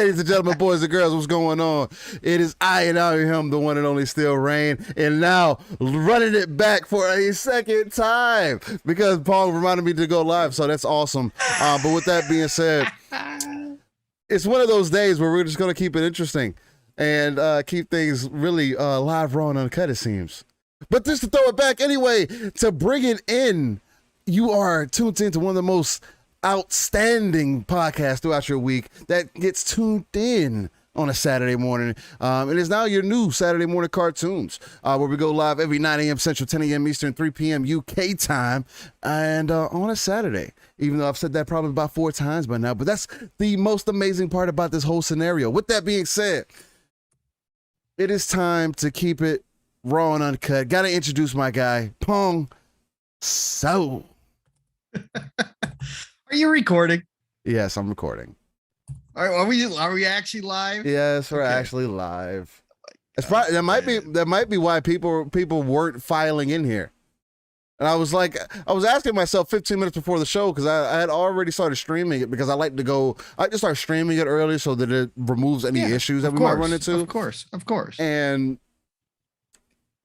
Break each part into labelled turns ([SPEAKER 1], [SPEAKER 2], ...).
[SPEAKER 1] Ladies and gentlemen, boys and girls, what's going on? It is I and him, the one and only Steel Rain, and now running it back for a second time because Pong reminded me to go live, so that's awesome. But with that being said, it's one of those days where we're just going to keep it interesting and keep things really live, raw, and uncut, it seems. But just to throw it back anyway, to bring it in, you are tuned into one of the most outstanding podcasts throughout your week that gets tuned in on a Saturday morning. It is now your new Saturday morning cartoons, where we go live every 9 a.m. Central, 10 a.m. Eastern, 3 p.m. UK time, and on a Saturday. Even though I've said that probably about 4 times by now, but that's the most amazing part about this whole scenario. With that being said, it is time to keep it raw and uncut. Got to introduce my guy, Pong Steel.
[SPEAKER 2] Are you recording?
[SPEAKER 1] Yes, I'm recording.
[SPEAKER 2] Are we actually live?
[SPEAKER 1] Yes, we're actually live. It's probably that might be why people weren't filing in here. And I was asking myself 15 minutes before the show because I had already started streaming it because I just start streaming it early so that it removes any issues that we might run into.
[SPEAKER 2] Of course.
[SPEAKER 1] And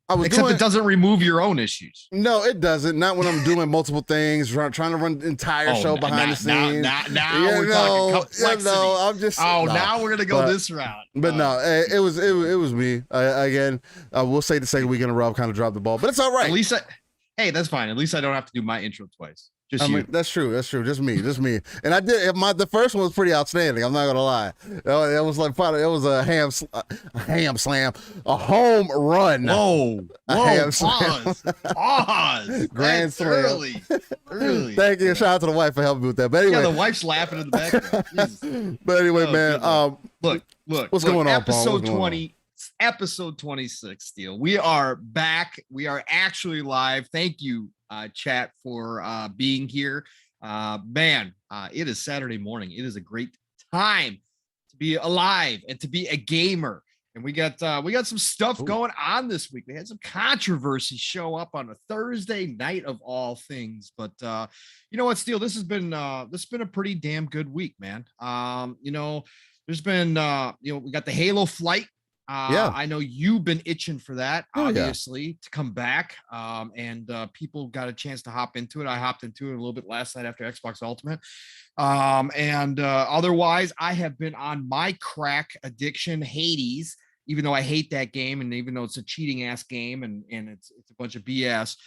[SPEAKER 2] it doesn't remove your own issues.
[SPEAKER 1] No, it doesn't. Not when I'm doing multiple things, trying to run the entire show behind the scenes.
[SPEAKER 2] Now we're talking complexity.
[SPEAKER 1] I'm just.
[SPEAKER 2] Now we're gonna go this route.
[SPEAKER 1] But no, it was me. Again, we'll say the second week in a row, I've kind of dropped the ball, but it's all right.
[SPEAKER 2] At least that's fine. At least I don't have to do my intro twice. Just you.
[SPEAKER 1] That's true. Just me. And I did. The first one was pretty outstanding. I'm not gonna lie. It was like it was a ham slam, a home run.
[SPEAKER 2] Whoa! Pause.
[SPEAKER 1] Grand slam.
[SPEAKER 2] Early.
[SPEAKER 1] Thank you. Shout out to the wife for helping me with that. But anyway,
[SPEAKER 2] the wife's laughing in the background.
[SPEAKER 1] But anyway, man.
[SPEAKER 2] Look.
[SPEAKER 1] What's going on, Paul?
[SPEAKER 2] Episode 20. Episode 26, Steel. We are back. We are actually live. Thank you, chat, for being here. It is Saturday morning. It is a great time to be alive and to be a gamer. And we got some stuff going on this week. We had some controversy show up on a Thursday night of all things. But you know what, Steel? This has been a pretty damn good week, man. There's been we got the Halo flight. I know you've been itching for that, obviously, to come back. And people got a chance to hop into it. I hopped into it a little bit last night after Xbox Ultimate. Otherwise, I have been on my crack addiction, Hades, even though I hate that game, and even though it's a cheating ass game and it's a bunch of BS.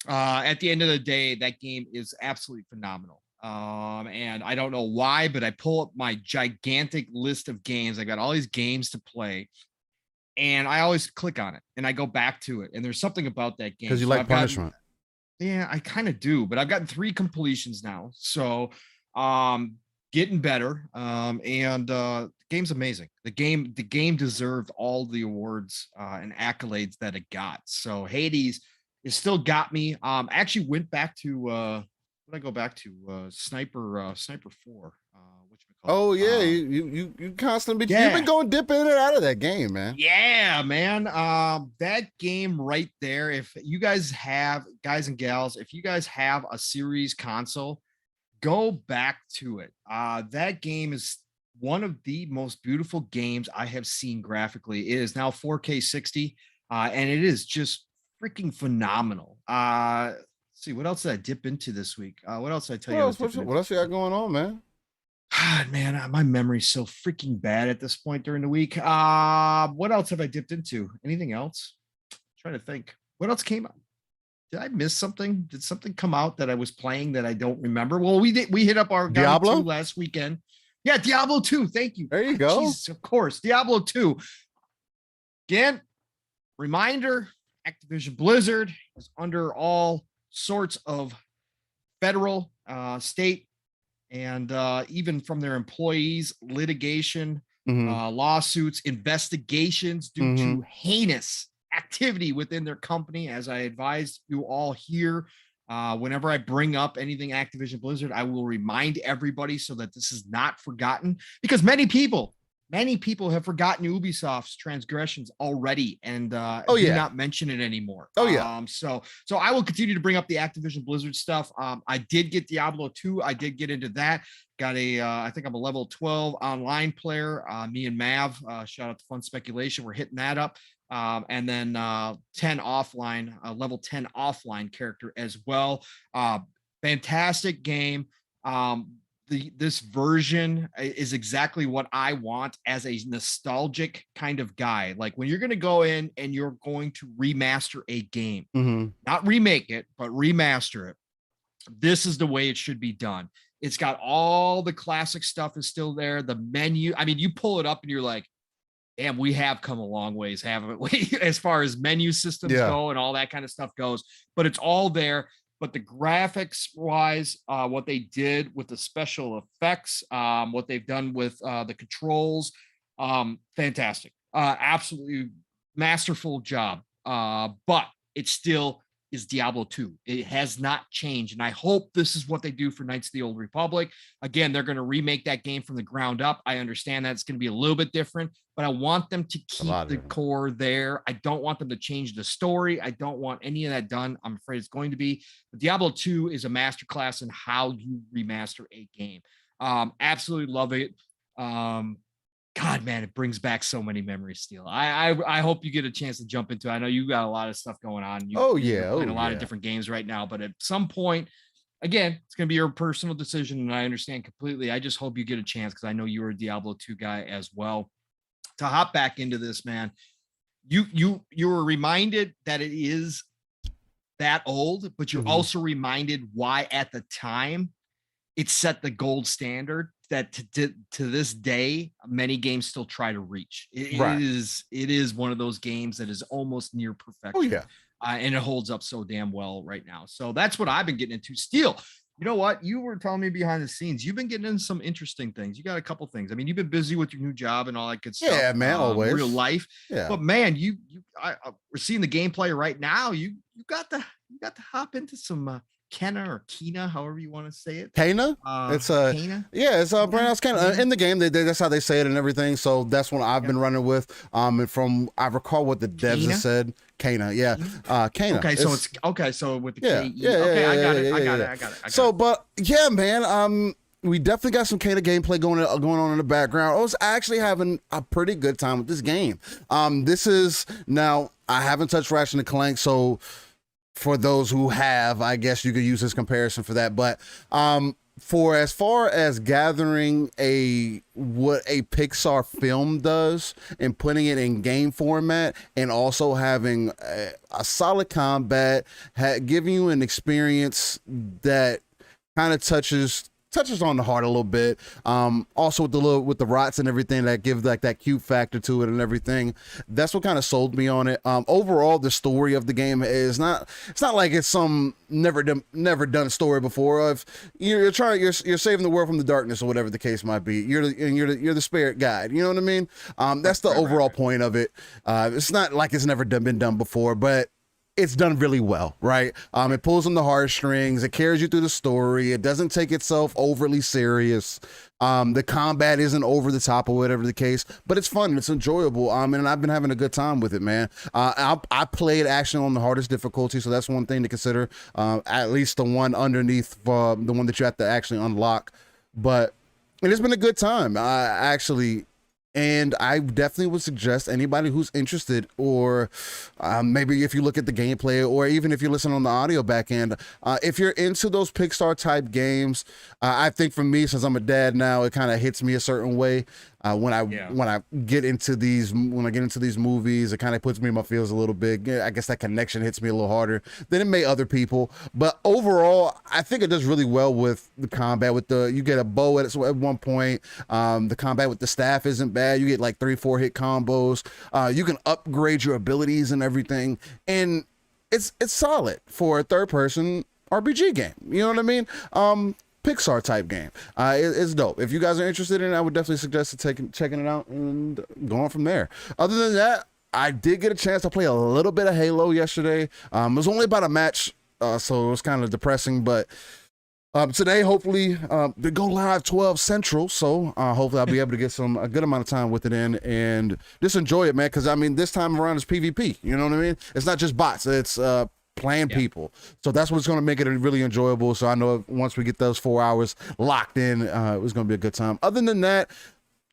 [SPEAKER 2] At the end of the day, that game is absolutely phenomenal. And I don't know why, but I pull up my gigantic list of games. I got all these games to play. And I always click on it and I go back to it. And there's something about that game.
[SPEAKER 1] Because you like punishment.
[SPEAKER 2] Yeah, I kind of do. But I've gotten 3 completions now. So getting better. The game's amazing. The game deserved all the awards and accolades that it got. So Hades, it still got me. I actually went back to what did I go back to? Sniper 4.
[SPEAKER 1] Oh yeah, you constantly you've been going dip in and out of that game, man.
[SPEAKER 2] Yeah, man. That game right there. If you guys have, guys and gals, if you guys have a series console, go back to it. That game is one of the most beautiful games I have seen graphically. It is now 4K 60, and it is just freaking phenomenal. Let's see, what else did I dip into this week? What else did I tell you?
[SPEAKER 1] What else you got going on, man?
[SPEAKER 2] Man, my memory's so freaking bad at this point during the week. What else have I dipped into? Anything else? I'm trying to think. What else came out? Did I miss something? Did something come out that I was playing that I don't remember? Well, we hit up our Diablo 2 last weekend. Yeah, Diablo 2. Thank you.
[SPEAKER 1] There you go.
[SPEAKER 2] Jesus, of course. Diablo 2. Again, reminder, Activision Blizzard is under all sorts of federal, state, and even from their employees, litigation, lawsuits, investigations due to heinous activity within their company. As I advised you all here, whenever I bring up anything Activision Blizzard, I will remind everybody so that this is not forgotten, because many people many people have forgotten Ubisoft's transgressions already and
[SPEAKER 1] Oh,
[SPEAKER 2] do
[SPEAKER 1] yeah.
[SPEAKER 2] not mention it anymore.
[SPEAKER 1] Oh, yeah.
[SPEAKER 2] So I will continue to bring up the Activision Blizzard stuff. I did get Diablo 2. I did get into that. Got a I think I'm a level 12 online player. Me and Mav, shout out to Fun Speculation. We're hitting that up. And then 10 offline, level 10 offline character as well. Fantastic game. This version is exactly what I want as a nostalgic kind of guy. Like when you're going to go in and you're going to remaster a game, not remake it, but remaster it. This is the way it should be done. It's got all the classic stuff is still there. The menu, I mean, you pull it up and you're like, damn, we have come a long ways, haven't we? As far as menu systems go and all that kind of stuff goes, but it's all there. But the graphics wise, what they did with the special effects, what they've done with the controls, fantastic. Absolutely masterful job. But it still is Diablo 2. It has not changed. And I hope this is what they do for Knights of the Old Republic. Again, they're going to remake that game from the ground up. I understand that it's going to be a little bit different, but I want them to keep the core there. I don't want them to change the story. I don't want any of that done. I'm afraid it's going to be. But Diablo 2 is a masterclass in how you remaster a game. Absolutely love it. God, man, it brings back so many memories, Steel. I hope you get a chance to jump into it. I know you got a lot of stuff going on. You're playing a lot of different games right now, but at some point, again, it's going to be your personal decision, and I understand completely. I just hope you get a chance because I know you're a Diablo 2 guy as well. To hop back into this, man, you were reminded that it is that old, but you're also reminded why at the time it set the gold standard that to this day many games still try to reach. It is one of those games that is almost near perfection.
[SPEAKER 1] Oh yeah.
[SPEAKER 2] And it holds up so damn well right now. So that's what I've been getting into. Steel, you know what? You were telling me behind the scenes, you've been getting into some interesting things. You got a couple things. I mean, you've been busy with your new job and all that good stuff.
[SPEAKER 1] Yeah, man, always.
[SPEAKER 2] Real life.
[SPEAKER 1] Yeah.
[SPEAKER 2] But man, we're seeing the gameplay right now. You got to hop into some Kenna or Kena, however you want to say it.
[SPEAKER 1] Kena? It's Kena? Yeah, it's pronounced Kena. In the game, that's how they say it and everything. So that's what I've been running with. And from I recall what the devs have said. Kena, yeah. Kena.
[SPEAKER 2] Okay, so it's okay. So with the K-E.
[SPEAKER 1] Yeah,
[SPEAKER 2] okay,
[SPEAKER 1] I got it. So, but yeah, man, we definitely got some Kena gameplay going on in the background. I was actually having a pretty good time with this game. This is now I haven't touched Ratchet and Clank, so for those who have, I guess you could use this comparison for that. But for as far as gathering what a Pixar film does and putting it in game format, and also having a solid combat, giving you an experience that kind of touches on the heart a little bit. Also with the rots and everything that give like that cute factor to it and everything. That's what kind of sold me on it. Overall, the story of the game is it's not like it's some never done story before. If you're saving the world from the darkness or whatever the case might be, you're the spirit guide. You know what I mean? That's the overall point of it. It's not like it's never been done before, but it's done really well, right? It pulls on the heartstrings. It carries you through the story. It doesn't take itself overly serious. The combat isn't over the top or whatever the case, but it's fun. It's enjoyable. And I've been having a good time with it, man. I played actually on the hardest difficulty, so that's one thing to consider. At least the one underneath the one that you have to actually unlock. But it's been a good time. And I definitely would suggest anybody who's interested, or maybe if you look at the gameplay, or even if you listen on the audio back end, if you're into those Pixar type games, I think for me, since I'm a dad now, it kind of hits me a certain way. When I get into these movies, it kind of puts me in my feels a little bit. I guess that connection hits me a little harder than it may other people. But overall, I think it does really well with the combat. You get a bow at one point. The combat with the staff isn't bad. You get like 3-4 hit combos. You can upgrade your abilities and everything, and it's solid for a third person RPG game. You know what I mean? Pixar type game. It's dope. If you guys are interested in it, I would definitely suggest checking it out and going from there. Other than that, I did get a chance to play a little bit of Halo yesterday. It was only about a match, so it was kind of depressing, but Today, hopefully, they go live 12 Central, so hopefully I'll be able to get a good amount of time with it in and just enjoy it, man, because, I mean, this time around is PvP, you know what I mean? It's not just bots, it's playing people. So that's what's going to make it really enjoyable, so I know once we get those 4 hours locked in, it was going to be a good time. Other than that,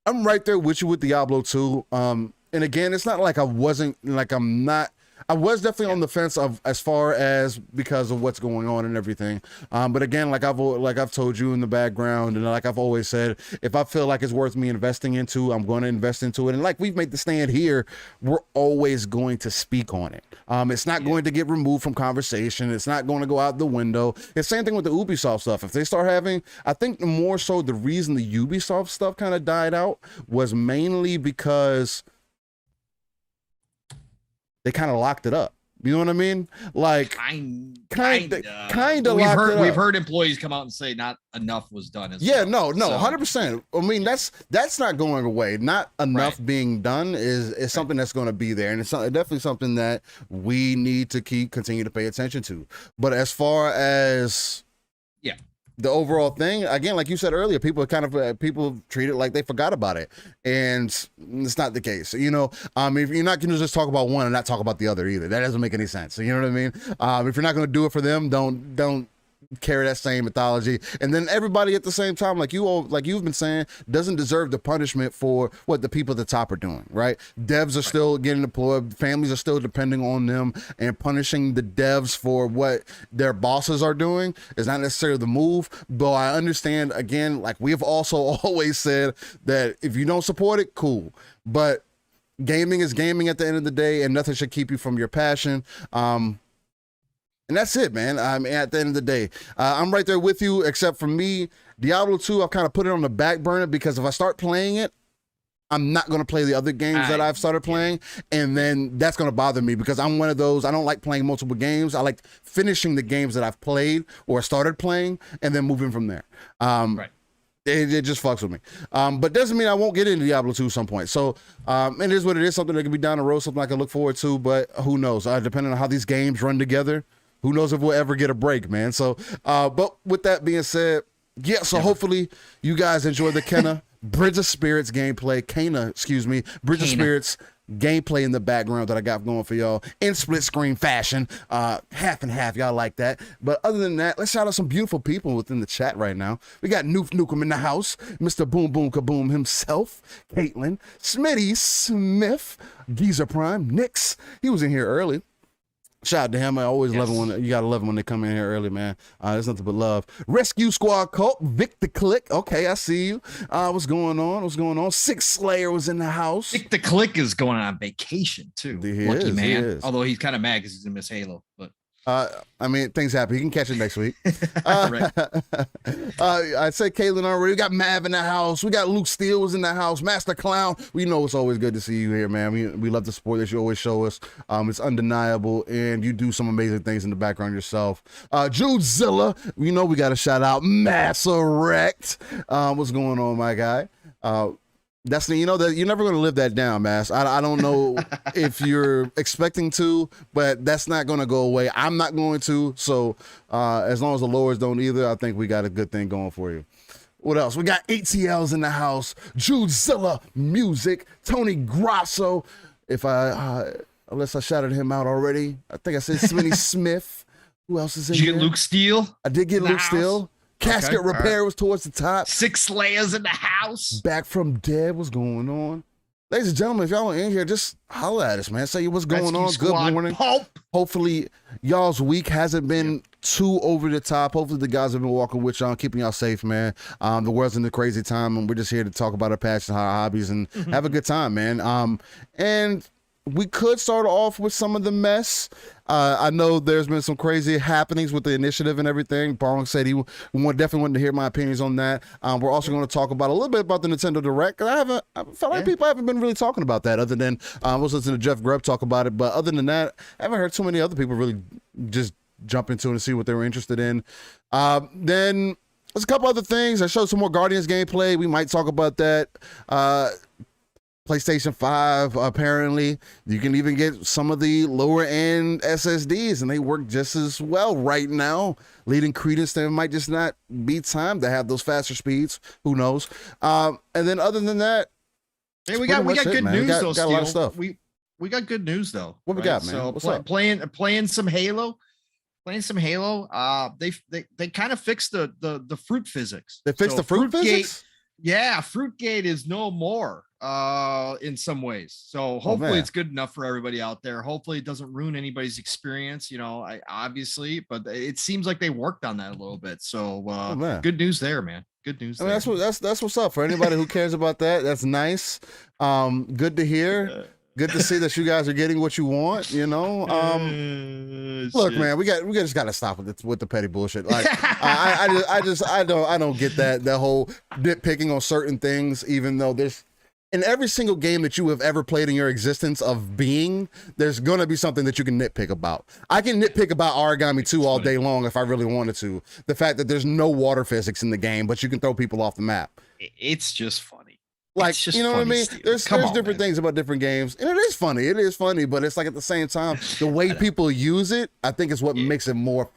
[SPEAKER 1] I'm right there with you with Diablo 2. And again, it's not like I was definitely on the fence of as far as because of what's going on and everything. But again, like I've told you in the background, and like I've always said, if I feel like it's worth me investing into, I'm going to invest into it. And like we've made the stand here, we're always going to speak on it. It's not going to get removed from conversation. It's not going to go out the window. It's the same thing with the Ubisoft stuff. If they start having, I think more so the reason the Ubisoft stuff kind of died out was mainly because they kind of locked it up. You know what I mean? Like kind of.
[SPEAKER 2] We've heard employees come out and say not enough was done.
[SPEAKER 1] No, 100%. I mean, that's not going away. Not enough being done is something that's going to be there, and it's definitely something that we need to continue to pay attention to. But as far as the overall thing, again, like you said earlier, people treat it like they forgot about it, and it's not the case. You know, if you're not going to just talk about one and not talk about the other either, that doesn't make any sense. You know what I mean? If you're not going to do it for them, don't carry that same mythology. And then everybody at the same time, like you've been saying, doesn't deserve the punishment for what the people at the top are doing, right? Devs are still getting deployed, families are still depending on them, and punishing the devs for what their bosses are doing is not necessarily the move. But I understand, again, like we have also always said, that if you don't support it, cool, but gaming is gaming at the end of the day, and nothing should keep you from your passion. And that's it, man. I mean, at the end of the day, I'm right there with you, except for me, Diablo 2, I've kind of put it on the back burner because if I start playing it, I'm not going to play the other games that I've started playing. And then that's going to bother me because I'm one of those, I don't like playing multiple games. I like finishing the games that I've played or started playing and then moving from there. It just fucks with me. But doesn't mean I won't get into Diablo 2 at some point. So it is what it is, something that can be down the road, something I can look forward to, but who knows? Depending on how these games run together, who knows if we'll ever get a break, man. So, but with that being said, hopefully you guys enjoy the Bridge of Spirits gameplay, Bridge of Spirits gameplay in the background that I got going for y'all in split screen fashion, half and half. Y'all like that. But other than that, let's shout out some beautiful people within the chat right now. We got Noof Nukem in the house, Mr. Boom Boom Kaboom himself, Caitlin, Smitty Smith, Geezer Prime, Nix. He was in here early. Shout out to him. I always love it when you gotta love it when they come in here early, man. There's nothing but love. Rescue Squad Cult, Victor Click. Okay, I see you. What's going on? Six Slayer was in the house.
[SPEAKER 2] Victor Click is going on vacation too. Lucky man. Although he's kind of mad because he's gonna miss Halo, but.
[SPEAKER 1] I mean, things happen. You can catch it next week. I'd say Caitlin already. We got Mav in the house. We got Luke Steele was in the house. Master Clown. We know it's always good to see you here, man. We love the support that you always show us. It's undeniable, and you do some amazing things in the background yourself. Judezilla. We know we got to shout out Masserect. What's going on, my guy? That's you know that you're never going to live that down, Mass. I don't know if you're expecting to, but that's not going to go away. I'm not going to. So as long as the lowers don't either, I think we got a good thing going for you. What else? We got ATLs in the house. Judezilla Music. Tony Grasso. Unless I shouted him out already, I think I said Smitty Smith. Who else is in here?
[SPEAKER 2] Did you get Luke Steele?
[SPEAKER 1] I did get Luke Steele. Casket Repair was towards the top.
[SPEAKER 2] Six Slayers in the house.
[SPEAKER 1] Back from dead. What's going on? Ladies and gentlemen, if y'all are in here, just holler at us, man. Say what's going on. Good morning. Hopefully, y'all's week hasn't been too over the top. Hopefully, the guys have been walking with y'all, keeping y'all safe, man. The world's in a crazy time, and we're just here to talk about our passions, our hobbies, and have a good time, man. And we could start off with some of the mess. I know there's been some crazy happenings with the initiative and everything. Pong said he definitely wanted to hear my opinions on that. We're also going to talk about a little bit about the Nintendo Direct. I felt like people haven't been really talking about that other than I was listening to Jeff Grubb talk about it. But other than that, I haven't heard too many other people really just jump into it and see what they were interested in. Then there's a couple other things. I showed some more Guardians gameplay. We might talk about that. PlayStation 5, apparently. You can even get some of the lower end SSDs, and they work just as well right now, leading credence that it might just not be time to have those faster speeds. Who knows? And then other than that,
[SPEAKER 2] hey, we got good news though.
[SPEAKER 1] Got a lot of stuff.
[SPEAKER 2] We got good news though.
[SPEAKER 1] What we got, man?
[SPEAKER 2] So
[SPEAKER 1] What's up?
[SPEAKER 2] playing some Halo. They kind of fixed the fruit physics.
[SPEAKER 1] They fixed the fruit physics?
[SPEAKER 2] Yeah, Fruitgate is no more in some ways. So hopefully it's good enough for everybody out there. Hopefully it doesn't ruin anybody's experience, obviously, but it seems like they worked on that a little bit. So good news there, man. Good news.
[SPEAKER 1] I mean, that's what's up for anybody who cares about that. That's nice. Good to hear. Good to see that you guys are getting what you want, Look, man, we just gotta stop with the petty bullshit. Like, I don't get that whole nitpicking on certain things, even though there's in every single game that you have ever played in your existence of being, there's gonna be something that you can nitpick about. I can nitpick about Origami 2 all day long if I really wanted to. The fact that there's no water physics in the game, but you can throw people off the map.
[SPEAKER 2] It's just funny.
[SPEAKER 1] Like, you know what I mean? There's different things about different games, and it is funny. It is funny, but it's like at the same time, the way people use it, I think is what makes it hilarious.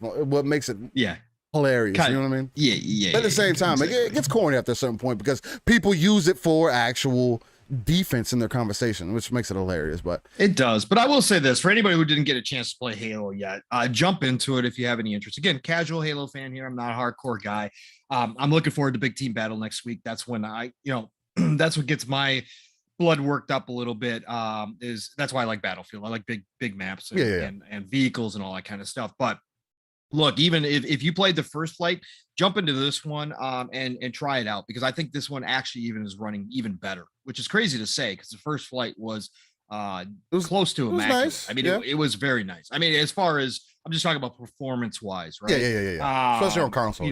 [SPEAKER 1] You know what I mean?
[SPEAKER 2] Yeah.
[SPEAKER 1] But at the same time, it gets corny after a certain point because people use it for actual defense in their conversation, which makes it hilarious. But
[SPEAKER 2] it does. But I will say this for anybody who didn't get a chance to play Halo yet, jump into it if you have any interest. Again, casual Halo fan here. I'm not a hardcore guy. I'm looking forward to Big Team Battle next week. That's when that's what gets my blood worked up a little bit. That's why I like Battlefield. I like big maps and vehicles and all that kind of stuff. But look, even if you played the first flight, jump into this one and try it out, because I think this one actually even is running even better, which is crazy to say because the first flight was close to immaculate.
[SPEAKER 1] Nice.
[SPEAKER 2] I mean, it was very nice. I mean, as far as I'm just talking about performance wise, right?
[SPEAKER 1] Yeah. Especially on console,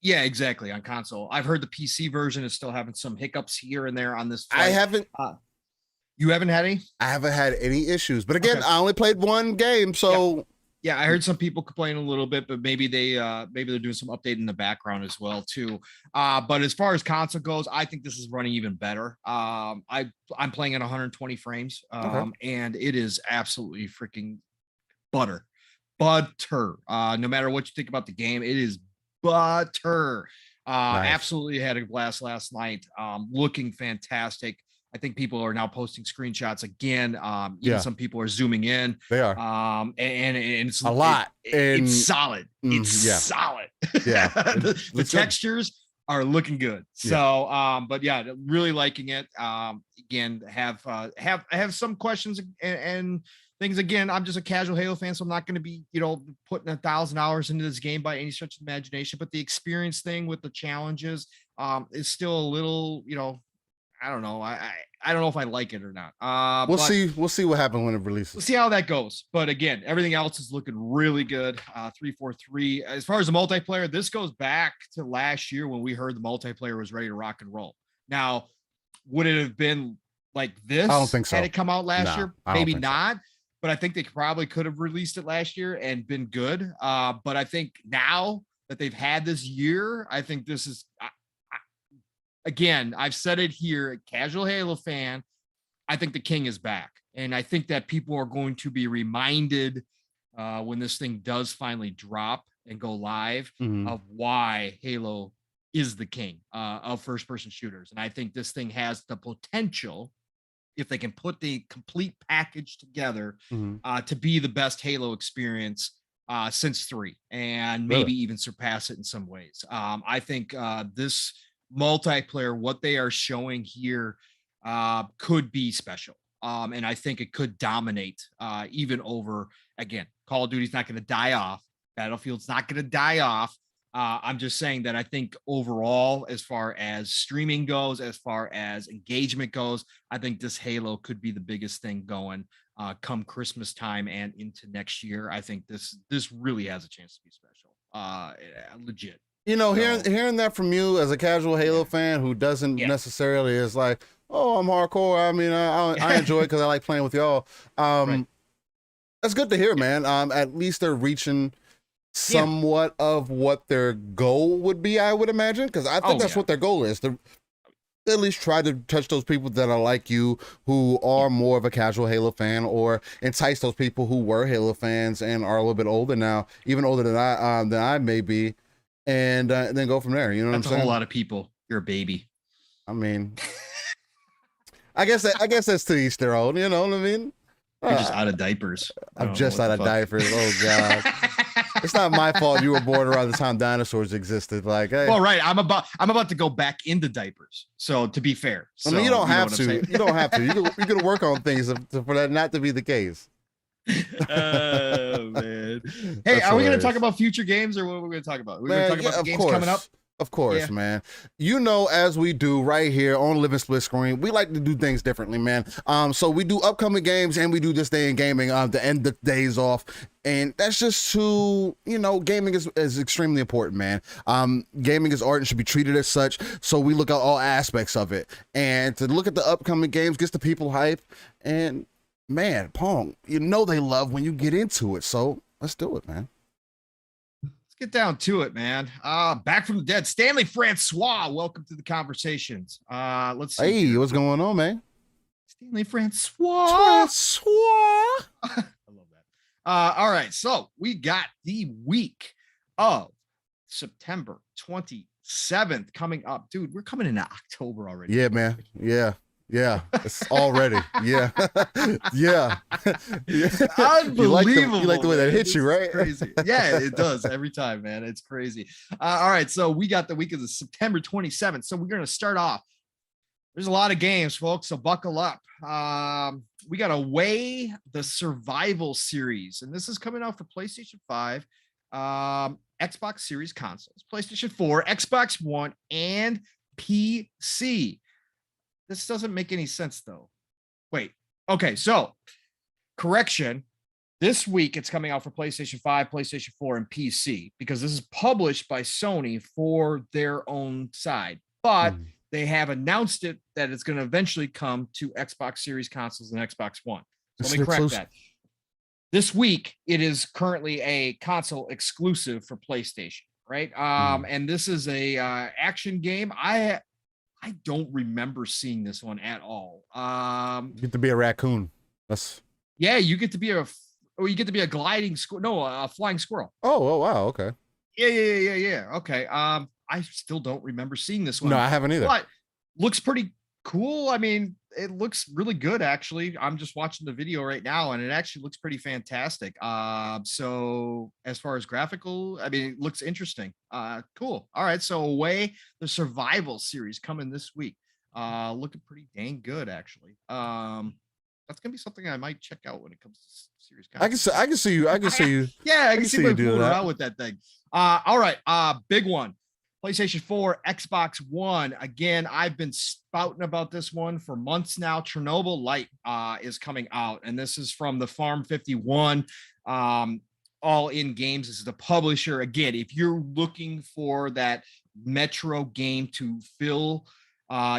[SPEAKER 2] Yeah, exactly. On console, I've heard the PC version is still having some hiccups here and there on this flight.
[SPEAKER 1] I haven't.
[SPEAKER 2] You haven't had any?
[SPEAKER 1] I haven't had any issues, but again, I only played one game, so
[SPEAKER 2] yeah. I heard some people complain a little bit, but maybe they're doing some update in the background as well too. But as far as console goes, I think this is running even better. I'm playing at 120 frames, and it is absolutely freaking butter. No matter what you think about the game, it is butter. Nice. Absolutely had a blast last night. Looking fantastic. I think people are now posting screenshots again. Even some people are zooming in.
[SPEAKER 1] They are.
[SPEAKER 2] And it's
[SPEAKER 1] a lot.
[SPEAKER 2] It's solid. It's solid.
[SPEAKER 1] Yeah.
[SPEAKER 2] the textures are looking good. So, but yeah, really liking it. Again, have some questions and things. Again, I'm just a casual Halo fan, so I'm not going to be, putting 1,000 hours into this game by any stretch of imagination. But the experience thing with the challenges is still a little, I don't know. I don't know if I like it or not. We'll
[SPEAKER 1] see what happens when it releases.
[SPEAKER 2] We'll see how that goes. But again, everything else is looking really good. 343. As far as the multiplayer, this goes back to last year when we heard the multiplayer was ready to rock and roll. Now, would it have been like this?
[SPEAKER 1] I don't think so.
[SPEAKER 2] Had it come out last year? Maybe not.
[SPEAKER 1] So.
[SPEAKER 2] But I think they probably could have released it last year and been good. But I think now that they've had this year, I think this is, again, I've said it here, casual Halo fan, I think the king is back. And I think that people are going to be reminded when this thing does finally drop and go live of why Halo is the king of first-person shooters. And I think this thing has the potential, if they can put the complete package together, to be the best Halo experience since 3, and maybe even surpass it in some ways. I think this multiplayer, what they are showing here, could be special. And I think it could dominate even over, again, Call of Duty's not going to die off. Battlefield's not going to die off. I'm just saying that I think overall, as far as streaming goes, as far as engagement goes, I think this Halo could be the biggest thing going come Christmas time and into next year. I think this really has a chance to be special. Legit.
[SPEAKER 1] Hearing that from you as a casual Halo fan who doesn't necessarily is like, oh, I'm hardcore. I mean, I enjoy it because I like playing with y'all. That's good to hear, man. At least they're reaching somewhat of what their goal would be, I would imagine, because I think that's what their goal is, at least try to touch those people that are like you, who are more of a casual Halo fan, or entice those people who were Halo fans and are a little bit older now, even older than I may be, and then go from there. You know what I'm saying?
[SPEAKER 2] That's a whole lot of people. You're a baby.
[SPEAKER 1] I mean, I guess that's to each their own. You know what I mean?
[SPEAKER 2] You're just out of diapers.
[SPEAKER 1] I'm just out of diapers. Oh God. It's not my fault you were born around the time dinosaurs existed. Like, hey.
[SPEAKER 2] Well, right. I'm about to go back into diapers. So to be fair,
[SPEAKER 1] I mean, you don't have to. You don't have to. You can work on things for that not to be the case.
[SPEAKER 2] Oh man. Hey, are we going to talk about future games, or what are we going to talk about? We're going to talk about the games coming up.
[SPEAKER 1] Of course, man. You know, as we do right here on Living Split-Screen, we like to do things differently, man. So we do upcoming games and we do this day in gaming to end the days off. And that's just to, gaming is extremely important, man. Gaming is art and should be treated as such. So we look at all aspects of it. And to look at the upcoming games gets the people hype. And man, Pong, they love when you get into it. So let's do it, man.
[SPEAKER 2] Get down to it, man. Back from the dead, Stanley Francois. Welcome to the conversations. Let's see.
[SPEAKER 1] Hey, what's going on, man?
[SPEAKER 2] Stanley Francois. I love that. All right, so we got the week of September 27th coming up. Dude, we're coming into October already.
[SPEAKER 1] Yeah, man. Yeah, it's already. Yeah. Yeah.
[SPEAKER 2] Unbelievable.
[SPEAKER 1] You like the way that hits you, right?
[SPEAKER 2] Crazy. Yeah, it does every time, man. It's crazy. All right, so we got the week of the September 27th. So we're going to start off. There's a lot of games, folks, so buckle up. We got Away the Survival Series, and this is coming out for PlayStation 5, Xbox Series consoles, PlayStation 4, Xbox One, and PC. This doesn't make any sense, though. Wait. Okay, so correction. This week, it's coming out for PlayStation 5, PlayStation 4, and PC, because this is published by Sony for their own side. But they have announced it that it's going to eventually come to Xbox Series consoles and Xbox One. So let me correct that. This week, it is currently a console exclusive for PlayStation, right? And this is a action game. I don't remember seeing this one at all.
[SPEAKER 1] You get to be a raccoon.
[SPEAKER 2] Yeah, you get to be a gliding squirrel. No, a flying squirrel.
[SPEAKER 1] Oh, wow. Okay.
[SPEAKER 2] Yeah. Okay. I still don't remember seeing this one.
[SPEAKER 1] No, I haven't either.
[SPEAKER 2] But looks pretty cool. I mean, it looks really good, actually. I'm just watching the video right now, and it actually looks pretty fantastic. So as far as graphical, I mean, it looks interesting. Cool. All right. So Away the Survival Series coming this week. Looking pretty dang good, actually. That's gonna be something I might check out when it comes to series.
[SPEAKER 1] I can see you.
[SPEAKER 2] Yeah, I can see you fooling around with that thing. All right. Big one. PlayStation 4, Xbox One. Again, I've been spouting about this one for months now. Chernobyl Light is coming out, and this is from the Farm 51 All In Games. This is the publisher. Again, if you're looking for that Metro game to fill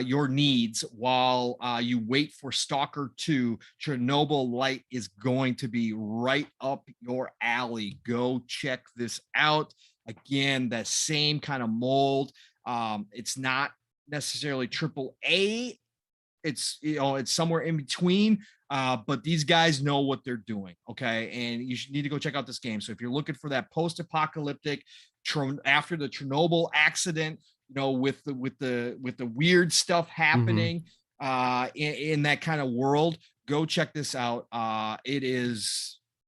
[SPEAKER 2] your needs while you wait for Stalker 2, Chernobyl Light is going to be right up your alley. Go check this out. Again, that same kind of mold. It's not necessarily AAA. It's somewhere in between. But these guys know what they're doing. Okay, and you need to go check out this game. So if you're looking for that post-apocalyptic after the Chernobyl accident, with the weird stuff happening in that kind of world, go check this out.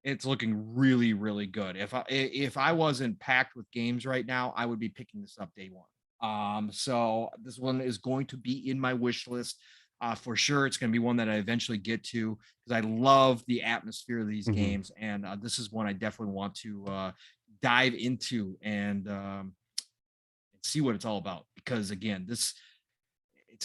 [SPEAKER 2] It's looking really, really good. If I wasn't packed with games right now, I would be picking this up day one. So this one is going to be in my wish list for sure. It's going to be one that I eventually get to, because I love the atmosphere of these games, and this is one I definitely want to dive into and see what it's all about. Because again, it's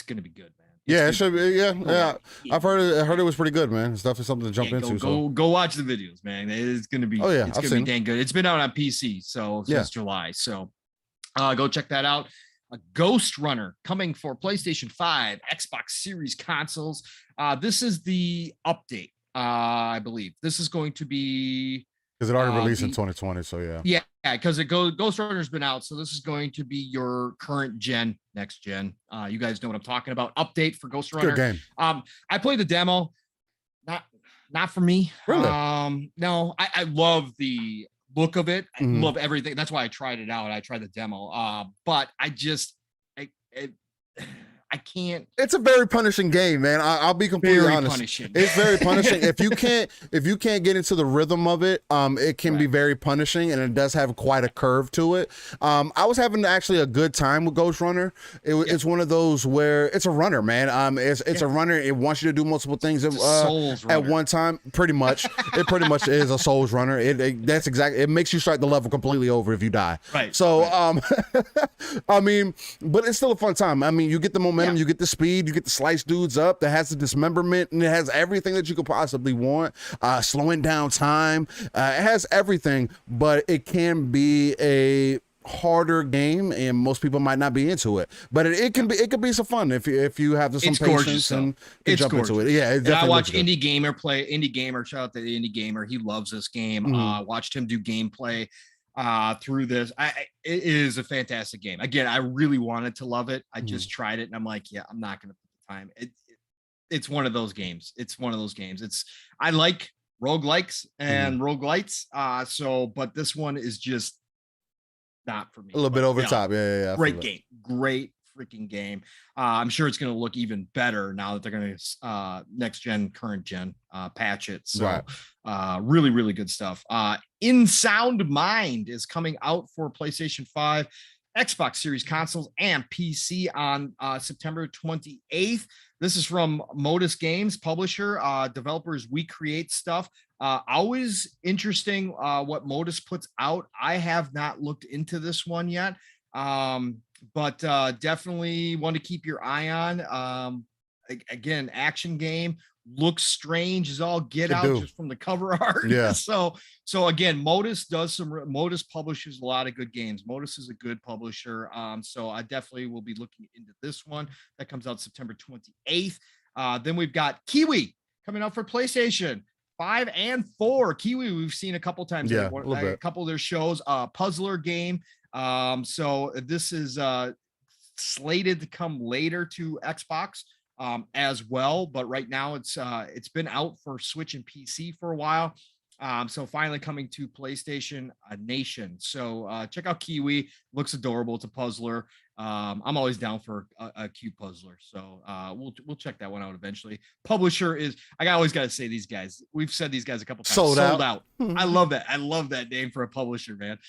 [SPEAKER 2] going to be good, man.
[SPEAKER 1] Yeah, it should be. Yeah. I've heard it was pretty good, man. It's definitely something to jump into.
[SPEAKER 2] Go watch the videos, man. It's gonna be.
[SPEAKER 1] Oh yeah,
[SPEAKER 2] it's gonna be dang good. It's been out on PC since July, so go check that out. A Ghostrunner coming for PlayStation 5, Xbox Series consoles. This is the update. I believe this is going to be
[SPEAKER 1] because it already released in 2020. So yeah.
[SPEAKER 2] Yeah, because Ghostrunner's been out, so this is going to be your current gen, next gen. You guys know what I'm talking about. Update for Ghostrunner.
[SPEAKER 1] Good game.
[SPEAKER 2] I played the demo. Not for me.
[SPEAKER 1] Really?
[SPEAKER 2] No, I love the look of it. I love everything. That's why I tried it out. I tried the demo. But I just I can't.
[SPEAKER 1] It's a very punishing game, man. I'll be completely honest.
[SPEAKER 2] Punishing.
[SPEAKER 1] It's very punishing. If you can't get into the rhythm of it, it can be very punishing, and it does have quite a curve to it. I was having actually a good time with Ghostrunner. It's one of those where it's a runner, man. It's a runner. It wants you to do multiple things at one time. Pretty much, it pretty much is a Souls runner. That's exactly. It makes you start the level completely over if you die.
[SPEAKER 2] Right.
[SPEAKER 1] So, I mean, but it's still a fun time. I mean, you get the momentum, you get the speed, you get the slice dudes up. That has the dismemberment, and it has everything that you could possibly want. Slowing down time. It has everything, but it can be a harder game, and most people might not be into it. But it could be some fun if you have some patience and jump into it. Yeah,
[SPEAKER 2] I watch Indie Gamer play. Indie Gamer, shout out to the Indie Gamer. He loves this game. Watched him do gameplay through this. It is a fantastic game. Again, I really wanted to love it. I just tried it, and I'm like, yeah, I'm not gonna put the time. It's one of those games. I like roguelikes and roguelites. But this one is just not for me.
[SPEAKER 1] A little bit over top. Yeah.
[SPEAKER 2] Great game. Great freaking game. I'm sure it's going to look even better now that they're going to next gen, current gen patch it. So really, really good stuff. In Sound Mind is coming out for PlayStation 5, Xbox Series consoles, and PC on September 28th. This is from Modus Games, publisher, developers. We create stuff. Always interesting what Modus puts out. I have not looked into this one yet, but definitely one to keep your eye on. Again, action game. Looks strange as all get out just from the cover art.
[SPEAKER 1] Yeah.
[SPEAKER 2] So again, Modus publishes a lot of good games. Modus is a good publisher. So I definitely will be looking into this one that comes out September 28th. Then we've got Kiwi coming out for PlayStation 5 and 4. Kiwi we've seen a couple times.
[SPEAKER 1] Yeah,
[SPEAKER 2] a couple of their shows. Puzzler game. So this is slated to come later to Xbox as well, but right now it's been out for Switch and PC for a while, so finally coming to PlayStation Nation. So check out Kiwi. Looks adorable. It's a puzzler. I'm always down for a cute puzzler, so we'll check that one out eventually. Publisher is, I always got to say, these guys, we've said these guys a couple times. Sold out. I love that name for a publisher, man.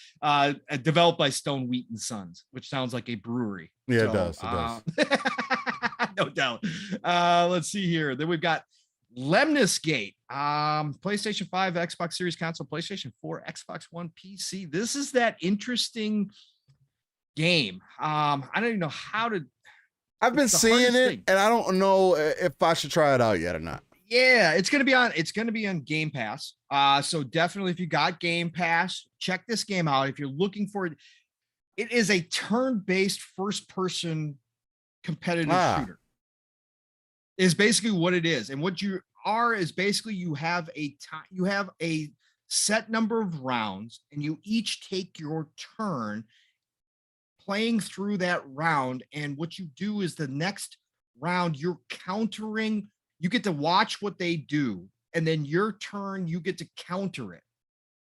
[SPEAKER 2] Developed by Stone Wheat and Sons, which sounds like a brewery.
[SPEAKER 1] Yeah, it does.
[SPEAKER 2] No doubt. Let's see here. Then we've got Lemnis Gate, PlayStation 5, Xbox Series console, PlayStation 4, Xbox One, PC. This is that interesting game. I don't even know how to.
[SPEAKER 1] I've been seeing it, and I don't know if I should try it out yet or not.
[SPEAKER 2] Yeah, it's gonna be on Game Pass. So definitely, if you got Game Pass, check this game out. If you're looking for it, it is a turn-based first-person competitive shooter. Is basically what it is. And what you are is basically you have a set number of rounds, and you each take your turn playing through that round. And what you do is the next round you're countering, you get to watch what they do, and then your turn you get to counter it.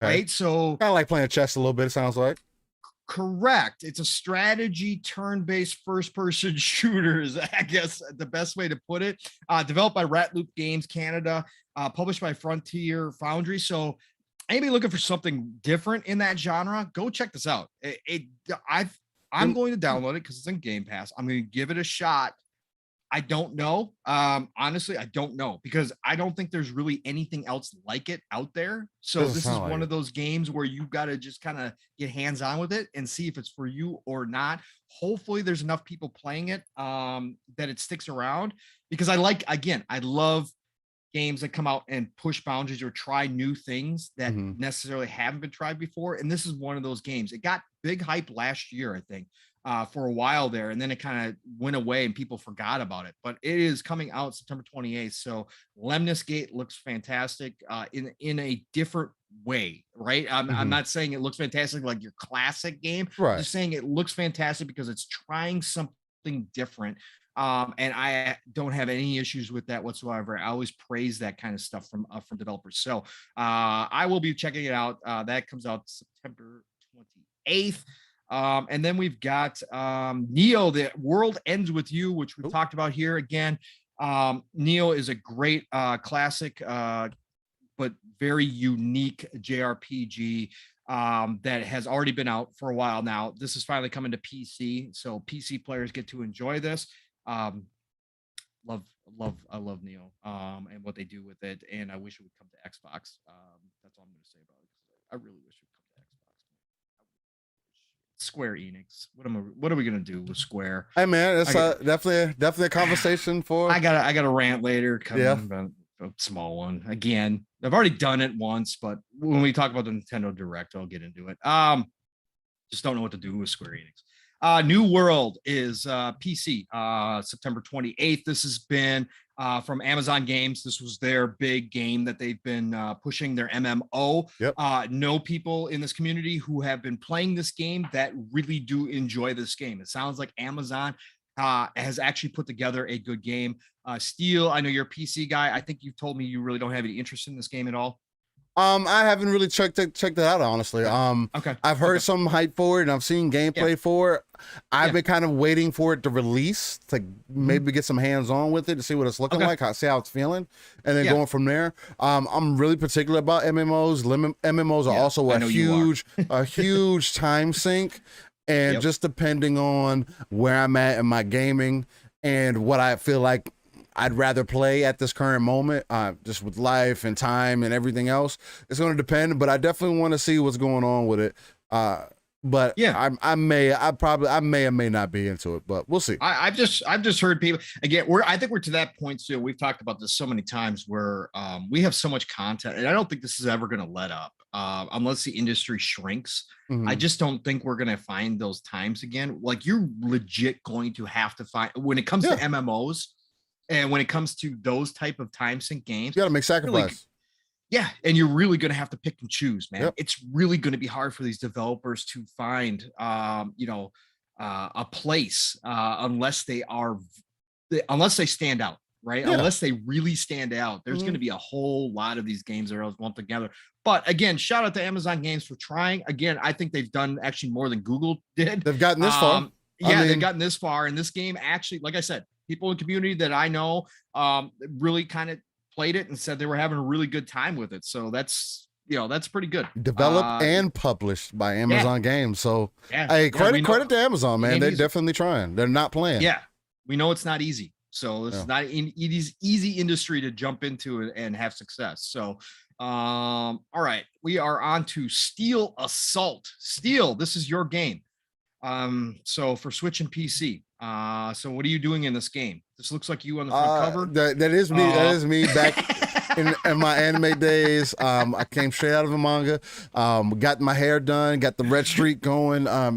[SPEAKER 2] Right? So
[SPEAKER 1] kind of like playing chess a little bit, it sounds like.
[SPEAKER 2] Correct. It's a strategy turn-based first-person shooters, I guess the best way to put it. Developed by Rat Loop Games Canada, published by Frontier Foundry. So anybody looking for something different in that genre, go check this out. I'm going to download it because it's in Game Pass. I'm going to give it a shot. I don't know. Honestly, I don't know, because I don't think there's really anything else like it out there. So this is one of those games where you got to just kind of get hands on with it and see if it's for you or not. Hopefully there's enough people playing it that it sticks around, because I love games that come out and push boundaries or try new things that necessarily haven't been tried before. And this is one of those games. It got big hype last year, I think. For a while there, and then it kind of went away and people forgot about it, but it is coming out September 28th. So Lemnis Gate looks fantastic in a different way, right? I'm not saying it looks fantastic like your classic game.
[SPEAKER 1] Right.
[SPEAKER 2] I'm just saying it looks fantastic because it's trying something different. And I don't have any issues with that whatsoever. I always praise that kind of stuff from developers. So I will be checking it out. That comes out September 28th. And then we've got Neo, The World Ends With You, which we've talked about here again. Neo is a great classic, but very unique JRPG that has already been out for a while now. This is finally coming to PC, so PC players get to enjoy this. I love Neo and what they do with it, and I wish it would come to Xbox. That's all I'm going to say about it. I really wish it would come to Xbox. Square Enix. What are we gonna do with Square?
[SPEAKER 1] Hey man, it's definitely a conversation for.
[SPEAKER 2] I got a rant later coming, but a small one. Again, I've already done it once, but when we talk about the Nintendo Direct, I'll get into it. Just don't know what to do with Square Enix. New World is PC, September 28th. This has been from Amazon Games. This was their big game that they've been pushing, their MMO.
[SPEAKER 1] Yep.
[SPEAKER 2] Know people in this community who have been playing this game that really do enjoy this game. It sounds like Amazon has actually put together a good game. Steel, I know you're a PC guy. I think you've told me you really don't have any interest in this game at all.
[SPEAKER 1] I haven't really checked that out, honestly.
[SPEAKER 2] Okay.
[SPEAKER 1] I've heard some hype for it and I've seen gameplay for it. I've been kind of waiting for it to release to maybe get some hands on with it to see what it's looking like, see how it's feeling, and then going from there. I'm really particular about MMOs. MMOs are also a huge time sink, and just depending on where I'm at in my gaming and what I feel like I'd rather play at this current moment, just with life and time and everything else. It's going to depend, but I definitely want to see what's going on with it. But I may or may not be into it, but we'll see.
[SPEAKER 2] I've just heard people again. I think we're to that point too. We've talked about this so many times where we have so much content, and I don't think this is ever going to let up unless the industry shrinks. I just don't think we're going to find those times again. Like, you're legit going to have to find, when it comes to MMOs. And when it comes to those type of time sink games,
[SPEAKER 1] you got to make sacrifice.
[SPEAKER 2] And you're really going to have to pick and choose, man. It's really going to be hard for these developers to find, a place unless they stand out, right? Unless they really stand out. There's going to be a whole lot of these games that are lumped together. But again, shout out to Amazon Games for trying. Again, I think they've done actually more than Google did.
[SPEAKER 1] They've gotten this far.
[SPEAKER 2] They've gotten this far. And this game actually, like I said, people in the community that I know really kind of played it and said they were having a really good time with it. So that's pretty good.
[SPEAKER 1] Developed and published by Amazon Games. So hey, credit to Amazon, man. They're definitely trying. They're not playing.
[SPEAKER 2] Yeah, we know it's not easy. So this is not an easy industry to jump into and have success. So all right, we are on to Steel Assault. Steel, this is your game. So for Switch and PC. So what are you doing in this game? This looks like you on the front cover.
[SPEAKER 1] That is me. That is me back in my anime days. I came straight out of a manga. Got my hair done, got the red streak going. I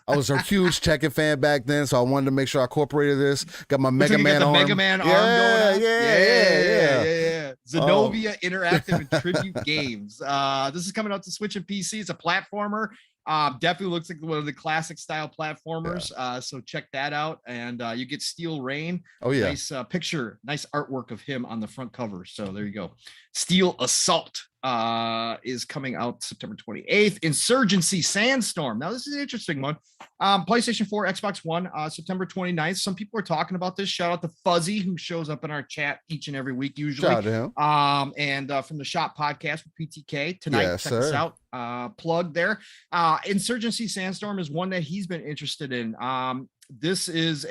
[SPEAKER 1] was a huge Tekken fan back then, so I wanted to make sure I incorporated this. Got my Mega Man arm.
[SPEAKER 2] Mega Man arm going on. Yeah. Zenobia Interactive and Tribute Games. This is coming out to Switch and PC. It's a platformer. Definitely looks like one of the classic style platformers. So check that out. And you get Steel Rain. Oh yeah. Nice picture, nice artwork of him on the front cover. So there you go. Steel Assault is coming out September 28th. Insurgency Sandstorm. Now this is an interesting one. PlayStation 4, Xbox One, September 29th. Some people are talking about this. Shout out to Fuzzy, who shows up in our chat each and every week usually.
[SPEAKER 1] Shout out to him.
[SPEAKER 2] And from the Shop Podcast with PTK tonight. Check us out. Plug there. Insurgency Sandstorm is one that he's been interested in. This is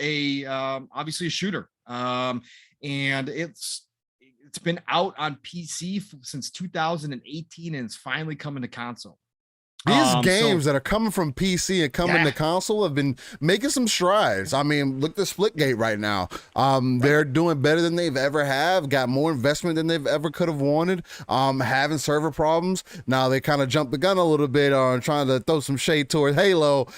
[SPEAKER 2] obviously a shooter. And it's been out on PC since 2018 and it's finally coming to console.
[SPEAKER 1] These games that are coming from PC and coming to console have been making some strides. I mean, look at Splitgate right now. They're doing better than they've ever have, got more investment than they've ever could have wanted, having server problems. Now they kind of jumped the gun a little bit on trying to throw some shade towards Halo,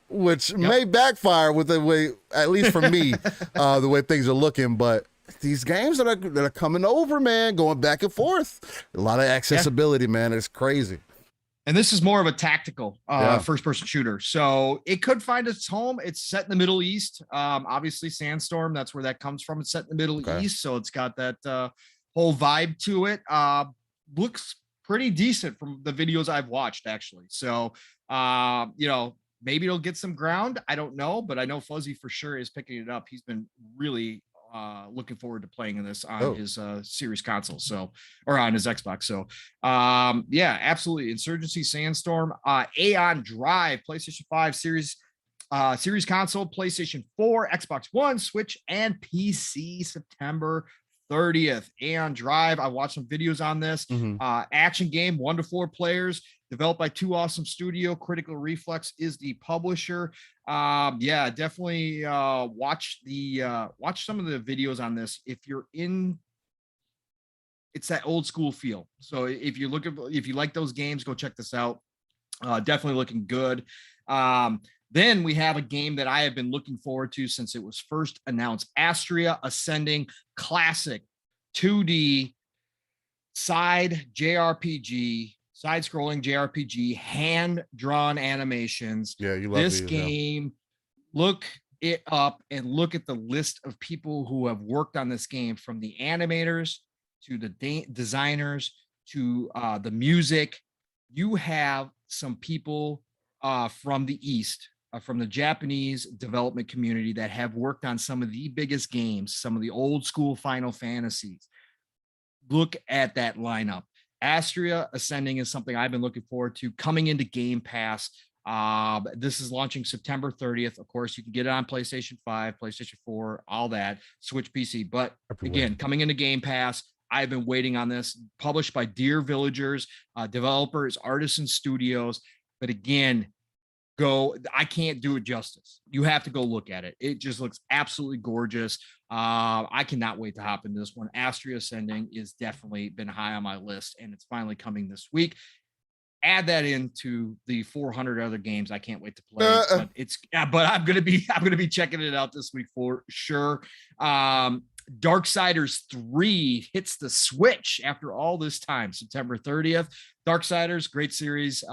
[SPEAKER 1] which may backfire with the way, at least for me, the way things are looking, but these games that are coming over, man, going back and forth. A lot of accessibility, man. It's crazy.
[SPEAKER 2] And this is more of a tactical first-person shooter. So it could find its home. It's set in the Middle East. Obviously, Sandstorm, that's where that comes from. It's set in the Middle East, so it's got that whole vibe to it. Looks pretty decent from the videos I've watched, actually. So, maybe it'll get some ground. I don't know, but I know Fuzzy for sure is picking it up. He's been really looking forward to playing this on his series console, or on his Xbox. So absolutely. Insurgency, Sandstorm, Aeon Drive, PlayStation 5 series console, PlayStation 4, Xbox One, Switch, and PC, September 30th. Aeon Drive, I watched some videos on this. Action game, 1 to 4 players, developed by Two Awesome Studio. Critical Reflex is the publisher. Definitely watch some of the videos on this if you're in. It's that old school feel. So if you like those games, go check this out. Definitely looking good. Then we have a game that I have been looking forward to since it was first announced. Astria Ascending, classic 2D side-scrolling JRPG, hand-drawn animations.
[SPEAKER 1] Yeah, you love
[SPEAKER 2] this game. Look it up and look at the list of people who have worked on this game, from the animators to the designers to the music. You have some people from the East, from the Japanese development community, that have worked on some of the biggest games, some of the old school Final Fantasies. Look at that lineup. Astria Ascending is something I've been looking forward to, coming into Game Pass. This is launching September 30th. Of course, you can get it on PlayStation 5, PlayStation 4, all that, Switch, PC. But again, coming into Game Pass, I've been waiting on this. Published by Dear Villagers, developers, Artisan Studios. But again, I can't do it justice. You have to go look at it. It just looks absolutely gorgeous. I cannot wait to hop into this one. Astria Ascending is definitely been high on my list, and it's finally coming this week. Add that into the 400 other games I can't wait to play. But I'm gonna be checking it out this week for sure. Darksiders 3 hits the Switch after all this time, September 30th. Darksiders, great series.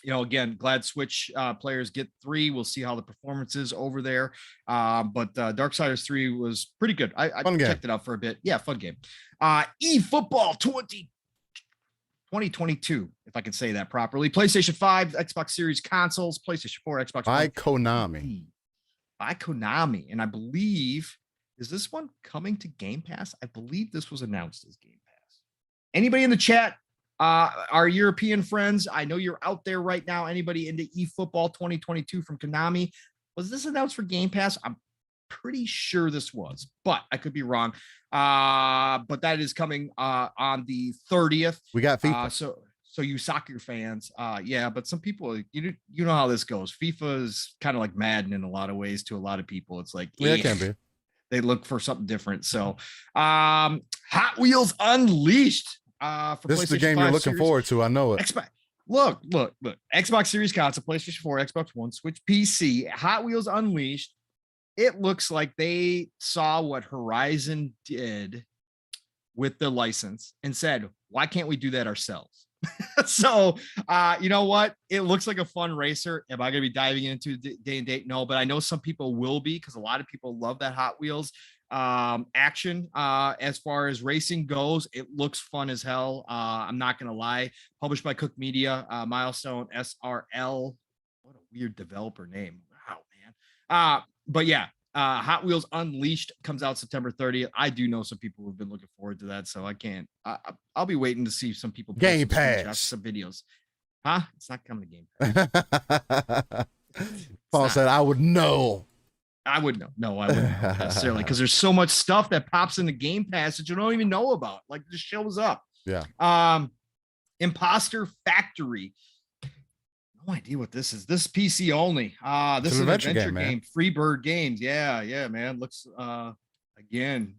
[SPEAKER 2] Again, glad Switch players get 3. We'll see how the performance is over there. But Darksiders 3 was pretty good. I checked it out for a bit. Yeah, fun game. eFootball 2022, if I can say that properly. PlayStation 5, Xbox Series consoles, PlayStation 4, Xbox
[SPEAKER 1] by
[SPEAKER 2] One.
[SPEAKER 1] Konami.
[SPEAKER 2] By Konami. And I believe, is this one coming to Game Pass? I believe this was announced as Game Pass. Anybody in the chat? Our European friends, I know you're out there right now. Anybody into eFootball 2022 from Konami? Was this announced for Game Pass? I'm pretty sure this was, but I could be wrong. But that is coming on the 30th.
[SPEAKER 1] We got FIFA.
[SPEAKER 2] So you soccer fans, but some people, you know how this goes. FIFA is kind of like Madden in a lot of ways to a lot of people. It's like,
[SPEAKER 1] it can be.
[SPEAKER 2] They look for something different. So Hot Wheels Unleashed.
[SPEAKER 1] This is the game you're looking forward to. I know it.
[SPEAKER 2] Look. Xbox Series console, PlayStation 4, Xbox One, Switch, PC, Hot Wheels Unleashed. It looks like they saw what Horizon did with the license and said, why can't we do that ourselves? So, you know what? It looks like a fun racer. Am I going to be diving into day and date? No, but I know some people will be, because a lot of people love that Hot Wheels action. As far as racing goes, it looks fun as hell. I'm not gonna lie. Published by Cook Media, Milestone SRL. What a weird developer name. Wow, man. But yeah, Hot Wheels Unleashed comes out September 30th. I do know some people who've been looking forward to that, so I can't. I'll be waiting to see some people
[SPEAKER 1] Game Pass,
[SPEAKER 2] some videos. Huh? It's not coming to Game Pass.
[SPEAKER 1] Paul said, "I would know."
[SPEAKER 2] I would know. No, I wouldn't know necessarily, because there's so much stuff that pops into Game Pass that you don't even know about. Like, just shows up.
[SPEAKER 1] Yeah.
[SPEAKER 2] Imposter Factory. No idea what this is. This is PC only. This is an adventure game. Freebird Games. Yeah, man. Looks again,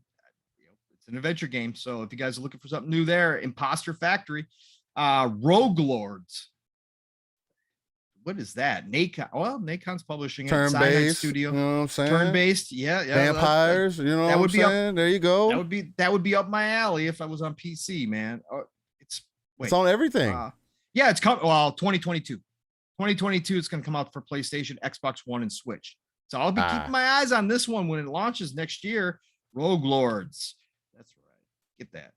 [SPEAKER 2] it's an adventure game. So if you guys are looking for something new there, Imposter Factory. Rogue Lords. what is that? Nacon. Well, Nacon's publishing it.
[SPEAKER 1] Turn
[SPEAKER 2] Cyanide
[SPEAKER 1] based.
[SPEAKER 2] Studio.
[SPEAKER 1] You know what I'm saying?
[SPEAKER 2] Turn based. Yeah.
[SPEAKER 1] Vampires. You know what I'm saying? There you go.
[SPEAKER 2] That would be up my alley if I was on PC, man.
[SPEAKER 1] It's on everything.
[SPEAKER 2] Yeah, it's coming. Well, 2022. 2022, it's going to come out for PlayStation, Xbox One, and Switch. So I'll be keeping my eyes on this one when it launches next year. Rogue Lords. That's right. Get that.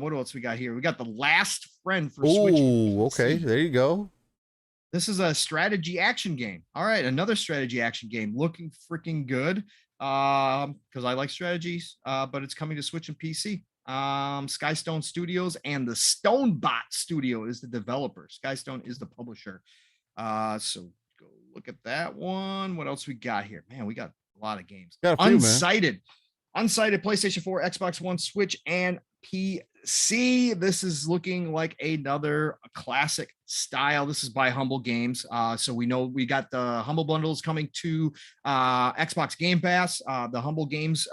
[SPEAKER 2] What else we got here? We got The Last Friend for Switch.
[SPEAKER 1] Oh, okay. There you go.
[SPEAKER 2] This is a strategy action game. All right, another strategy action game. Looking freaking good. Because I like strategies. But it's coming to Switch and PC. Skystone Studios and the Stonebot Studio is the developer. Skystone is the publisher. So go look at that one. What else we got here? Man, we got a lot of games. Unsighted PlayStation 4, Xbox One, Switch, and PC. This is looking like another classic style. This is by Humble Games. So we know we got the Humble bundles coming to Xbox Game Pass, the Humble Games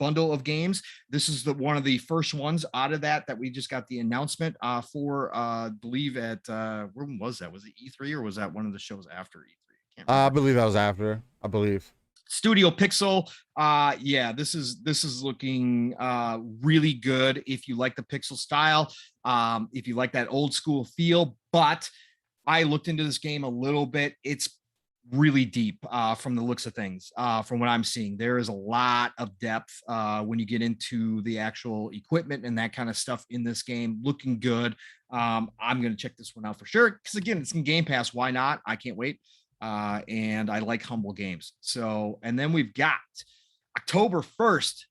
[SPEAKER 2] bundle of games. This is one of the first ones out of that we just got the announcement for, believe at, when was that? Was it E3 or was that one of the shows after E3?
[SPEAKER 1] I believe that was after, I believe.
[SPEAKER 2] Studio Pixel. Yeah, this is looking really good if you like the pixel style, if you like that old school feel. But I looked into this game a little bit. It's really deep from the looks of things. From what I'm seeing, there is a lot of depth when you get into the actual equipment and that kind of stuff in this game. Looking good. I'm going to check this one out for sure because again, it's in Game Pass. Why not? I can't wait. And I like Humble Games. So, and then we've got October 1st,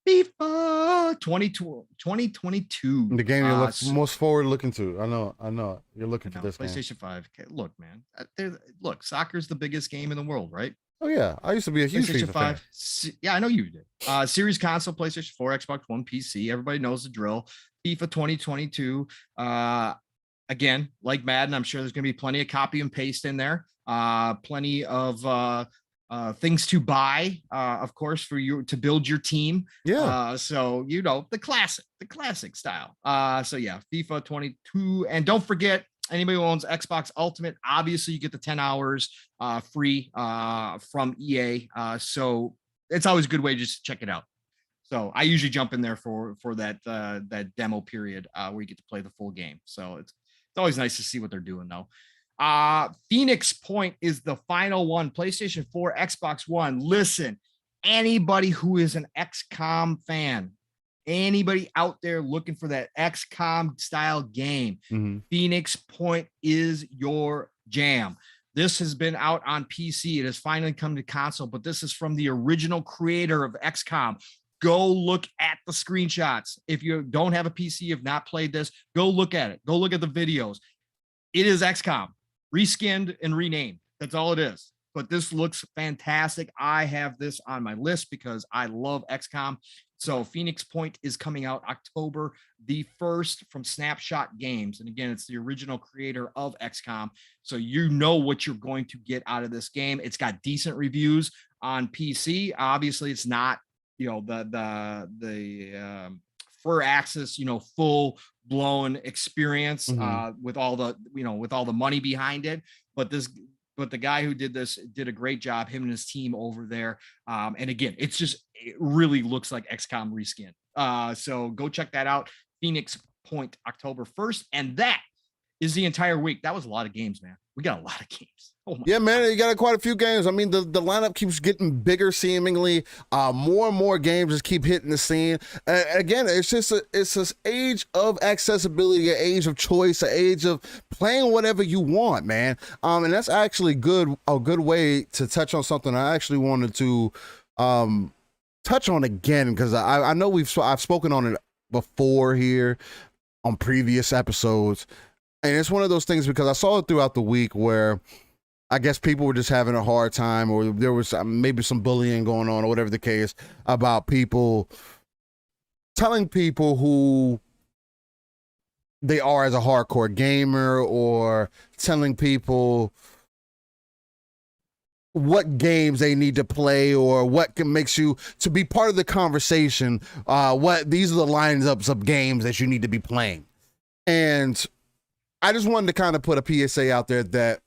[SPEAKER 2] FIFA 2022.
[SPEAKER 1] The game you're most forward looking to. I know. You're looking for this
[SPEAKER 2] PlayStation 5. Okay, look, man. Look, soccer's the biggest game in the world, right?
[SPEAKER 1] Oh yeah, I used to be a huge
[SPEAKER 2] PlayStation
[SPEAKER 1] FIFA
[SPEAKER 2] 5. Fan. Yeah, I know you did. Series console, PlayStation 4, Xbox One, PC. Everybody knows the drill. FIFA 2022. Again, like Madden, I'm sure there's going to be plenty of copy and paste in there. Plenty of things to buy, of course, for you to build your team.
[SPEAKER 1] Yeah.
[SPEAKER 2] So you know the classic style. So yeah, FIFA 22, and don't forget anybody who owns Xbox Ultimate. Obviously, you get the 10 hours free from EA. So it's always a good way just to check it out. So I usually jump in there for that demo period where you get to play the full game. So it's always nice to see what they're doing though. Phoenix Point is the final one. PlayStation 4, Xbox One. Listen, anybody who is an XCOM fan, anybody out there looking for that XCOM style game, Phoenix Point is your jam. This has been out on PC. It has finally come to console, but this is from the original creator of XCOM. Go look at the screenshots. If you don't have a PC, you've not played this, go look at it. Go look at the videos. It is XCOM, reskinned and renamed. That's all it is. But this looks fantastic. I have this on my list because I love XCOM. So Phoenix Point is coming out October the 1st from Snapshot Games. And again, it's the original creator of XCOM. So you know what you're going to get out of this game. It's got decent reviews on PC. Obviously, it's not, you know, the Fur Axis, you know, full blown experience with all the, you know, with all the money behind it. But the guy who did this did a great job, him and his team over there. And again, it really looks like XCOM reskin. So go check that out. Phoenix Point, October 1st. And that is the entire week. That was a lot of games, man. We got a lot of games. Oh my God.
[SPEAKER 1] Man, you got quite a few games. I mean, the lineup keeps getting bigger seemingly. More and more games just keep hitting the scene. Again, it's this age of accessibility, an age of choice, an age of playing whatever you want, man. And that's actually a good way to touch on something I actually wanted to touch on again, because I know I've spoken on it before here on previous episodes. And it's one of those things because I saw it throughout the week where I guess people were just having a hard time, or there was maybe some bullying going on or whatever the case, about people telling people who they are as a hardcore gamer, or telling people what games they need to play, or what makes you to be part of the conversation. What these are the lineups of games that you need to be playing. And I just wanted to kind of put a PSA out there that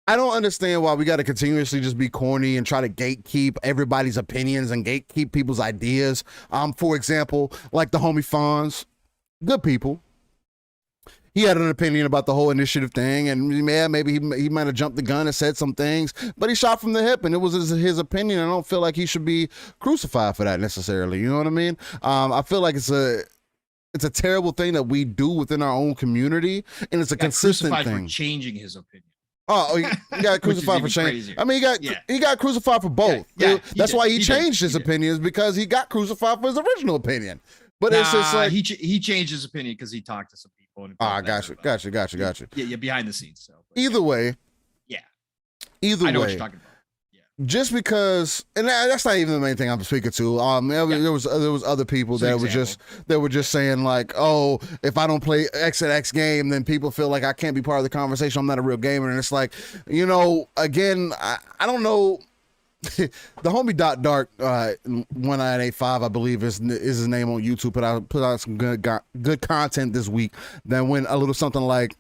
[SPEAKER 1] I don't understand why we got to continuously just be corny and try to gatekeep everybody's opinions and gatekeep people's ideas. For example, like the homie Fonz, good people. He had an opinion about the whole initiative thing, and yeah, maybe he might have jumped the gun and said some things, but he shot from the hip, and it was his opinion. I don't feel like he should be crucified for that necessarily. You know what I mean? I feel like it's a terrible thing that we do within our own community, and it's a consistent thing.
[SPEAKER 2] For changing his opinion.
[SPEAKER 1] Oh, he got crucified for change. I mean, he got crucified for both. That's why he changed his opinions, because he got crucified for his original opinion. But it's just like
[SPEAKER 2] he changed his opinion because he talked to some people. And
[SPEAKER 1] gotcha.
[SPEAKER 2] Yeah, behind the scenes. So
[SPEAKER 1] either way,
[SPEAKER 2] I know what you're talking about.
[SPEAKER 1] Just because, and that's not even the main thing I'm speaking to. There was other people that were just saying like, oh, if I don't play X and X game, then people feel like I can't be part of the conversation. I'm not a real gamer, and it's like, again, I don't know. The homie Dark 1985, I believe is his name on YouTube. Put out some good content this week that went a little something like,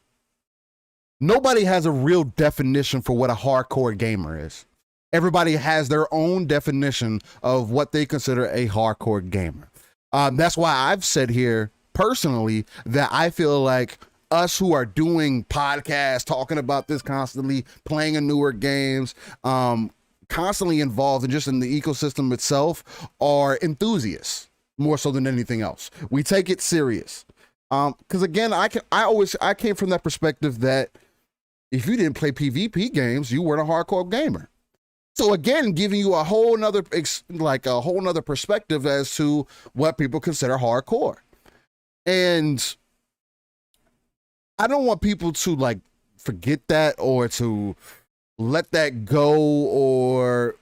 [SPEAKER 1] nobody has a real definition for what a hardcore gamer is. Everybody has their own definition of what they consider a hardcore gamer. That's why I've said here personally that I feel like us who are doing podcasts, talking about this constantly, playing in newer games, constantly involved in just in the ecosystem itself, are enthusiasts more so than anything else. We take it serious. Because again, I came from that perspective that if you didn't play PvP games, you weren't a hardcore gamer. So again, giving you a whole nother perspective as to what people consider hardcore. And I don't want people to like forget that, or to let that go, or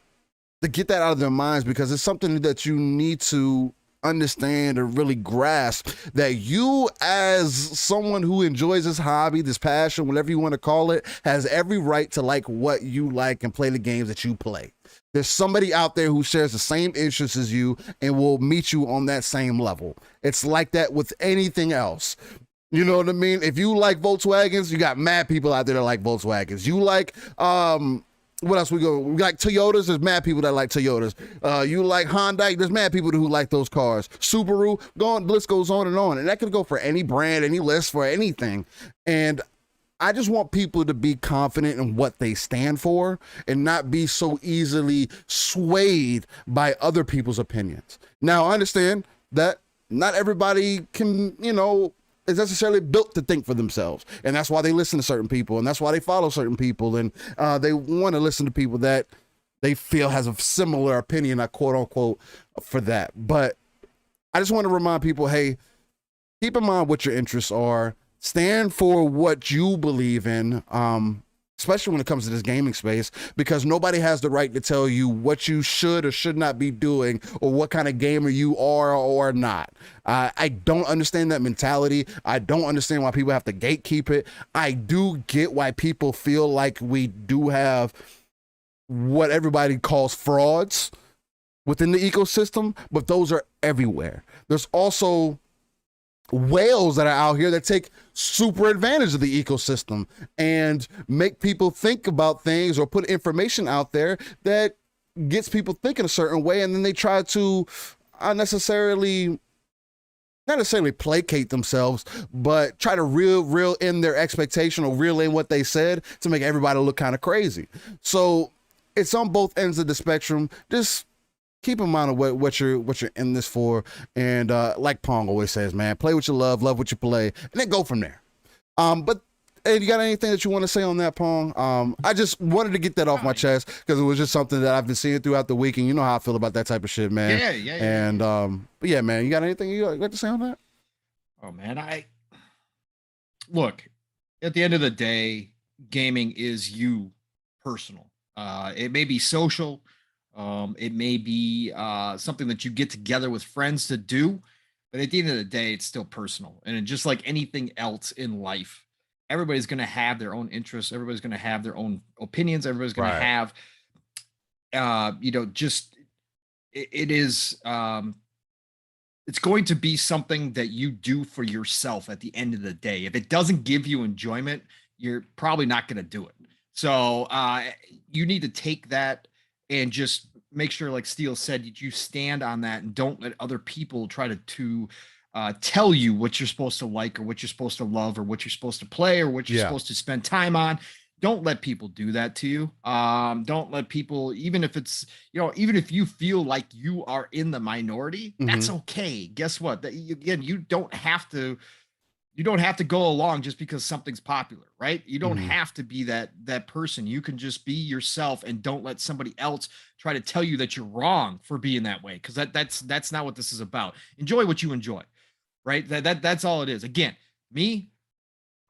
[SPEAKER 1] to get that out of their minds, because it's something that you need to understand or really grasp, that you, as someone who enjoys this hobby, this passion, whatever you want to call it, has every right to like what you like and play the games that you play. There's somebody out there who shares the same interests as you and will meet you on that same level. It's like that with anything else. You know what I mean? If you like Volkswagens, you got mad people out there that like Volkswagens. You like what else we like Toyotas, there's mad people that like Toyotas. You like Hyundai, there's mad people who like those cars. Subaru, list goes on. And that could go for any brand, any list, for anything. And I just want people to be confident in what they stand for and not be so easily swayed by other people's opinions. Now, I understand that not everybody can, is necessarily built to think for themselves, and that's why they listen to certain people, and that's why they follow certain people, and they want to listen to people that they feel has a similar opinion, quote unquote, for that. But I just want to remind people, hey, keep in mind what your interests are, stand for what you believe in, especially when it comes to this gaming space, because nobody has the right to tell you what you should or should not be doing, or what kind of gamer you are or not. I don't understand that mentality. I don't understand why people have to gatekeep it. I do get why people feel like we do have what everybody calls frauds within the ecosystem, but those are everywhere. There's also whales that are out here that take super advantage of the ecosystem and make people think about things, or put information out there that gets people thinking a certain way, and then they try to not necessarily placate themselves, but try to reel in their expectation, or reel in what they said, to make everybody look kind of crazy. So it's on both ends of the spectrum. Just keep in mind of what you're in this for, and like Pong always says, man, play what you love what you play, and then go from there. But hey, you got anything that you want to say on that, Pong? I just wanted to get that off my chest, because it was just something that I've been seeing throughout the week, and you know how I feel about that type of shit, man.
[SPEAKER 2] Yeah.
[SPEAKER 1] And but yeah, man, you got anything you like to say on that?
[SPEAKER 2] Oh man, look, at the end of the day, gaming is you personal. It may be social. It may be something that you get together with friends to do, but at the end of the day, it's still personal. And just like anything else in life, everybody's going to have their own interests. Everybody's going to have their own opinions. Everybody's going to have, it is, it's going to be something that you do for yourself at the end of the day. If it doesn't give you enjoyment, you're probably not going to do it. So you need to take that and just make sure, like Steele said, that you stand on that and don't let other people try to tell you what you're supposed to like or what you're supposed to love or what you're supposed to play or what you're supposed to spend time on. Don't let people do that to you. Don't let people, even if it's, even if you feel like you are in the minority, that's okay. Guess what? Again, you don't have to go along just because something's popular, right? You don't have to be that person. You can just be yourself and don't let somebody else try to tell you that you're wrong for being that way. Cause that's not what this is about. Enjoy what you enjoy, right? That's all it is. Again, me,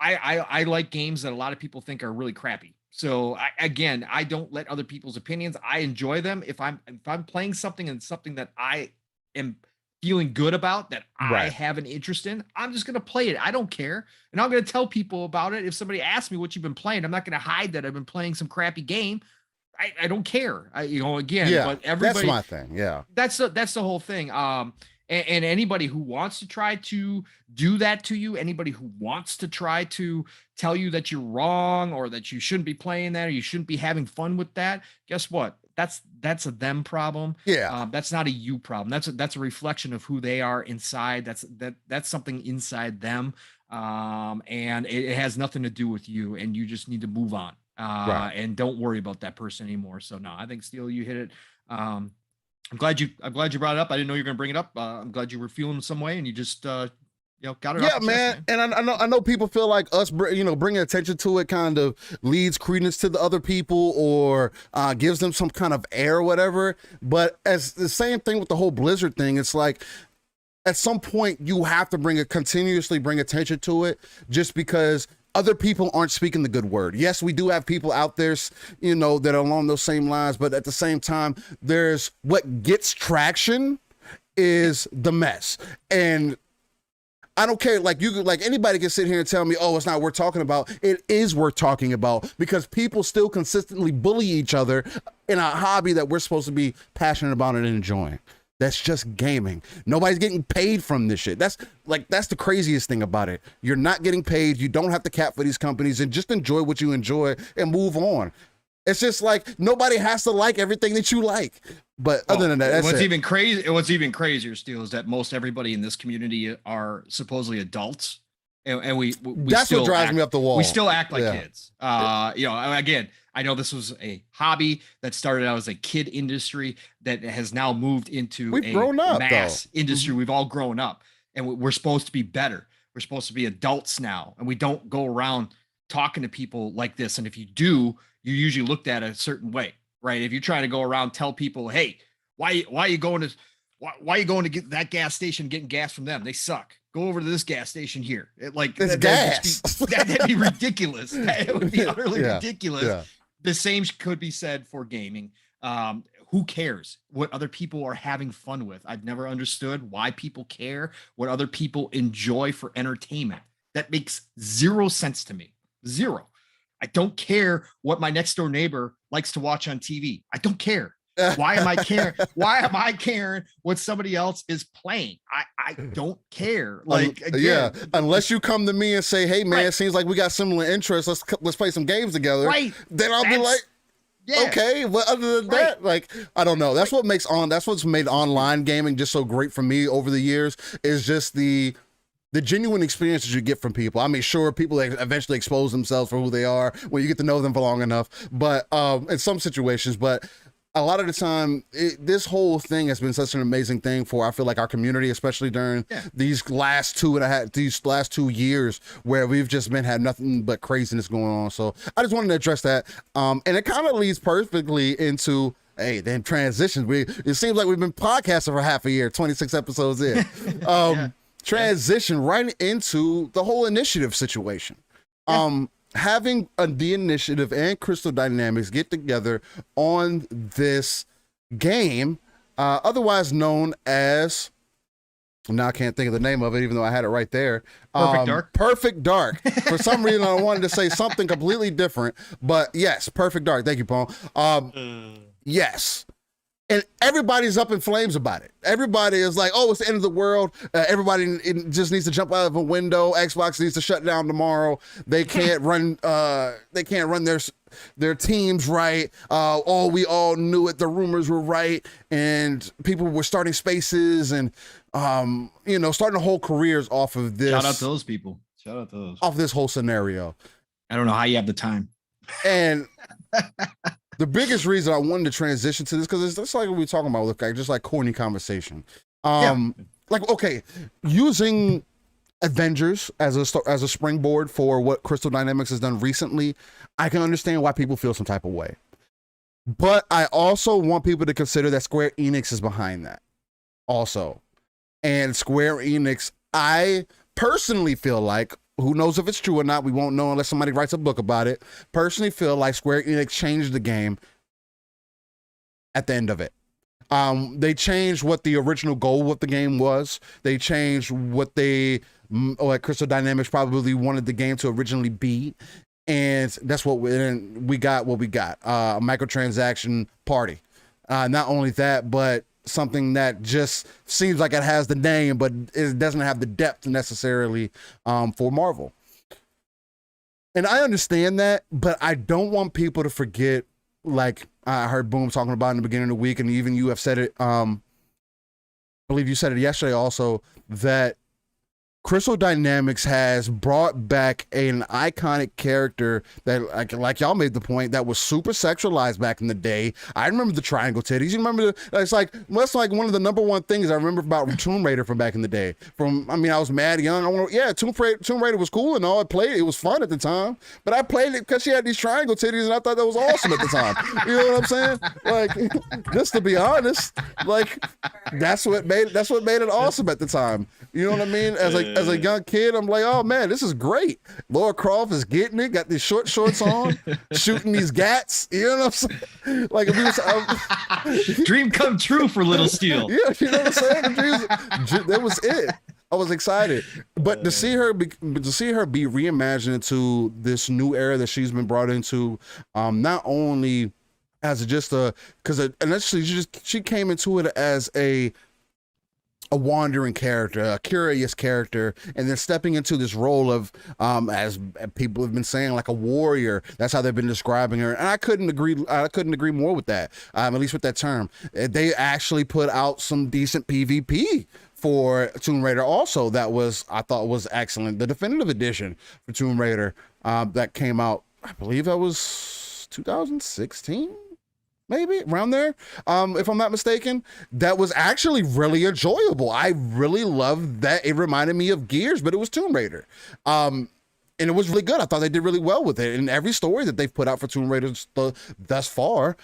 [SPEAKER 2] I like games that a lot of people think are really crappy. So I don't let other people's opinions. I enjoy them. If I'm playing something and something that I am feeling good about, that I have an interest in, I'm just going to play it. I don't care. And I'm going to tell people about it. If somebody asks me what you've been playing, I'm not going to hide that I've been playing some crappy game. I don't care. But everybody,
[SPEAKER 1] that's my thing. Yeah.
[SPEAKER 2] That's the whole thing. And anybody who wants to try to do that to you, anybody who wants to try to tell you that you're wrong or that you shouldn't be playing that or you shouldn't be having fun with that, guess what? That's a them problem.
[SPEAKER 1] Yeah.
[SPEAKER 2] That's not a you problem. That's a reflection of who they are inside. That's something inside them. And it has nothing to do with you, and you just need to move on. And don't worry about that person anymore. So no, I think Steele, you hit it. I'm glad you brought it up. I didn't know you were going to bring it up. I'm glad you were feeling some way and you just, got it.
[SPEAKER 1] Yeah, man. And I know people feel like us, bringing attention to it kind of leads credence to the other people or gives them some kind of air or whatever. But as the same thing with the whole Blizzard thing, it's like at some point you have to continuously bring attention to it just because other people aren't speaking the good word. Yes, we do have people out there, that are along those same lines, but at the same time, there's what gets traction is the mess. And I don't care. Like anybody can sit here and tell me, oh, it's not worth talking about. It is worth talking about because people still consistently bully each other in a hobby that we're supposed to be passionate about and enjoying. That's just gaming. Nobody's getting paid from this shit. That's the craziest thing about it. You're not getting paid. You don't have to cap for these companies and just enjoy what you enjoy and move on. It's just like nobody has to like everything that you like. But other than that,
[SPEAKER 2] what's even crazier, Steele, is that most everybody in this community are supposedly adults. And we
[SPEAKER 1] that's what drives me up the wall.
[SPEAKER 2] We still act like kids. Again, I know this was a hobby that started out as a kid industry that has now moved into mass industry. We've all grown up and we're supposed to be better. We're supposed to be adults now. And we don't go around talking to people like this. And if you do, you're usually looked at a certain way, right? If you're trying to go around, tell people, hey, why are you going to get that gas station, getting gas from them? They suck. Go over to this gas station here. That'd be ridiculous. It would be utterly ridiculous. Yeah. The same could be said for gaming. Who cares what other people are having fun with? I've never understood why people care what other people enjoy for entertainment. That makes zero sense to me. Zero. I don't care what my next door neighbor likes to watch on TV. I don't care. Why am I caring? Why am I caring what somebody else is playing? I don't care.
[SPEAKER 1] Unless you come to me and say, "Hey, man, it seems like we got similar interests. Let's play some games together."
[SPEAKER 2] Right.
[SPEAKER 1] Then I'll be like, okay. But other than that, I don't know. That's what's made online gaming just so great for me over the years is just the genuine experiences you get from people. I mean, sure, people eventually expose themselves for who they are when you get to know them for long enough. But in some situations, a lot of the time, this whole thing has been such an amazing thing for, I feel like, our community, especially during these last 2 years where we've just had nothing but craziness going on. So I just wanted to address that. And it kind of leads perfectly into, hey, then transitions. It seems like we've been podcasting for half a year, 26 episodes in. Transition right into the whole initiative situation. Having the initiative and Crystal Dynamics get together on this game, otherwise known as, now I can't think of the name of it, even though I had it right there. Perfect Dark. For some reason, I wanted to say something completely different, but yes, Perfect Dark. Thank you, Pong. Yes. And everybody's up in flames about it. Everybody is like, "Oh, it's the end of the world. Everybody just needs to jump out of a window. Xbox needs to shut down tomorrow. They can't run. They can't run their teams right. Oh, we all knew it. The rumors were right, and people were starting spaces and starting whole careers off of this.
[SPEAKER 2] Shout out to those people. Shout out to those.
[SPEAKER 1] Off this whole scenario.
[SPEAKER 2] I don't know how you have the time.
[SPEAKER 1] And the biggest reason I wanted to transition to this, because it's just like we were talking about, just like corny conversation. Like, okay, using Avengers as a springboard for what Crystal Dynamics has done recently, I can understand why people feel some type of way. But I also want people to consider that Square Enix is behind that also. And Square Enix, I personally feel like, who knows if it's true or not, we won't know unless somebody writes a book about it, personally feel like Square Enix changed the game at the end of it. They changed what the original goal of the game was. They changed what Crystal Dynamics probably wanted the game to originally be. And that's what we got. A microtransaction party. Not only that, but something that just seems like it has the name, but it doesn't have the depth necessarily for Marvel. And I understand that, but I don't want people to forget, like I heard Boom talking about in the beginning of the week, and even you have said it, I believe you said it yesterday also, that Crystal Dynamics has brought back an iconic character that, like y'all made the point, that was super sexualized back in the day. I remember the triangle titties. You remember that's like one of the number one things I remember about Tomb Raider from back in the day. I was mad young. Tomb Raider was cool and all. It was fun at the time, but I played it because she had these triangle titties and I thought that was awesome at the time. You know what I'm saying? Like, just to be honest, like that's what made it awesome at the time. You know what I mean? As a young kid, I'm like, oh man, this is great. Laura Croft is getting it, got these short shorts on, shooting these gats. You know what I'm saying? Like,
[SPEAKER 2] dream come true for Little Steel.
[SPEAKER 1] Yeah, you know what I'm saying? That was it. I was excited, but to see her be reimagined into this new era that she's been brought into, not only as because initially she came into it as a wandering character, a curious character, and then stepping into this role of, as people have been saying, like a warrior. That's how they've been describing her, and I couldn't agree more with that. At least with that term, they actually put out some decent PvP for Tomb Raider. Also, I thought was excellent. The definitive edition for Tomb Raider that came out, I believe that was 2016. Maybe around there, if I'm not mistaken, that was actually really enjoyable. I really loved that. It reminded me of Gears, but it was Tomb Raider. And it was really good. I thought they did really well with it. And every story that they've put out for Tomb Raider thus far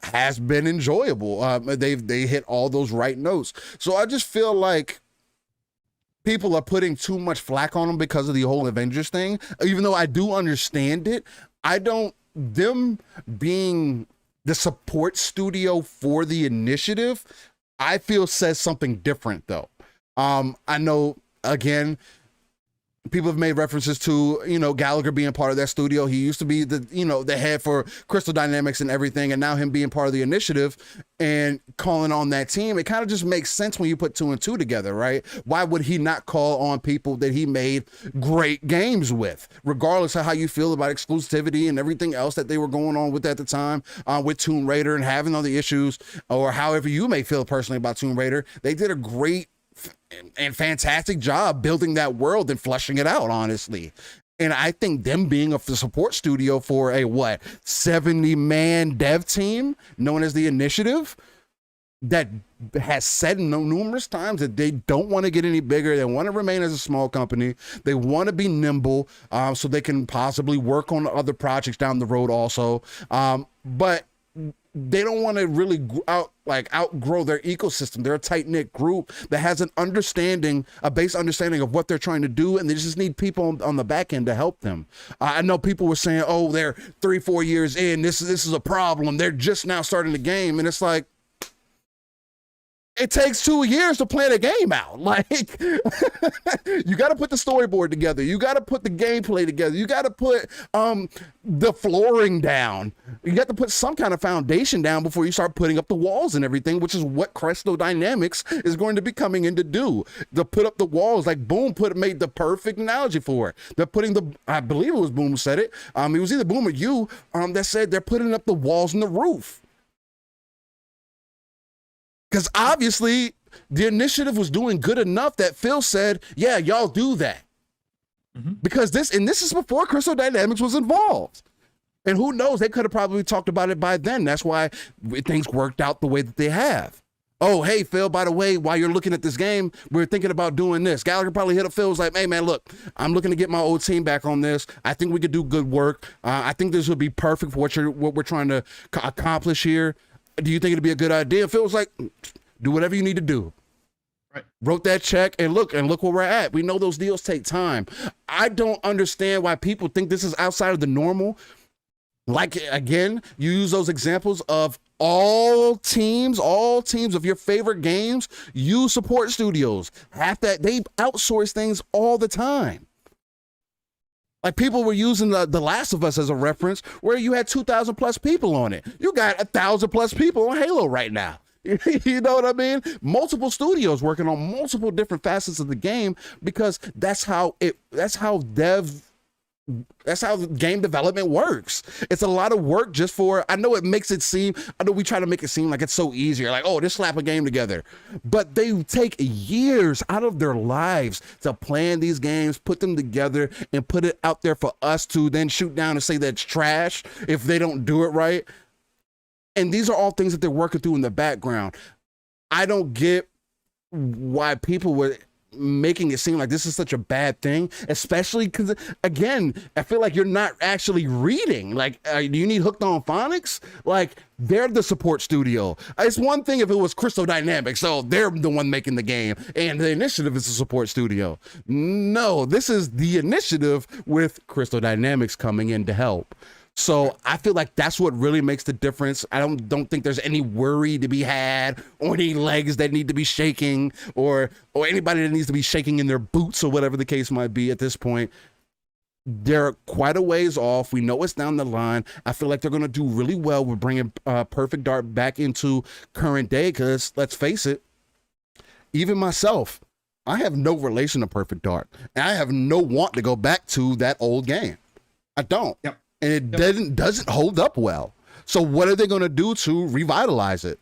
[SPEAKER 1] has been enjoyable. They hit all those right notes. So I just feel like people are putting too much flack on them because of the whole Avengers thing. Even though I do understand it, them being the support studio for the initiative, I feel says something different though. I know, again, people have made references to, Gallagher being part of that studio. He used to be the head for Crystal Dynamics and everything, and now him being part of the initiative and calling on that team, it kind of just makes sense when you put two and two together, right? Why would he not call on people that he made great games with, regardless of how you feel about exclusivity and everything else that they were going on with at the time, with Tomb Raider and having all the issues, or however you may feel personally about Tomb Raider? They did a great and fantastic job building that world and fleshing it out, honestly. And I think them being a support studio for a 70-man dev team known as the Initiative, that has said numerous times that they don't want to get any bigger. They want to remain as a small company. They want to be nimble, so they can possibly work on other projects down the road also. But they don't want to really outgrow their ecosystem. They're a tight-knit group that has a base understanding of what they're trying to do, and they just need people on the back end to help them. I know people were saying, oh, they're 3-4 years in, this is a problem, they're just now starting the game, and it's like, it takes 2 years to plan a game out. Like, you got to put the storyboard together. You got to put the gameplay together. You got to put the flooring down. You got to put some kind of foundation down before you start putting up the walls and everything, which is what Crystal Dynamics is going to be coming in to do. To put up the walls, like Boom made the perfect analogy for it. They're putting I believe it was Boom who said it. It was either Boom or you that said they're putting up the walls and the roof. Because obviously the initiative was doing good enough that Phil said, yeah, y'all do that. Mm-hmm. Because this is before Crystal Dynamics was involved. And who knows, they could have probably talked about it by then. That's why things worked out the way that they have. Oh, hey, Phil, by the way, while you're looking at this game, we're thinking about doing this. Gallagher probably hit up Phil, was like, hey, man, look, I'm looking to get my old team back on this. I think we could do good work. I think this would be perfect for what we're trying to accomplish here. Do you think it'd be a good idea? Phil was like, do whatever you need to do. Right. Wrote that check and look where we're at. We know those deals take time. I don't understand why people think this is outside of the normal. Like, again, you use those examples of all teams of your favorite games use support studios. Half that, they outsource things all the time. Like, people were using the Last of Us as a reference where you had 2,000 plus people on it. You got 1,000 plus people on Halo right now. You know what I mean? Multiple studios working on multiple different facets of the game, because that's how game development works. It's a lot of work just for, I know we try to make it seem like it's so easy. Like, oh, just slap a game together. But they take years out of their lives to plan these games, put them together, and put it out there for us to then shoot down and say that it's trash if they don't do it right. And these are all things that they're working through in the background. I don't get why people were making it seem like this is such a bad thing, especially because, again, I feel like you're not actually reading. Like, do you need Hooked on Phonics? Like, they're the support studio. It's one thing if it was Crystal Dynamics, so they're the one making the game, and the initiative is the support studio. No, this is the initiative with Crystal Dynamics coming in to help. So I feel like that's what really makes the difference. I don't think there's any worry to be had, or any legs that need to be shaking, or anybody that needs to be shaking in their boots, or whatever the case might be at this point. They're quite a ways off. We know it's down the line. I feel like they're going to do really well with bringing Perfect Dark back into current day, because let's face it, even myself, I have no relation to Perfect Dark, and I have no want to go back to that old game. I don't. Yep. And it doesn't hold up well. So what are they going to do to revitalize it,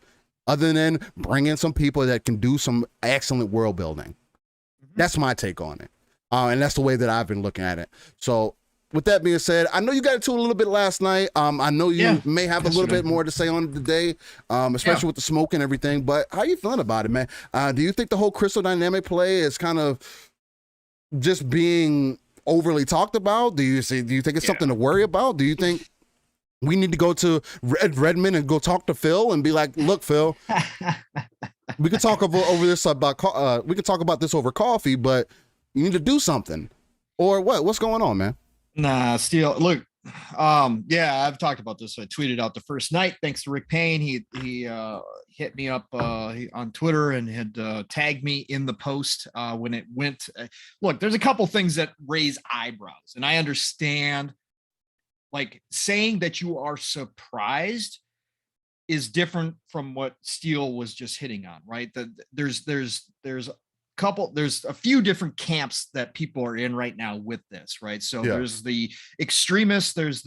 [SPEAKER 1] other than bring in some people that can do some excellent world building? Mm-hmm. That's my take on it. And that's the way that I've been looking at it. So with that being said, I know you got into a little bit last night. I know you may have a little bit more to say on it today, especially with the smoke and everything. But how are you feeling about it, man? Do you think the whole Crystal Dynamic play is kind of just being overly talked about? Do you think it's something to worry about? Do you think we need to go to Redmond and go talk to Phil and be like, look, Phil, we could talk over this about we could talk about this over coffee, but you need to do something? Or what's going on, man?
[SPEAKER 2] Nah, Steel, look, I've talked about this. I tweeted out the first night, thanks to Rick Payne. He hit me up on Twitter and had tagged me in the post when it went. Look, there's a couple things that raise eyebrows, and I understand, like, saying that you are surprised is different from what Steel was just hitting on, right? There's a few different camps that people are in right now with this, right? So there's the extremists, there's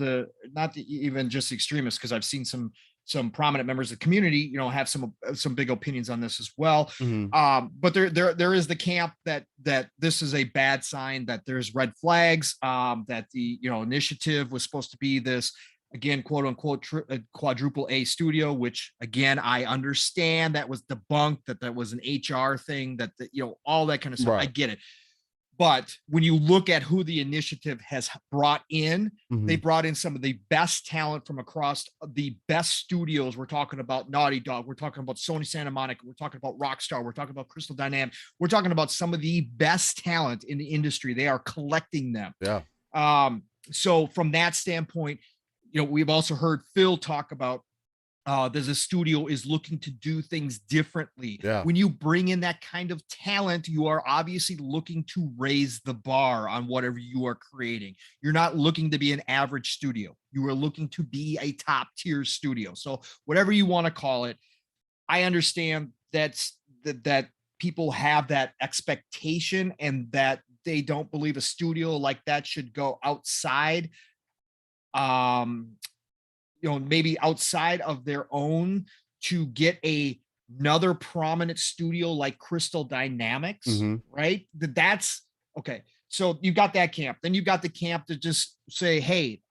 [SPEAKER 2] even just extremists, because I've seen some prominent members of the community, have some big opinions on this as well. Mm-hmm. But there is the camp that this is a bad sign, that there's red flags, that the initiative was supposed to be this, again, quote unquote, quadruple A studio, which, again, I understand that was debunked, that was an HR thing, that all that kind of stuff. Right. I get it. But when you look at who the initiative has brought in, mm-hmm. they brought in some of the best talent from across the best studios. We're talking about Naughty Dog. We're talking about Sony Santa Monica. We're talking about Rockstar. We're talking about Crystal Dynamics. We're talking about some of the best talent in the industry. They are collecting them. Yeah. So from that standpoint, we've also heard Phil talk about There's a studio is looking to do things differently.
[SPEAKER 1] Yeah.
[SPEAKER 2] When you bring in that kind of talent, you are obviously looking to raise the bar on whatever you are creating. You're not looking to be an average studio. You are looking to be a top tier studio. So whatever you want to call it, I understand that people have that expectation and that they don't believe a studio like that should go outside, um maybe outside of their own to get another prominent studio like Crystal Dynamics,
[SPEAKER 1] Hmm.
[SPEAKER 2] right? That's okay. So you've got that camp. Then you've got the camp to just say, "Hey,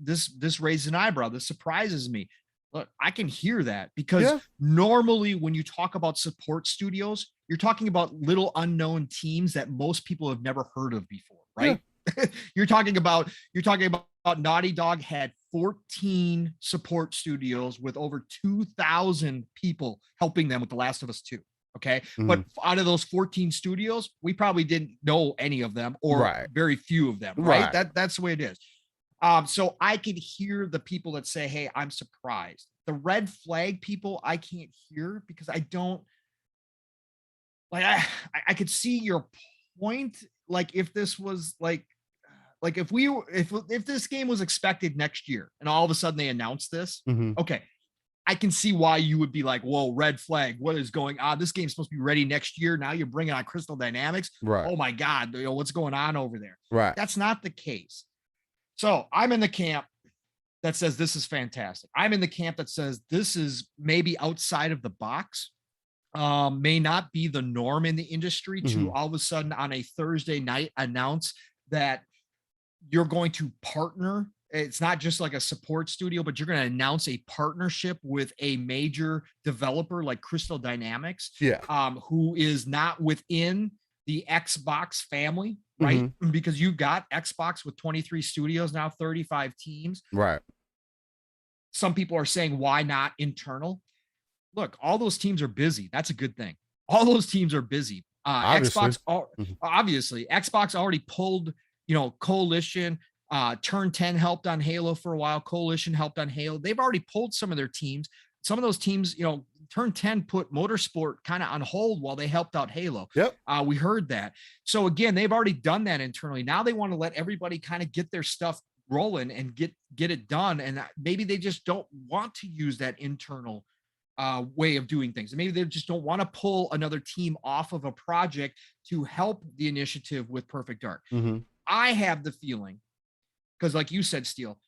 [SPEAKER 2] this raises an eyebrow. This surprises me." Look, I can hear that because
[SPEAKER 1] Yeah.
[SPEAKER 2] normally when you talk about support studios, you're talking about little unknown teams that most people have never heard of before,
[SPEAKER 1] Yeah.
[SPEAKER 2] right? You're talking about Naughty Dog had 14 support studios with over 2,000 people helping them with The Last of Us 2. Okay.
[SPEAKER 1] Hmm.
[SPEAKER 2] But out of those 14 studios, we probably didn't know any of them or
[SPEAKER 1] Right.
[SPEAKER 2] very few of them, right?
[SPEAKER 1] Right.
[SPEAKER 2] That's the way it is. So I could hear the people that say, "Hey, I'm surprised." The red flag people I can't hear because I don't like I could see your point. Like if this was like if this game was expected next year and all of a sudden they announced this,
[SPEAKER 1] Hmm.
[SPEAKER 2] okay, I can see why you would be like, "Whoa, red flag! What is going on? This game's supposed to be ready next year. Now you're bringing on Crystal Dynamics.
[SPEAKER 1] Right.
[SPEAKER 2] Oh my God, what's going on over there?"
[SPEAKER 1] Right.
[SPEAKER 2] That's not the case. So I'm in the camp that says this is fantastic. I'm in the camp that says this is maybe outside of the box. May not be the norm in the industry to
[SPEAKER 1] Hmm.
[SPEAKER 2] all of a sudden on a Thursday night announce that you're going to partner. It's not just like a support studio, but you're going to announce a partnership with a major developer like Crystal Dynamics,
[SPEAKER 1] Yeah.
[SPEAKER 2] who is not within the Xbox family, right?
[SPEAKER 1] Hmm.
[SPEAKER 2] Because you've got Xbox with 23 studios now, 35 teams.
[SPEAKER 1] Right.
[SPEAKER 2] Some people are saying, why not internal? Look, all those teams are busy. That's a good thing. All those teams are busy.
[SPEAKER 1] Obviously. Mhm.
[SPEAKER 2] Obviously, Xbox already pulled, Coalition. Turn 10 helped on Halo for a while. Coalition helped on Halo. They've already pulled some of their teams. Some of those teams, Turn 10 put Motorsport kind of on hold while they helped out Halo.
[SPEAKER 1] Yep.
[SPEAKER 2] We heard that. So again, they've already done that internally. Now they want to let everybody kind of get their stuff rolling and get it done. And maybe they just don't want to use that internal way of doing things. And maybe they just don't want to pull another team off of a project to help the initiative with Perfect Dark.
[SPEAKER 1] Hmm.
[SPEAKER 2] I have the feeling, because like you said, Steele,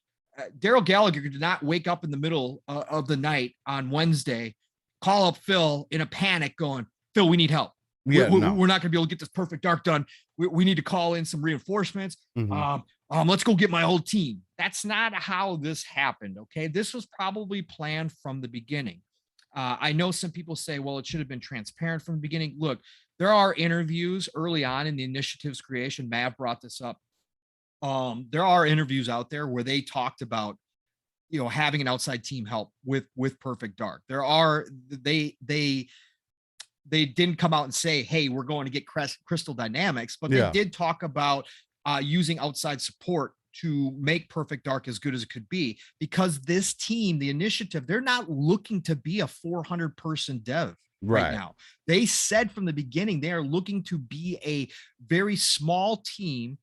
[SPEAKER 2] Daryl Gallagher did not wake up in the middle of the night on Wednesday, call up Phil in a panic going, "Phil, we need help.
[SPEAKER 1] Yeah.
[SPEAKER 2] We're
[SPEAKER 1] No.
[SPEAKER 2] not going to be able to get this Perfect Dark done. We need to call in some reinforcements.
[SPEAKER 1] Hmm.
[SPEAKER 2] Let's go get my old team." That's not how this happened. Okay. This was probably planned from the beginning. I know some people say, well, it should have been transparent from the beginning. Look, there are interviews early on in the initiative's creation. Mav brought this up. There are interviews out there where they talked about, having an outside team help with Perfect Dark. They didn't come out and say, "Hey, we're going to get Crystal Dynamics," but they
[SPEAKER 1] Yeah.
[SPEAKER 2] did talk about using outside support to make Perfect Dark as good as it could be, because this team, the initiative, they're not looking to be a 400-person dev right
[SPEAKER 1] Right.
[SPEAKER 2] now. They said from the beginning they are looking to be a very small team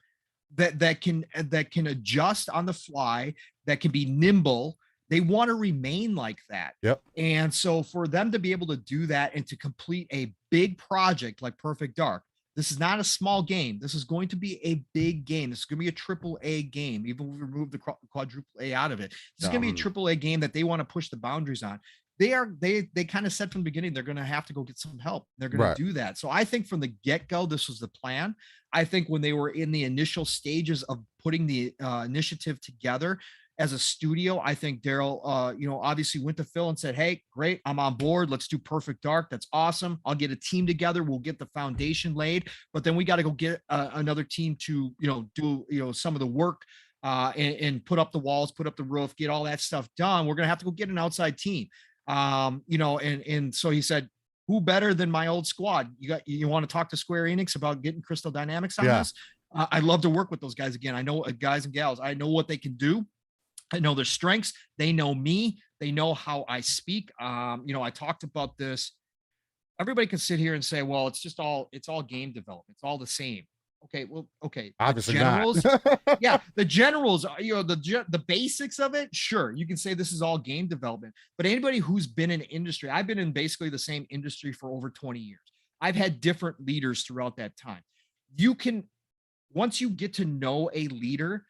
[SPEAKER 2] that can adjust on the fly, that can be nimble. They want to remain like that.
[SPEAKER 1] Yep.
[SPEAKER 2] And so for them to be able to do that and to complete a big project like Perfect Dark, this is not a small game. This is going to be a big game. This is going to be a triple A game, even if we remove the quadruple A out of it. This is going to be a triple A game that they want to push the boundaries on. They kind of said from the beginning they're going to have to go get some help. They're going
[SPEAKER 1] Right.
[SPEAKER 2] to do that. So I think from the get-go, this was the plan. I think when they were in the initial stages of putting the initiative together as a studio, I think Daryl, obviously went to Phil and said, "Hey, great, I'm on board. Let's do Perfect Dark. That's awesome. I'll get a team together. We'll get the foundation laid, but then we got to go get another team to, do, some of the work and put up the walls, put up the roof, get all that stuff done. We're going to have to go get an outside team." And so he said, "Who better than my old squad? You want to talk to Square Enix about getting Crystal Dynamics on
[SPEAKER 1] Yeah.
[SPEAKER 2] this? I'd love to work with those guys again. I know guys and gals, I know what they can do. I know their strengths. They know me. They know how I speak. I talked about this. Everybody can sit here and say, well, it's all game development. It's all the same. Okay. Well, okay. The
[SPEAKER 1] Obviously not.
[SPEAKER 2] generals, yeah, the generals, the basics of it. Sure. You can say this is all game development, but anybody who's been in industry, I've been in basically the same industry for over 20 years. I've had different leaders throughout that time. Once you get to know a leader,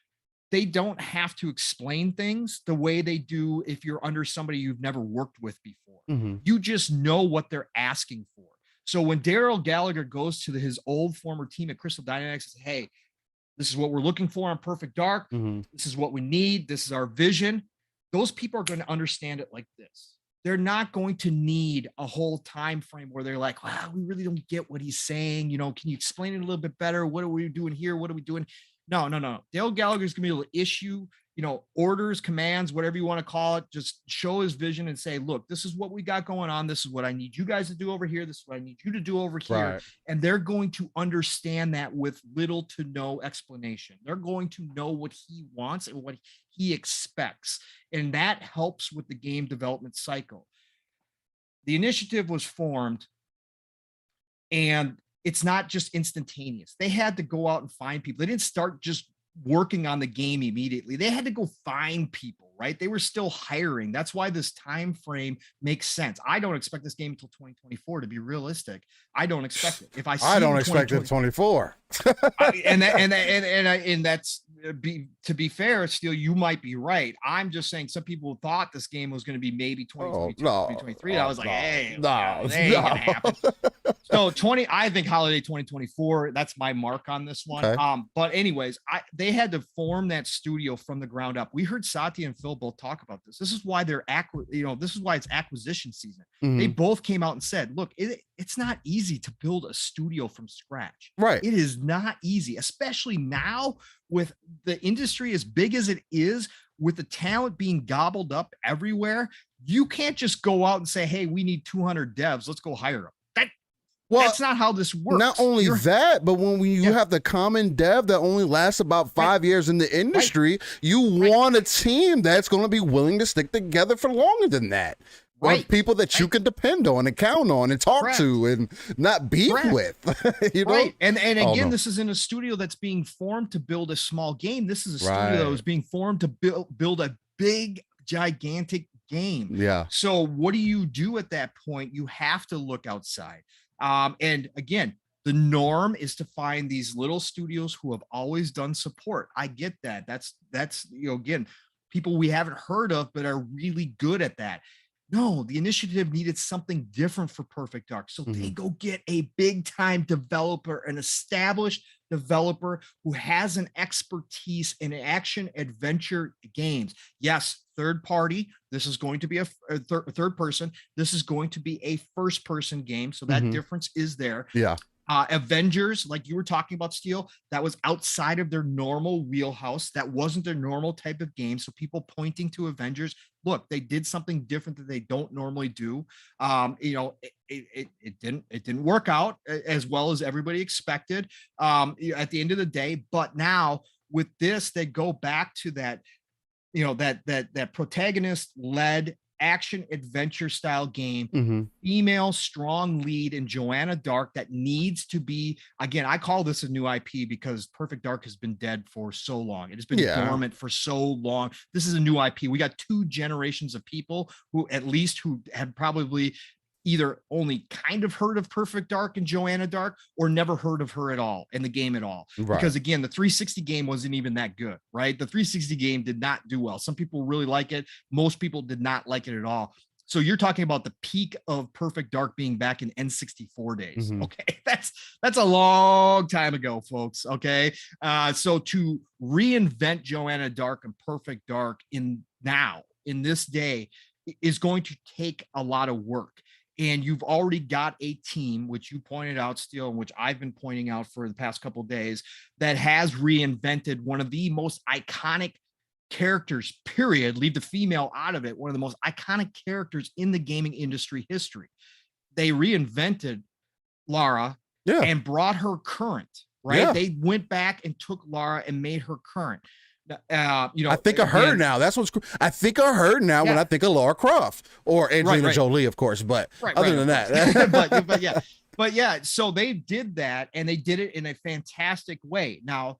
[SPEAKER 2] they don't have to explain things the way they do if you're under somebody you've never worked with before. You just know what they're asking for. So when Daryl Gallagher goes to his old former team at Crystal Dynamics and says, hey, this is what we're looking for on Perfect Dark. This is what we need. This is our vision. Those people are going to understand it like this. They're not going to need a whole time frame where they're like, wow, we really don't get what he's saying. Can you explain it a little bit better? What are we doing here? What are we doing? No. Dale Gallagher's gonna be able to issue, orders, commands, whatever you want to call it. Just show his vision and say, look, this is what we got going on. This is what I need you guys to do over here. This is what I need you to do over here.
[SPEAKER 1] Right.
[SPEAKER 2] And they're going to understand that with little to no explanation. They're going to know what he wants and what he expects. And that helps with the game development cycle. The initiative was formed, and it's not just instantaneous. They had to go out and find people. They didn't start just working on the game immediately. They had to go find people, right? They were still hiring. That's why this time frame makes sense. I don't expect this game until 2024, to be realistic. I don't expect it.
[SPEAKER 1] I don't expect it 24.
[SPEAKER 2] And that's to be fair, Steel, you might be right. I'm just saying some people thought this game was going to be maybe 2022, 2023. I was like, hey, that ain't gonna happen. So I think holiday 2024, that's my mark on this one. Okay. But anyways, they had to form that studio from the ground up. We heard Satya and Phil both talk about this. This is why this is why it's acquisition season. They both came out and said, look, it's not easy to build a studio from scratch.
[SPEAKER 1] Right.
[SPEAKER 2] It is not easy, especially now with the industry as big as it is, with the talent being gobbled up everywhere. You can't just go out and say, hey, we need 200 devs. Let's go hire them. That's not how this works.
[SPEAKER 1] Not only that, but when you have the common dev that only lasts about 5 years in the industry, you want a team that's going to be willing to stick together for longer than that. Right. People that you can depend on and count on and talk to and not beef with. Right.
[SPEAKER 2] And again, this is in a studio that's being formed to build a small game. This is a studio that was being formed to build a big, gigantic game.
[SPEAKER 1] Yeah.
[SPEAKER 2] So what do you do at that point? You have to look outside. And again, the norm is to find these little studios who have always done support. I get that. That's again, people we haven't heard of, but are really good at that. No, the initiative needed something different for Perfect Dark. So they go get a big time developer, an established developer who has an expertise in action adventure games. Yes, third party. This is going to be a third person. This is going to be a first person game. So that difference is there.
[SPEAKER 1] Yeah.
[SPEAKER 2] Avengers, like you were talking about, Steel, that was outside of their normal wheelhouse. That wasn't their normal type of game. So people pointing to Avengers, look, they did something different that they don't normally do. It didn't work out as well as everybody expected at the end of the day. But now with this, they go back to that, that protagonist led action adventure style game, female strong lead in Joanna Dark that needs to be, again, I call this a new IP because Perfect Dark has been dead for so long. It has been dormant for so long. This is a new IP. We got 2 generations of people who had probably either only kind of heard of Perfect Dark and Joanna Dark or never heard of her at all in the game at all. Right. Because again, the 360 game wasn't even that good, right? The 360 game did not do well. Some people really like it. Most people did not like it at all. So you're talking about the peak of Perfect Dark being back in N64 days. Okay. That's a long time ago, folks. Okay. So to reinvent Joanna Dark and Perfect Dark in this day is going to take a lot of work. And you've already got a team, which you pointed out, Steel, and which I've been pointing out for the past couple of days, that has reinvented one of the most iconic characters, period. Leave the female out of it. One of the most iconic characters in the gaming industry history. They reinvented Lara and brought her current, right? Yeah. They went back and took Lara and made her current.
[SPEAKER 1] I think of her now. That's what's cool. I think of her now when I think of Lara Croft or Angelina Jolie, of course. But other than that,
[SPEAKER 2] but yeah. So they did that, and they did it in a fantastic way. Now,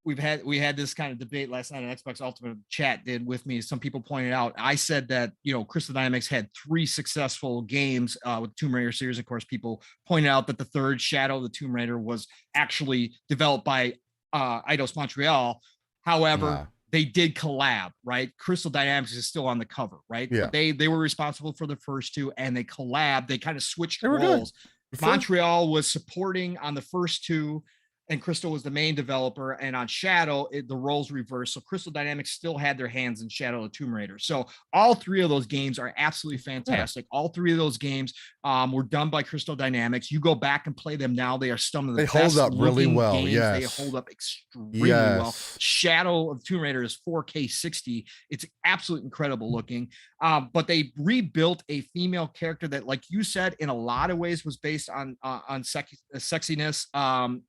[SPEAKER 2] we had this kind of debate last night on Xbox Ultimate chat did with me. Some people pointed out, I said that, Crystal Dynamics had 3 successful games with Tomb Raider series. Of course, people pointed out that the third Shadow of the Tomb Raider was actually developed by Eidos Montreal. However, they did collab, right? Crystal Dynamics is still on the cover, right?
[SPEAKER 1] Yeah.
[SPEAKER 2] They were responsible for the first 2, and they collabed. They kind of switched roles. Montreal was supporting on the first 2, and Crystal was the main developer, and on Shadow, the roles reversed. So Crystal Dynamics still had their hands in Shadow of the Tomb Raider. So all 3 of those games are absolutely fantastic. All 3 of those games were done by Crystal Dynamics. You go back and play them now; they are some of the best
[SPEAKER 1] hold up really well.
[SPEAKER 2] Games.
[SPEAKER 1] Yes,
[SPEAKER 2] they hold up extremely well. Shadow of Tomb Raider is 4K 60. It's absolutely incredible looking. But they rebuilt a female character that, like you said, in a lot of ways was based on sexiness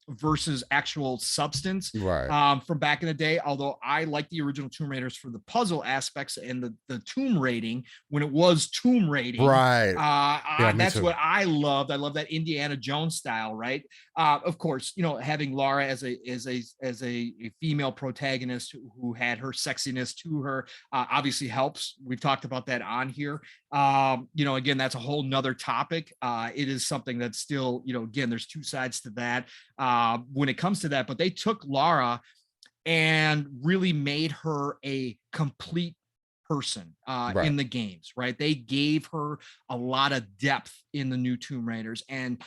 [SPEAKER 2] versus actual substance from back in the day. Although I like the original Tomb Raiders for the puzzle aspects and the tomb raiding when it was tomb raiding. That's what I loved. I love that Indiana Jones style, right? Of course, having Lara as a female protagonist who had her sexiness to her obviously helps. We've talked about that on here. Again, that's a whole nother topic. It is something that's still, again, there's 2 sides to that when it comes to that, but they took Lara and really made her a complete person in the games, right? They gave her a lot of depth in the new Tomb Raiders and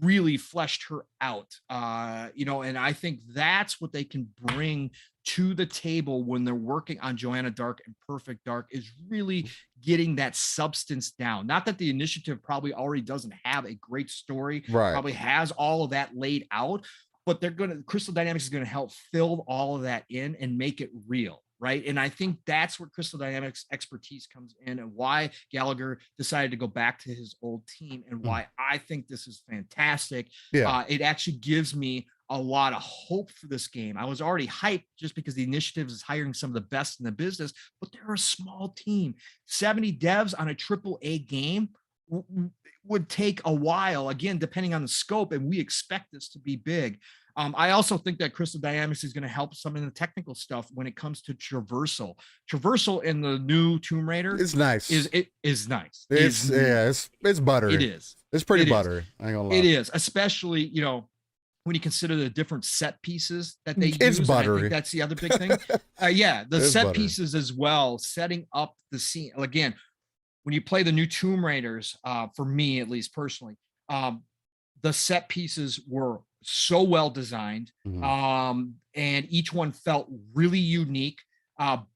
[SPEAKER 2] really fleshed her out, and I think that's what they can bring to the table when they're working on Joanna Dark and Perfect Dark, is really getting that substance down. Not that the initiative probably already doesn't have a great story, probably has all of that laid out, but Crystal Dynamics is going to help fill all of that in and make it real. Right. And I think that's where Crystal Dynamics expertise comes in, and why Gallagher decided to go back to his old team, and why I think this is fantastic. It actually gives me a lot of hope for this game. I was already hyped just because the initiative is hiring some of the best in the business, but they're a small team. 70 devs on a AAA game would take a while, again, depending on the scope, and we expect this to be big. I also think that Crystal Dynamics is going to help some in the technical stuff when it comes to traversal. Traversal in the new Tomb Raider
[SPEAKER 1] is nice.
[SPEAKER 2] It is nice.
[SPEAKER 1] It's buttery.
[SPEAKER 2] It is.
[SPEAKER 1] It's pretty buttery. I ain't gonna lie.
[SPEAKER 2] It is, especially when you consider the different set pieces that they use.
[SPEAKER 1] It's buttery.
[SPEAKER 2] I think that's the other big thing. The set pieces as well, setting up the scene. Again, when you play the new Tomb Raiders, for me at least personally, the set pieces were so well designed, and each one felt really unique,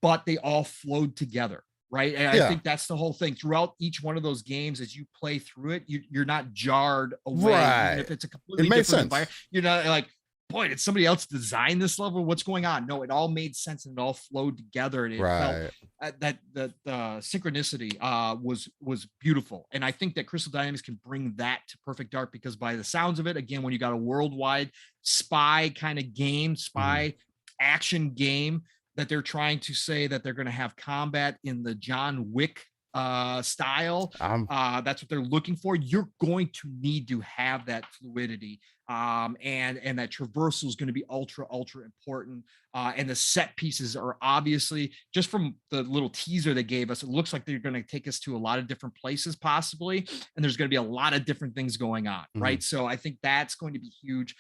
[SPEAKER 2] but they all flowed together, right? And I think that's the whole thing throughout each one of those games. As you play through it, you're not jarred away, even if it's a completely different environment. You're not like, boy, did somebody else design this level? What's going on? No, it all made sense and it all flowed together, and it felt that the synchronicity was beautiful. And I think that Crystal Dynamics can bring that to Perfect Dark, because by the sounds of it, again, when you got a worldwide spy kind of game, action game, that they're trying to say that they're going to have combat in the John Wick style. That's what they're looking for. You're going to need to have that fluidity, and that traversal is going to be ultra important. And the set pieces are obviously, just from the little teaser they gave us, it looks like they're going to take us to a lot of different places possibly, and there's going to be a lot of different things going on, right? So I think that's going to be huge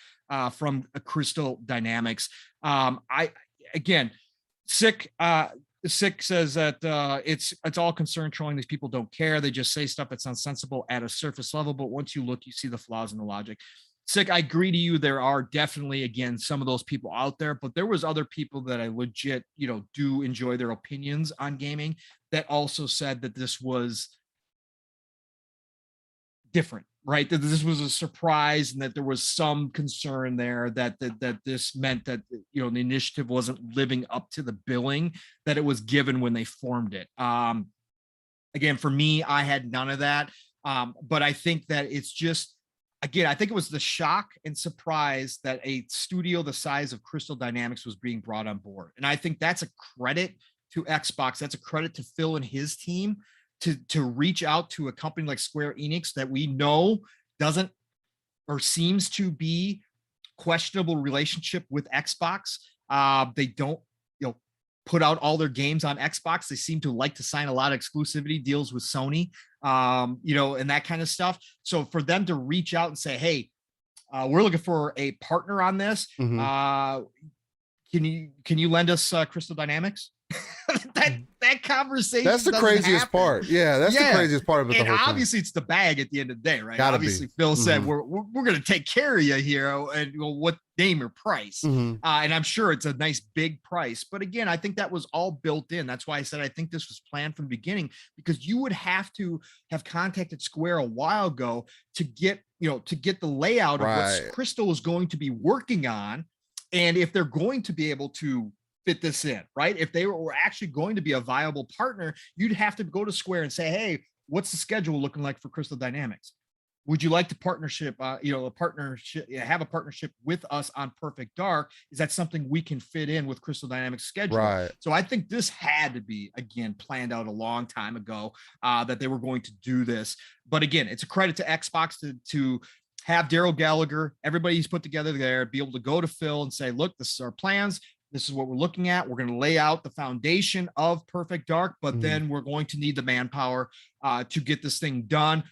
[SPEAKER 2] from Crystal Dynamics. Sick says that it's all concern trolling. These people don't care. They just say stuff that's nonsensical at a surface level, but once you look, you see the flaws in the logic. Sick, I agree to you. There are definitely, again, some of those people out there, but there was other people that I legit, do enjoy their opinions on gaming, that also said that this was different, right? That this was a surprise, and that there was some concern there that this meant that the initiative wasn't living up to the billing that it was given when they formed it. Again, for me, I had none of that, but I think that it's just again, I think it was the shock and surprise that a studio the size of Crystal Dynamics was being brought on board. And I think that's a credit to Xbox. That's a credit to Phil and his team to reach out to a company like Square Enix that we know doesn't or seems to be questionable relationship with Xbox. They don't, put out all their games on Xbox. They seem to like to sign a lot of exclusivity deals with Sony, and that kind of stuff. So for them to reach out and say, hey, we're looking for a partner on this.
[SPEAKER 1] Mm-hmm.
[SPEAKER 2] Can you lend us Crystal Dynamics? that conversation.
[SPEAKER 1] That's the craziest part. Yeah, that's the craziest part of it.
[SPEAKER 2] And obviously, it's the bag at the end of the day, right?
[SPEAKER 1] Gotta
[SPEAKER 2] obviously,
[SPEAKER 1] be.
[SPEAKER 2] Phil said we're going to take care of you here, and what name or price. And I'm sure it's a nice big price. But again, I think that was all built in. That's why I said I think this was planned from the beginning, because you would have to have contacted Square a while ago to get the layout of what Crystal was going to be working on, and if they're going to be able to fit this in, right? If they were actually going to be a viable partner, you'd have to go to Square and say, hey, what's the schedule looking like for Crystal Dynamics? Would you like to have a partnership with us on Perfect Dark? Is that something we can fit in with Crystal Dynamics schedule?
[SPEAKER 1] Right.
[SPEAKER 2] So I think this had to be, again, planned out a long time ago, that they were going to do this. But again, it's a credit to Xbox to have Daryl Gallagher, everybody he's put together there, be able to go to Phil and say, look, this is our plans. This is what we're looking at. We're going to lay out the foundation of Perfect Dark, but then we're going to need the manpower to get this thing done.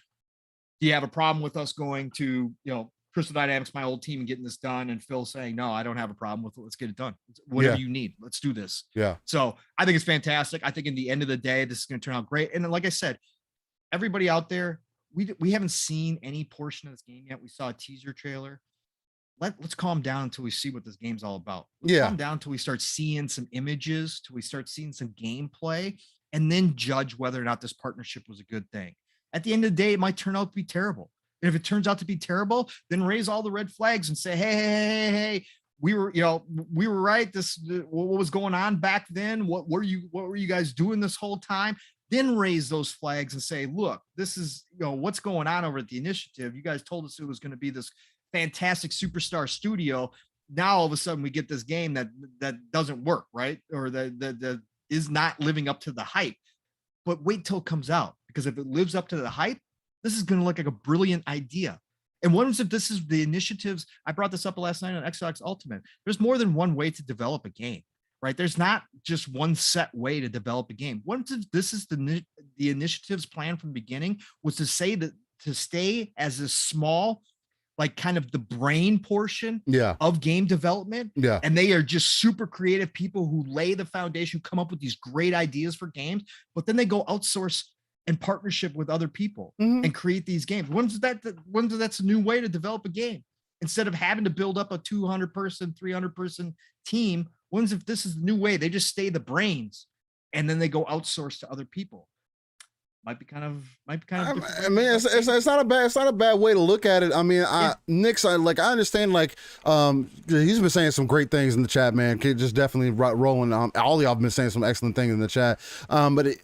[SPEAKER 2] Do you have a problem with us going to, Crystal Dynamics, my old team, and getting this done? And Phil saying, no, I don't have a problem with it. Let's get it done. Whatever you need. Let's do this.
[SPEAKER 1] Yeah.
[SPEAKER 2] So I think it's fantastic. I think in the end of the day, this is going to turn out great. And then, like I said, everybody out there, we haven't seen any portion of this game yet. We saw a teaser trailer. Let's calm down until we see what this game's all about. Calm down until we start seeing some images, till we start seeing some gameplay, and then judge whether or not this partnership was a good thing. At the end of the day, it might turn out to be terrible. And if it turns out to be terrible, then raise all the red flags and say, hey, we were right. What was going on back then? What were you guys doing this whole time? Then raise those flags and say, look, this is, what's going on over at the initiative. You guys told us it was going to be this fantastic superstar studio. Now all of a sudden we get this game that doesn't work, right? Or that is not living up to the hype. But wait till it comes out, because if it lives up to the hype, this is going to look like a brilliant idea. And what if this is the initiatives? I brought this up last night on Xbox Ultimate. There's more than one way to develop a game, right? There's not just one set way to develop a game. What if this is the initiative's plan from the beginning was to say that to stay as a small, like kind of the brain portion of game development. Yeah. And they are just super creative people who lay the foundation, come up with these great ideas for games, but then they go outsource and partnership with other people and create these games. When's that's a new way to develop a game? Instead of having to build up a 200 person, 300 person team, when's if this is the new way? They just stay the brains and then they go outsource to other people. Might be kind of.
[SPEAKER 1] I mean, it's not a bad way to look at it. I mean, Nick's I understand. He's been saying some great things in the chat, man. Just definitely rolling. All of y'all have been saying some excellent things in the chat. But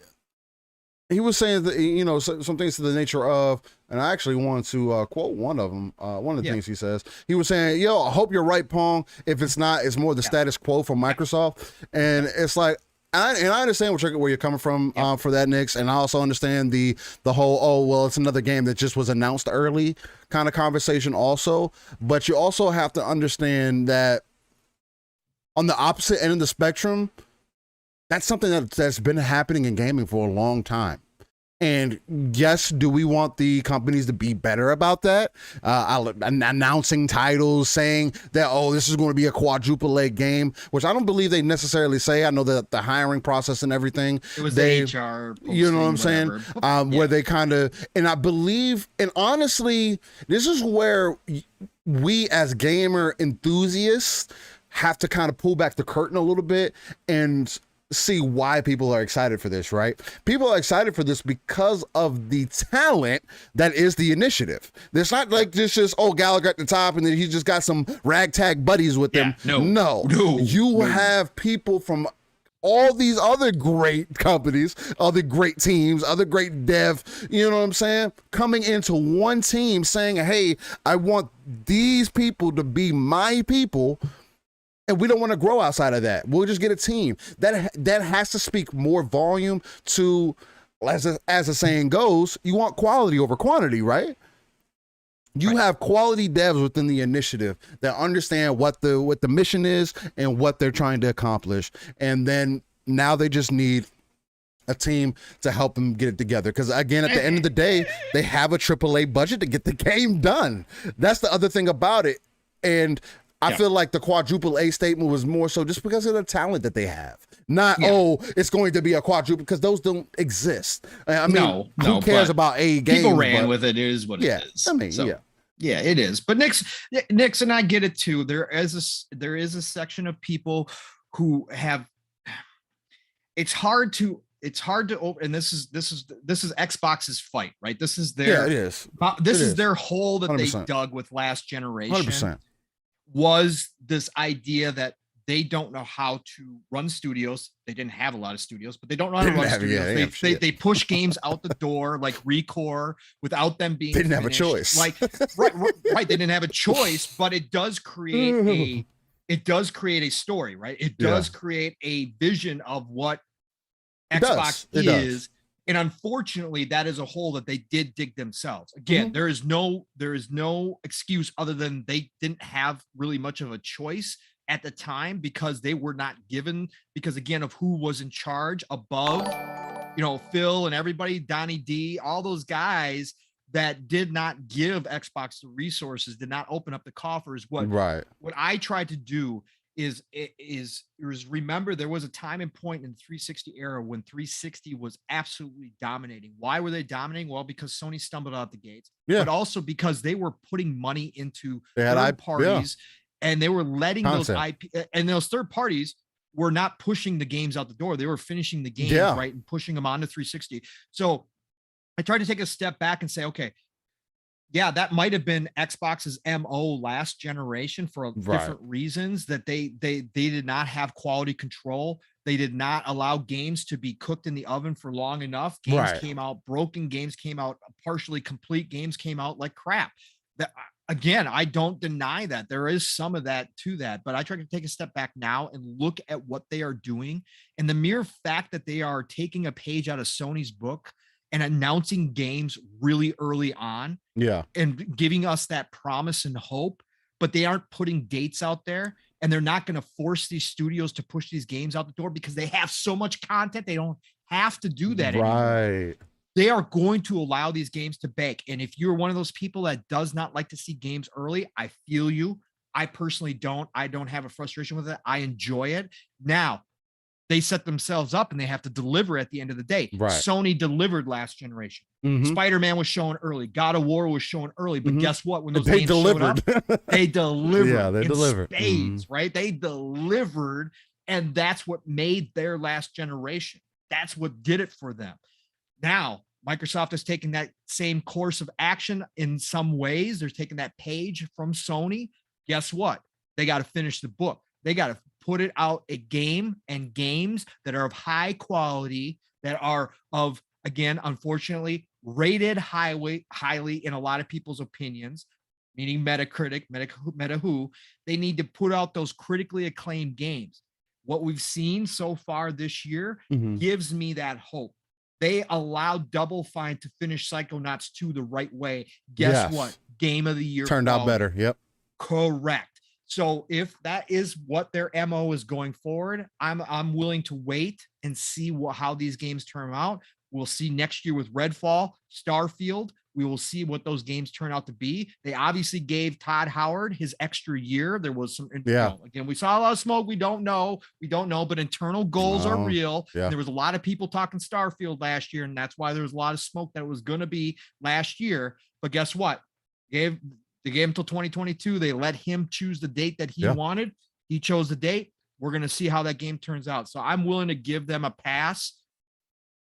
[SPEAKER 1] he was saying that some things to the nature of, and I actually wanted to quote one of them. One of the things he says, he was saying, "Yo, I hope you're right, Pong. If it's not, it's more the status quo from Microsoft." And it's like. And I understand where you're coming from for that, Nix, and I also understand the whole, it's another game that just was announced early kind of conversation also. But you also have to understand that on the opposite end of the spectrum, that's something that's been happening in gaming for a long time. And yes, do we want the companies to be better about that? Announcing titles, saying that, this is going to be a quadruple A game, which I don't believe they necessarily say. I know that the hiring process and everything.
[SPEAKER 2] It was the HR.
[SPEAKER 1] You know what I'm saying? Where they kind of, and I believe, and honestly, this is where we as gamer enthusiasts have to kind of pull back the curtain a little bit and see why people are excited for this, right? People are excited for this because of the talent that is the initiative. It's not like just Gallagher at the top and then he just got some ragtag buddies with him. No. You have people from all these other great companies, other great teams, other great dev, you know what I'm saying, coming into one team saying, hey, I want these people to be my people, and we don't want to grow outside of that. We'll just get a team. That has to speak more volume to, as the saying goes, you want quality over quantity, right? You have quality devs within the initiative that understand what the mission is and what they're trying to accomplish. And then now they just need a team to help them get it together. Because again, at the end of the day, they have a AAA budget to get the game done. That's the other thing about it. And I feel like the quadruple A statement was more so just because of the talent that they have. Not, it's going to be a quadruple, because those don't exist. I mean, who cares about A games?
[SPEAKER 2] People ran with it. It is what it is.
[SPEAKER 1] I mean,
[SPEAKER 2] yeah, it is. But Nix and I get it too. There is a section of people who have. It's hard to open. And this is Xbox's fight, right? This is their.
[SPEAKER 1] It is.
[SPEAKER 2] This is their hole that
[SPEAKER 1] 100%.
[SPEAKER 2] they dug with last generation.
[SPEAKER 1] 100%.
[SPEAKER 2] Was this idea that they don't know how to run studios. They didn't have a lot of studios, but they don't know how to run studios. They push games out the door like Recore without them being.
[SPEAKER 1] They didn't have a choice.
[SPEAKER 2] Like right. They didn't have a choice, but it does create a story, right? It does create a vision of what Xbox is. And unfortunately, that is a hole that they did dig themselves. Again, there is no excuse other than they didn't have really much of a choice at the time, because they were not given, because again, of who was in charge above, Phil and everybody, Donnie D, all those guys that did not give Xbox the resources, did not open up the coffers. What I tried to do is remember, there was a time and point in the 360 era when 360 was absolutely dominating. Why were they dominating? Well, because Sony stumbled out the gates, but also because they were putting money into third parties, and they were letting those IP, and those third parties were not pushing the games out the door. They were finishing the games right and pushing them onto 360. So I tried to take a step back and say, okay, yeah, that might have been Xbox's MO last generation for different reasons, that they did not have quality control. They did not allow games to be cooked in the oven for long enough. Games came out broken, games came out partially complete, games came out like crap. That, again, I don't deny that there is some of that to that, but I try to take a step back now and look at what they are doing. And the mere fact that they are taking a page out of Sony's book and announcing games really early on, and giving us that promise and hope, but they aren't putting dates out there, and they're not going to force these studios to push these games out the door because they have so much content. They don't have to do that anymore. They are going to allow these games to bake. And if you're one of those people that does not like to see games early, I feel you. I personally don't. I don't have a frustration with it. I enjoy it. Now, they set themselves up and they have to deliver at the end of the day. Sony delivered last generation. Spider-Man was shown early. God of War was shown early. But guess what? When those games showed up, they delivered.
[SPEAKER 1] Yeah, they delivered.
[SPEAKER 2] Spades, right? They delivered. And that's what made their last generation. That's what did it for them. Now, Microsoft has taken that same course of action in some ways. They're taking that page from Sony. Guess what? They got to finish the book. They got to put it out a game and games that are of high quality, that are of, again, unfortunately, rated highly in a lot of people's opinions, meaning Metacritic, Meta-Who. They need to put out those critically acclaimed games. What we've seen so far this year gives me that hope. They allowed Double Fine to finish Psychonauts 2 the right way. Guess what? Game of the year.
[SPEAKER 1] Turned out better. Yep.
[SPEAKER 2] Correct. So if that is what their MO is going forward, I'm willing to wait and see how these games turn out. We'll see next year with Redfall, Starfield. We will see what those games turn out to be. They obviously gave Todd Howard his extra year. There was some, again, we saw a lot of smoke. We don't know, but internal goals are real. There was a lot of people talking Starfield last year, and that's why there was a lot of smoke that it was going to be last year. But guess what? They gave him till 2022. They let him choose the date that he wanted. He chose the date. We're going to see how that game turns out. So I'm willing to give them a pass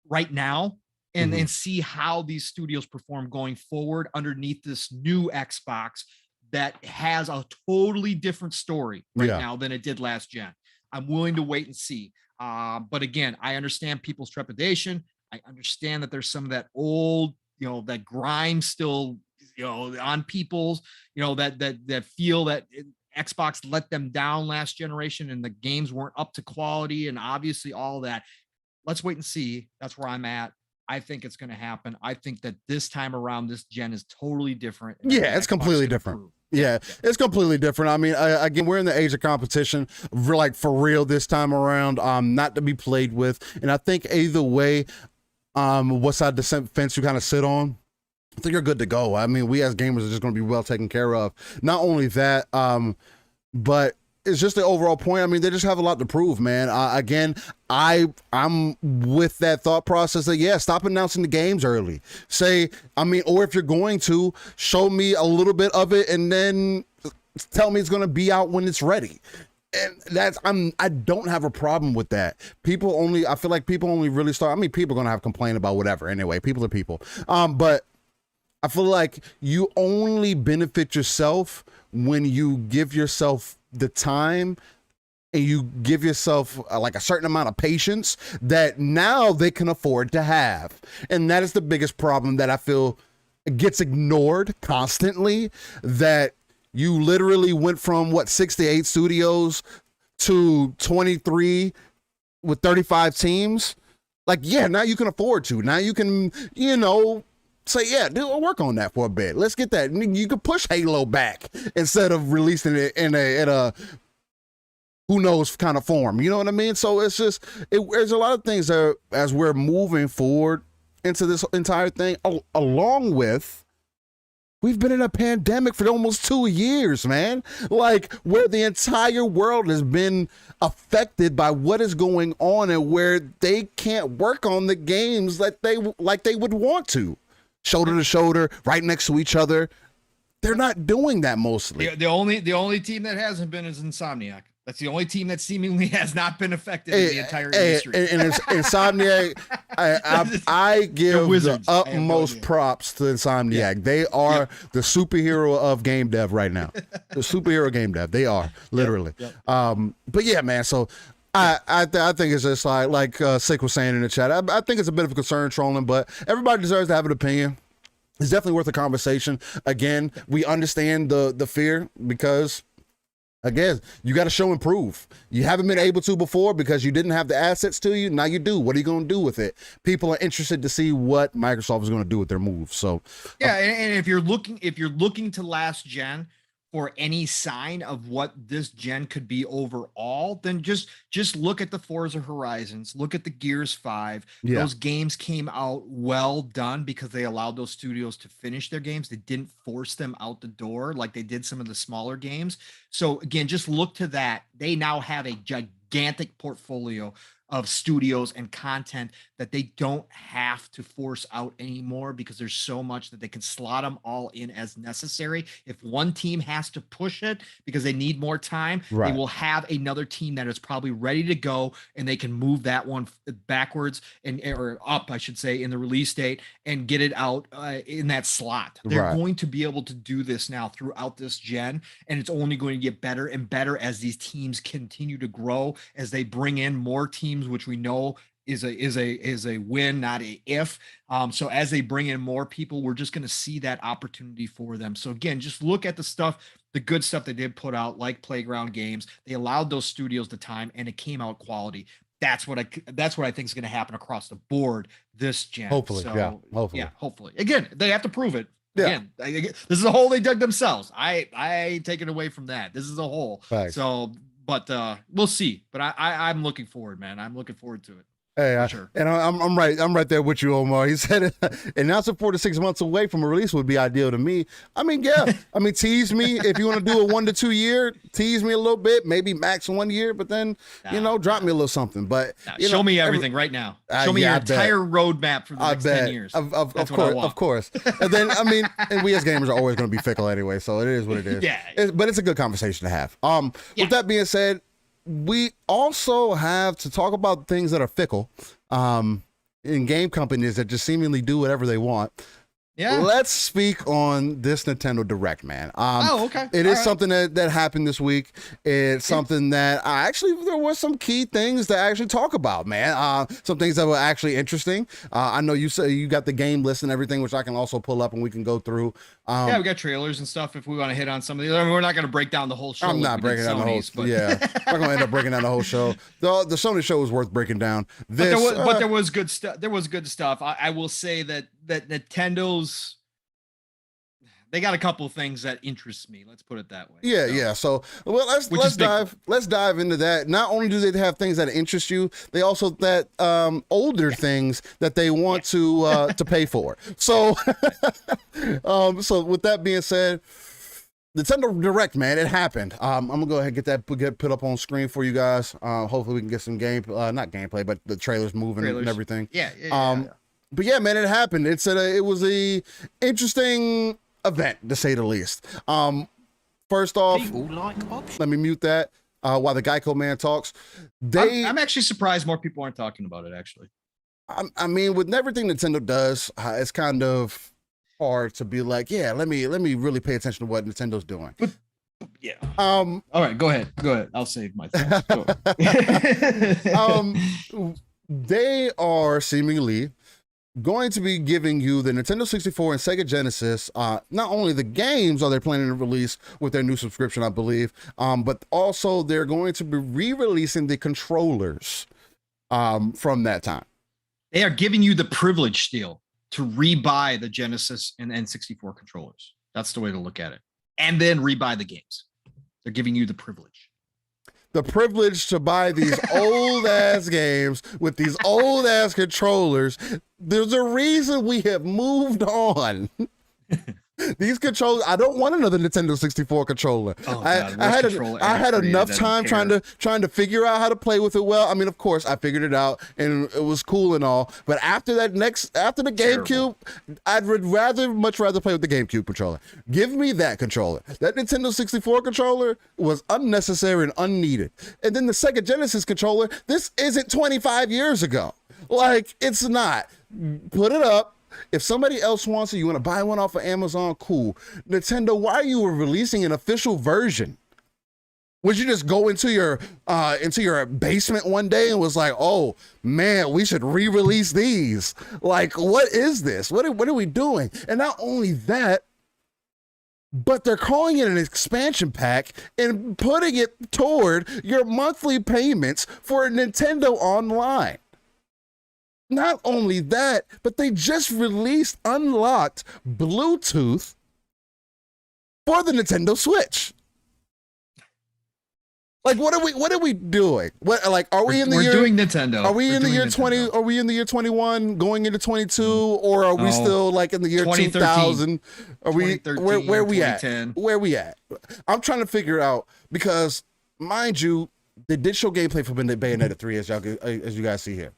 [SPEAKER 2] right now and see how these studios perform going forward underneath this new Xbox that has a totally different story now than it did last gen. I'm willing to wait and see. But again, I understand people's trepidation. I understand that there's some of that old, that grime still, on people's, that feel that Xbox let them down last generation and the games weren't up to quality, and obviously all that. Let's wait and see. That's where I'm at. I think it's going to happen. I think that this time around, this gen is totally different.
[SPEAKER 1] Yeah, it's completely different. Yeah, it's completely different. I mean, again, we're in the age of competition, like for real this time around, not to be played with. And I think either way, what side of the fence you kind of sit on, I think you're good to go. I mean, we as gamers are just going to be well taken care of. Not only that, but it's just the overall point. I mean, they just have a lot to prove, man. Again, I'm with that thought process that, yeah, stop announcing the games early. Or if you're going to, show me a little bit of it and then tell me it's going to be out when it's ready. And I don't have a problem with that. I feel like people only really start, people are going to have complaint about whatever anyway. People are people. But I feel like you only benefit yourself when you give yourself the time and you give yourself like a certain amount of patience that now they can afford to have. And that is the biggest problem that I feel gets ignored constantly, that you literally went from 68 studios to 23 with 35 teams. Like, yeah, now you can afford to. Now you can, say, yeah, dude, we'll work on that for a bit. Let's get that. You could push Halo back instead of releasing it in a who knows kind of form. You know what I mean? So it's just, there's a lot of things that as we're moving forward into this entire thing, along with, we've been in a pandemic for almost 2 years, man. Like, where the entire world has been affected by what is going on and where they can't work on the games like they would want to. Shoulder to shoulder, right next to each other. They're not doing that mostly.
[SPEAKER 2] The only team that hasn't been is Insomniac. That's the only team that seemingly has not been affected in the entire industry.
[SPEAKER 1] And Insomniac, I give the utmost props to Insomniac. Yeah. They are the superhero of game dev right now. The superhero game dev. They are, literally. But yeah, man, so I think it's just like Sick was saying in the chat. I think it's a bit of a concern trolling, but everybody deserves to have an opinion. It's definitely worth a conversation. Again, we understand the fear because, again, you got to show and prove. You haven't been able to before because you didn't have the assets to you. Now you do. What are you going to do with it? People are interested to see what Microsoft is going to do with their move. So
[SPEAKER 2] yeah, and if you're looking to last gen for any sign of what this gen could be overall, then just look at the Forza Horizons, look at the Gears 5. Yeah. Those games came out well done because they allowed those studios to finish their games. They didn't force them out the door like they did some of the smaller games. So again, just look to that. They now have a gigantic portfolio of studios and content that they don't have to force out anymore because there's so much that they can slot them all in as necessary. If one team has to push it because they need more time, they will have another team that is probably ready to go and they can move that one backwards or up, I should say, in the release date and get it out in that slot. They're going to be able to do this now throughout this gen, and it's only going to get better and better as these teams continue to grow, as they bring in more teams, which we know is a win, not a if. So as they bring in more people, we're just going to see that opportunity for them. So again, just look at the good stuff they did put out, like Playground Games. They allowed those studios the time, and it came out quality. That's what I think is going to happen across the board this gen.
[SPEAKER 1] Hopefully,
[SPEAKER 2] so,
[SPEAKER 1] hopefully.
[SPEAKER 2] Hopefully. Again, they have to prove it. Yeah. Again, this is a hole they dug themselves. I ain't taking away from that. This is a hole. Thanks. So, but we'll see. But I'm looking forward, man. I'm looking forward to it.
[SPEAKER 1] Hey, sure. And I'm right there with you, Omar. He said announcing 4 to 6 months away from a release would be ideal to me. I mean, yeah. I mean, tease me if you want to do a 1 to 2 year. Tease me a little bit, maybe max 1 year, but then drop me a little something. But
[SPEAKER 2] show me everything right now. Show me your entire roadmap for the next 10 years.
[SPEAKER 1] Of course. And then and we as gamers are always going to be fickle anyway, so it is what it is. Yeah. But it's a good conversation to have. With that being said, we also have to talk about things that are fickle in game companies that just seemingly do whatever they want.
[SPEAKER 2] Yeah.
[SPEAKER 1] Let's speak on this Nintendo Direct, man.
[SPEAKER 2] Okay.
[SPEAKER 1] It is something that happened this week. It's something that there were some key things to actually talk about, man. Some things that were actually interesting. I know you say you got the game list and everything, which I can also pull up and we can go through.
[SPEAKER 2] Yeah, we got trailers and stuff if we want to hit on some of these. I mean, we're not going to break down the whole show.
[SPEAKER 1] I'm not breaking down the whole. But... Yeah, I'm going to end up breaking down the whole show. The Sony show was worth breaking down.
[SPEAKER 2] But there was good stuff. There was good stuff. I will say that Nintendo's. They got a couple of things that interest me. Let's put it that way.
[SPEAKER 1] Yeah. So, well, let's dive into that. Not only do they have things that interest you, they also that older things that they want to pay for. So, so with that being said, Nintendo Direct, man, it happened. I'm gonna go ahead and get put up on screen for you guys. Hopefully we can get some not gameplay, but the trailers moving and everything.
[SPEAKER 2] Yeah.
[SPEAKER 1] But yeah, man, it happened. It was a interesting event, to say the least. First off, let me mute that while the Geico man talks.
[SPEAKER 2] I'm actually surprised more people aren't talking about it, actually.
[SPEAKER 1] I mean, with everything Nintendo does, it's kind of hard to be like, yeah, let me really pay attention to what Nintendo's doing.
[SPEAKER 2] Yeah. All right, go ahead. I'll save my thoughts.
[SPEAKER 1] They are seemingly going to be giving you the Nintendo 64 and Sega Genesis. Not only the games are they planning to release with their new subscription, I believe, but also they're going to be re-releasing the controllers from that time.
[SPEAKER 2] They are giving you the privilege, Steel, to rebuy the Genesis and N64 controllers. That's the way to look at it. And then rebuy the games. They're giving you the privilege.
[SPEAKER 1] The privilege to buy these old ass games with these old ass controllers. There's a reason we have moved on. These controllers, I don't want another Nintendo 64 controller.
[SPEAKER 2] Oh, God,
[SPEAKER 1] I had enough time trying to figure out how to play with it well. I mean, of course, I figured it out and it was cool and all. But after the GameCube, I'd much rather play with the GameCube controller. Give me that controller. That Nintendo 64 controller was unnecessary and unneeded. And then the Sega Genesis controller, this isn't 25 years ago. Like, it's not. Put it up. If somebody else wants it, you want to buy one off of Amazon, cool. Nintendo, why are you releasing an official version? Would you just go into your basement one day and was like, oh man, we should re-release these? Like, what is this? What are we doing? And not only that, but they're calling it an expansion pack and putting it toward your monthly payments for Nintendo Online. Not only that, but they just released unlocked Bluetooth for the Nintendo Switch. Like, what are we doing? What, like, are we in the year?
[SPEAKER 2] We're doing Nintendo.
[SPEAKER 1] Are we in the year 20? Are we in the year 21 going into 22, or are we still like in the year 2000? Are we where we at? Where we at? I'm trying to figure out, because mind you, they did show gameplay for Bayonetta 3 as you guys see here.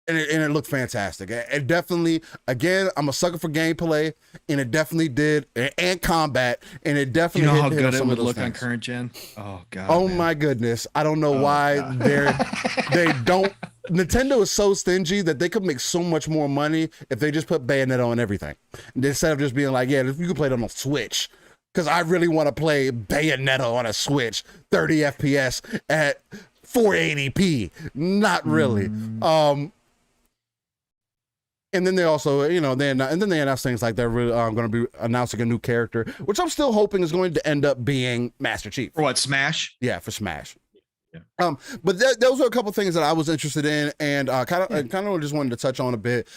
[SPEAKER 1] And it looked fantastic. It definitely, again, I'm a sucker for gameplay, and it definitely did, and combat, and it definitely.
[SPEAKER 2] You know how good it would look on current gen? Oh God!
[SPEAKER 1] Oh my goodness! I don't know why they don't. Nintendo is so stingy that they could make so much more money if they just put Bayonetta on everything, instead of just being like, yeah, you can play it on a Switch. Because I really want to play Bayonetta on a Switch, 30 FPS at 480p. Not really. And then they also, and then they announced things like they're going to be announcing a new character, which I'm still hoping is going to end up being Master Chief.
[SPEAKER 2] For what, Smash?
[SPEAKER 1] Yeah, for Smash. Yeah. But those are a couple things that I was interested in, and kind of just wanted to touch on a bit.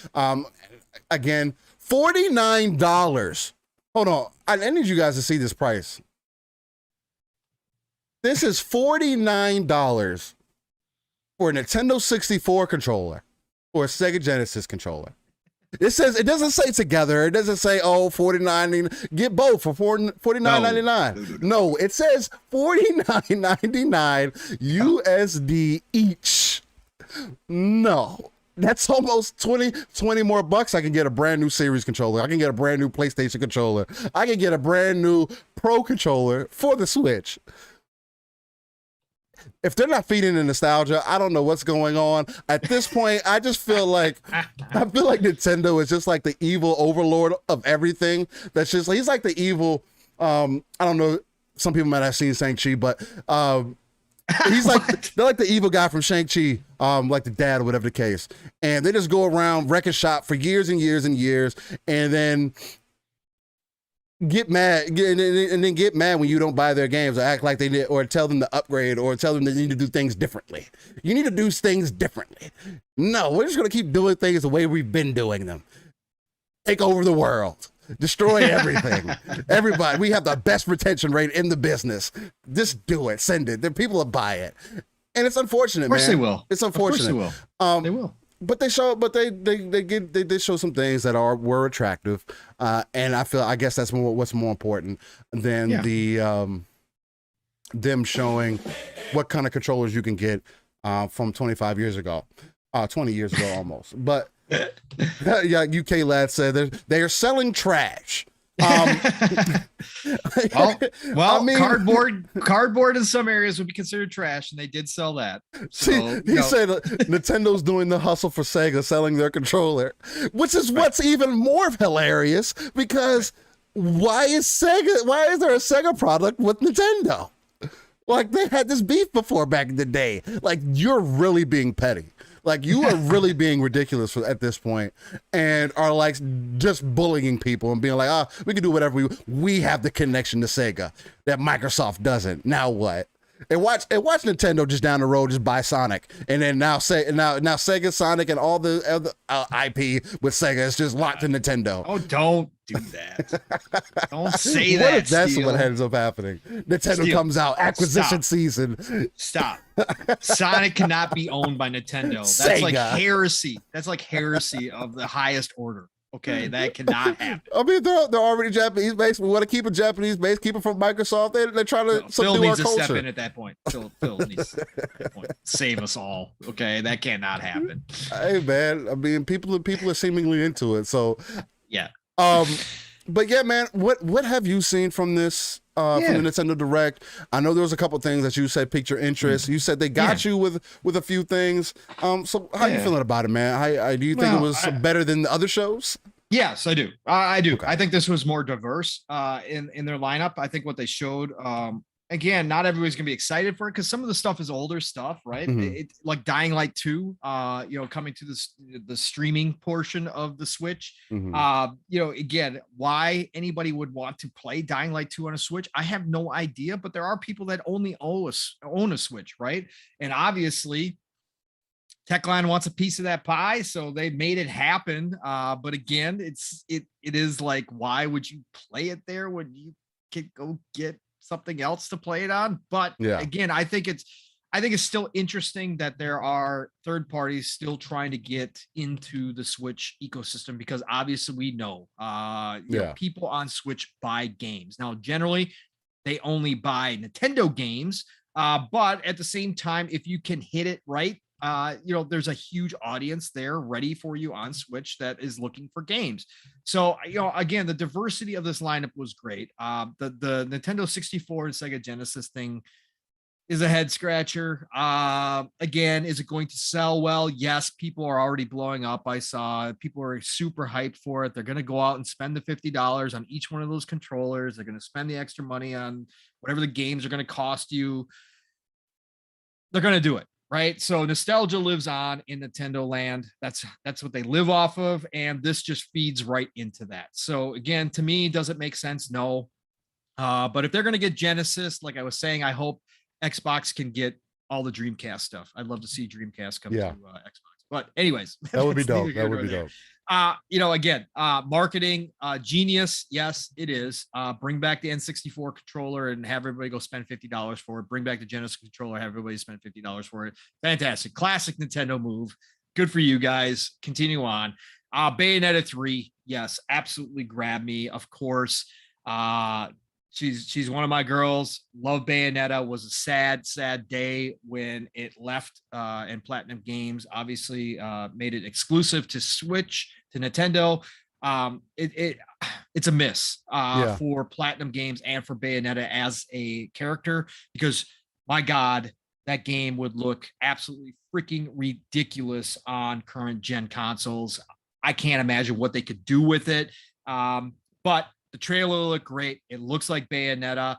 [SPEAKER 1] Again, $49. Hold on, I need you guys to see this price. This is $49 for a Nintendo 64 controller or a Sega Genesis controller. It doesn't say together. It doesn't say, oh, $49. Get both for $49.99. No, it says $49.99 USD each. No. That's almost 20 more bucks. I can get a brand new Series controller. I can get a brand new PlayStation controller. I can get a brand new Pro controller for the Switch. if they're not feeding the nostalgia, I don't know what's going on. At this point, I just feel like Nintendo is just like the evil overlord of everything. That's just he's like the evil. I don't know. Some people might have seen Shang-Chi, but he's like they're like the evil guy from Shang-Chi, like the dad or whatever the case. And they just go around wrecking shop for years and years and years, and then get mad and then get mad when you don't buy their games or act like they did, or tell them to upgrade, or tell them they need to do things differently. You need to do things differently. No, we're just going to keep doing things the way we've been doing them. Take over the world. Destroy everything. Everybody. We have the best retention rate in the business. Just do it. Send it. The people will buy it. And it's unfortunate, man.
[SPEAKER 2] Of course they will.
[SPEAKER 1] It's unfortunate.
[SPEAKER 2] Of course they will. They will.
[SPEAKER 1] But they show some things that were attractive, and I guess that's what's more important than them showing what kind of controllers you can get from 25 years ago, 20 years ago almost. But yeah, UK lad said they are selling trash.
[SPEAKER 2] Well, I mean, cardboard in some areas would be considered trash, and they did sell that. So,
[SPEAKER 1] he said Nintendo's doing the hustle for Sega, selling their controller, which is what's even more hilarious, because why is there a Sega product with Nintendo? Like, they had this beef before back in the day. Like, you're really being petty. Like, you are really being ridiculous at this point, and are like just bullying people and being like, we can do whatever we have the connection to Sega that Microsoft doesn't. Now what? And watch Nintendo just down the road just buy Sonic, and then now Sega, Sonic, and all the other IP with Sega is just locked to Nintendo.
[SPEAKER 2] Oh, don't do that! Don't say
[SPEAKER 1] what
[SPEAKER 2] that.
[SPEAKER 1] If that's
[SPEAKER 2] Steel?
[SPEAKER 1] what ends up happening? Nintendo comes out acquisition season.
[SPEAKER 2] Stop. Sonic cannot be owned by Nintendo. That's
[SPEAKER 1] Sega.
[SPEAKER 2] like heresy. That's like heresy of the highest order. Okay, that cannot happen.
[SPEAKER 1] I mean, they're already Japanese based. We want to keep it Japanese based, keep it from Microsoft. They're trying to
[SPEAKER 2] Phil
[SPEAKER 1] subdue
[SPEAKER 2] needs
[SPEAKER 1] our
[SPEAKER 2] to
[SPEAKER 1] culture.
[SPEAKER 2] step in at that point. Phil needs to step in at that point. Save us all. Okay, that cannot happen.
[SPEAKER 1] Hey man, I mean, people are seemingly into it. So
[SPEAKER 2] yeah.
[SPEAKER 1] But yeah, man, what have you seen from this from the Nintendo Direct? I know there was a couple things that you said piqued your interest. You said they got you with a few things. So how you feeling about it, man? Do you think it was better than the other shows?
[SPEAKER 2] Yes, I do. I do.
[SPEAKER 1] Okay.
[SPEAKER 2] I think this was more diverse in their lineup. I think what they showed, again, not everybody's gonna be excited for it because some of the stuff is older stuff, right? It like Dying Light 2, coming to the streaming portion of the Switch. Again, why anybody would want to play Dying Light 2 on a Switch, I have no idea, but there are people that only own a Switch, right? And obviously Techline wants a piece of that pie, so they made it happen. But again, it is like, why would you play it there when you can go get something else to play it on? But again, I think it's still interesting that there are third parties still trying to get into the Switch ecosystem, because obviously we know, people on Switch buy games. Now, generally, they only buy Nintendo games, but at the same time, if you can hit it right, there's a huge audience there ready for you on Switch that is looking for games. So, again, the diversity of this lineup was great. The Nintendo 64 and Sega Genesis thing is a head scratcher. Again, is it going to sell well? Yes, people are already blowing up. I saw people are super hyped for it. They're going to go out and spend the $50 on each one of those controllers. They're going to spend the extra money on whatever the games are going to cost you. They're going to do it. Right. So nostalgia lives on in Nintendo land. That's what they live off of. And this just feeds right into that. So again, to me, does it make sense? No. But if they're going to get Genesis, like I was saying, I hope Xbox can get all the Dreamcast stuff. I'd love to see Dreamcast come to Xbox. But anyways,
[SPEAKER 1] that would be dope. That would be dope.
[SPEAKER 2] Again, marketing, genius. Yes, it is. Bring back the N64 controller and have everybody go spend $50 for it. Bring back the Genesis controller, have everybody spend $50 for it. Fantastic. Classic Nintendo move. Good for you guys. Continue on. Bayonetta 3. Yes, absolutely grab me. Of course. She's one of my girls. Love Bayonetta. Was a sad day when it left, and Platinum Games obviously made it exclusive to Switch, to Nintendo. It's a miss for Platinum Games and for Bayonetta as a character, because my God, that game would look absolutely freaking ridiculous on current gen consoles. I can't imagine what they could do with it. But the trailer looked great. It looks like Bayonetta.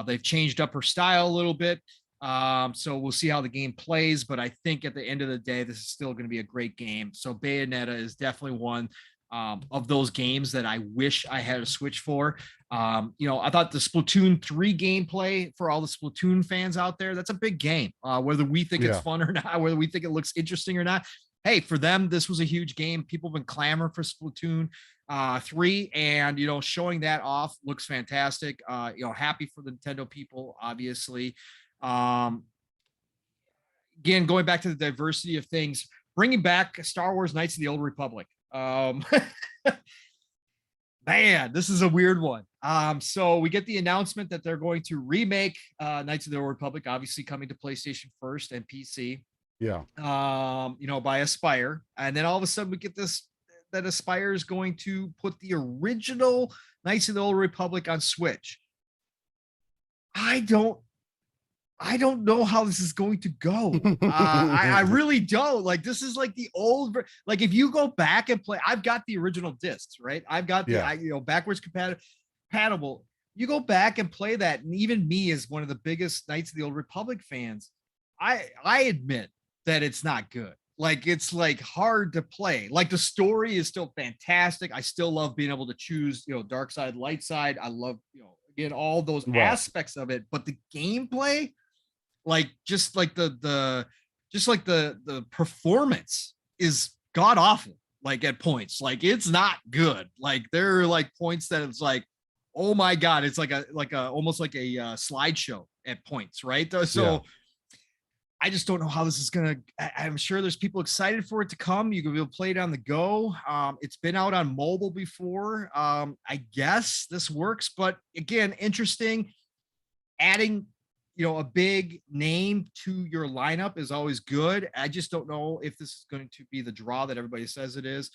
[SPEAKER 2] They've changed up her style a little bit. So we'll see how the game plays. But I think at the end of the day, this is still going to be a great game. So Bayonetta is definitely one of those games that I wish I had a Switch for. I thought the Splatoon 3 gameplay, for all the Splatoon fans out there, that's a big game. Whether we think it's fun or not, whether we think it looks interesting or not. Hey, for them, this was a huge game. People have been clamoring for Splatoon 3, and showing that off looks fantastic. Happy for the Nintendo people, obviously. Again, going back to the diversity of things, bringing back Star Wars Knights of the Old Republic. Man, this is a weird one. So we get the announcement that they're going to remake Knights of the Old Republic, obviously coming to PlayStation first and PC.
[SPEAKER 1] Yeah.
[SPEAKER 2] By Aspire. And then all of a sudden we get this, that Aspire is going to put the original Knights of the Old Republic on Switch. I don't know how this is going to go. I really don't. Like, this is like the old, like if you go back and play, I've got the original discs, right? I've got the, backwards compatible. You go back and play that. And even me, as one of the biggest Knights of the Old Republic fans, I admit that it's not good. Like, it's like hard to play. Like, the story is still fantastic. I still love being able to choose, dark side, light side. I love, again, all those aspects of it, but the gameplay, like the performance is god awful. Like, at points, like, it's not good. Like, there are like points that it's like, oh my god, it's like a almost like a slideshow at points, right? So I just don't know how this is gonna. I'm sure there's people excited for it to come. You can be able to play it on the go. It's been out on mobile before. I guess this works, but again, interesting. Adding, a big name to your lineup is always good. I just don't know if this is going to be the draw that everybody says it is.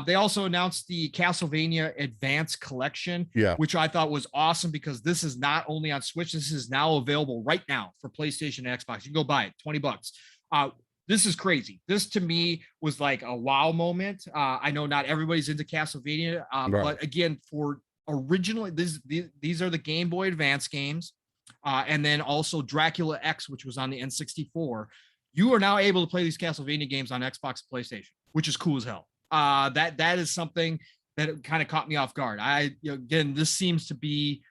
[SPEAKER 2] They also announced the Castlevania Advance Collection, which I thought was awesome, because this is not only on Switch, this is now available right now for PlayStation and Xbox. You can go buy it, $20. This is crazy. This to me was like a wow moment. I know not everybody's into Castlevania, but again, for originally, these are the Game Boy Advance games, and then also Dracula X, which was on the N64. You are now able to play these Castlevania games on Xbox and PlayStation, which is cool as hell. That is something that kind of caught me off guard. Again, this seems to be,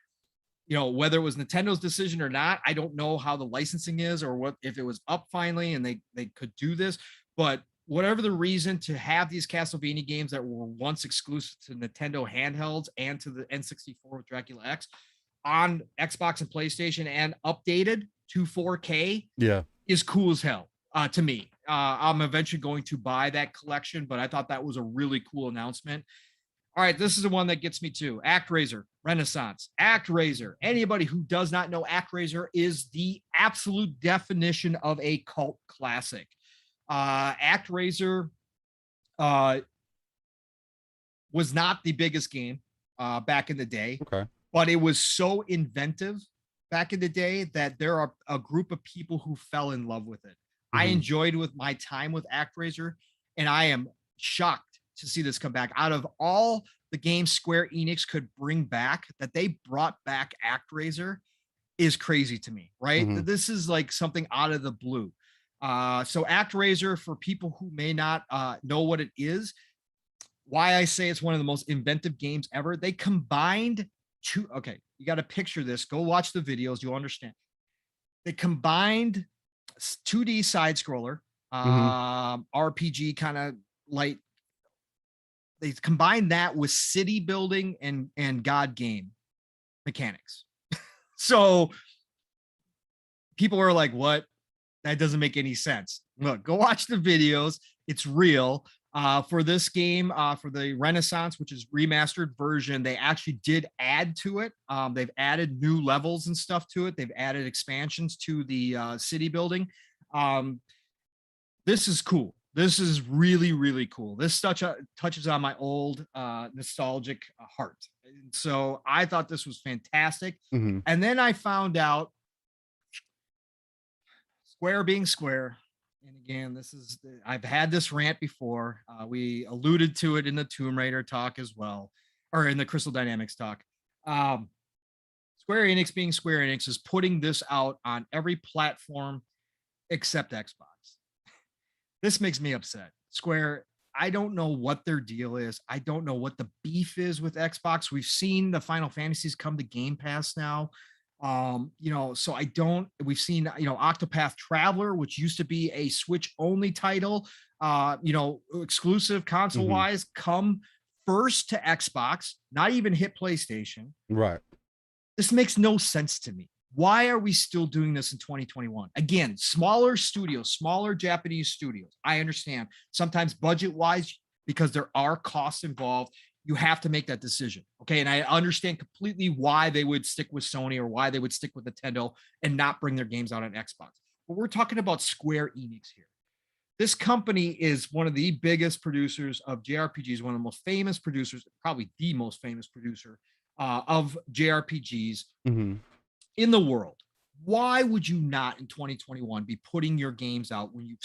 [SPEAKER 2] whether it was Nintendo's decision or not, I don't know how the licensing is, or what, if it was up finally and they could do this, but whatever the reason, to have these Castlevania games that were once exclusive to Nintendo handhelds and to the N64 with Dracula X on Xbox and PlayStation and updated to 4K is cool as hell to me. I'm eventually going to buy that collection, but I thought that was a really cool announcement. All right, this is the one that gets me too. ActRaiser Renaissance. ActRaiser. Anybody who does not know ActRaiser is the absolute definition of a cult classic. ActRaiser was not the biggest game back in the day, but it was so inventive back in the day that there are a group of people who fell in love with it. I enjoyed with my time with ActRaiser, and I am shocked to see this come back. Out of all the games Square Enix could bring back, that they brought back ActRaiser is crazy to me, right? This is like something out of the blue. So ActRaiser, for people who may not know what it is, why I say it's one of the most inventive games ever, they combined two, you got to picture this, go watch the videos, you'll understand. They combined 2D side scroller, RPG kind of light. They combined that with city building and God game mechanics. So people are like, what? That doesn't make any sense. Look, go watch the videos. It's real. For this game, for the Renaissance, which is remastered version, they actually did add to it. They've added new levels and stuff to it. They've added expansions to the city building. This is cool. This is really, really cool. This touches on my old nostalgic heart. And so I thought this was fantastic. And then I found out, Square being Square. And again, I've had this rant before. We alluded to it in the Tomb Raider talk as well, or in the Crystal Dynamics talk. Square Enix being Square Enix is putting this out on every platform except Xbox. This makes me upset. Square, I don't know what their deal is. I don't know what the beef is with Xbox. We've seen the Final Fantasies come to Game Pass now. So we've seen, Octopath Traveler, which used to be a Switch only title, exclusive console wise, come first to Xbox, not even hit PlayStation.
[SPEAKER 1] Right.
[SPEAKER 2] This makes no sense to me. Why are we still doing this in 2021? Again, smaller studios, smaller Japanese studios. I understand sometimes budget wise, because there are costs involved, you have to make that decision. Okay. And I understand completely why they would stick with Sony or why they would stick with Nintendo and not bring their games out on Xbox. But we're talking about Square Enix here. This company is one of the biggest producers of JRPGs, one of the most famous producers, probably the most famous producer of JRPGs in the world. Why would you not in 2021 be putting your games out when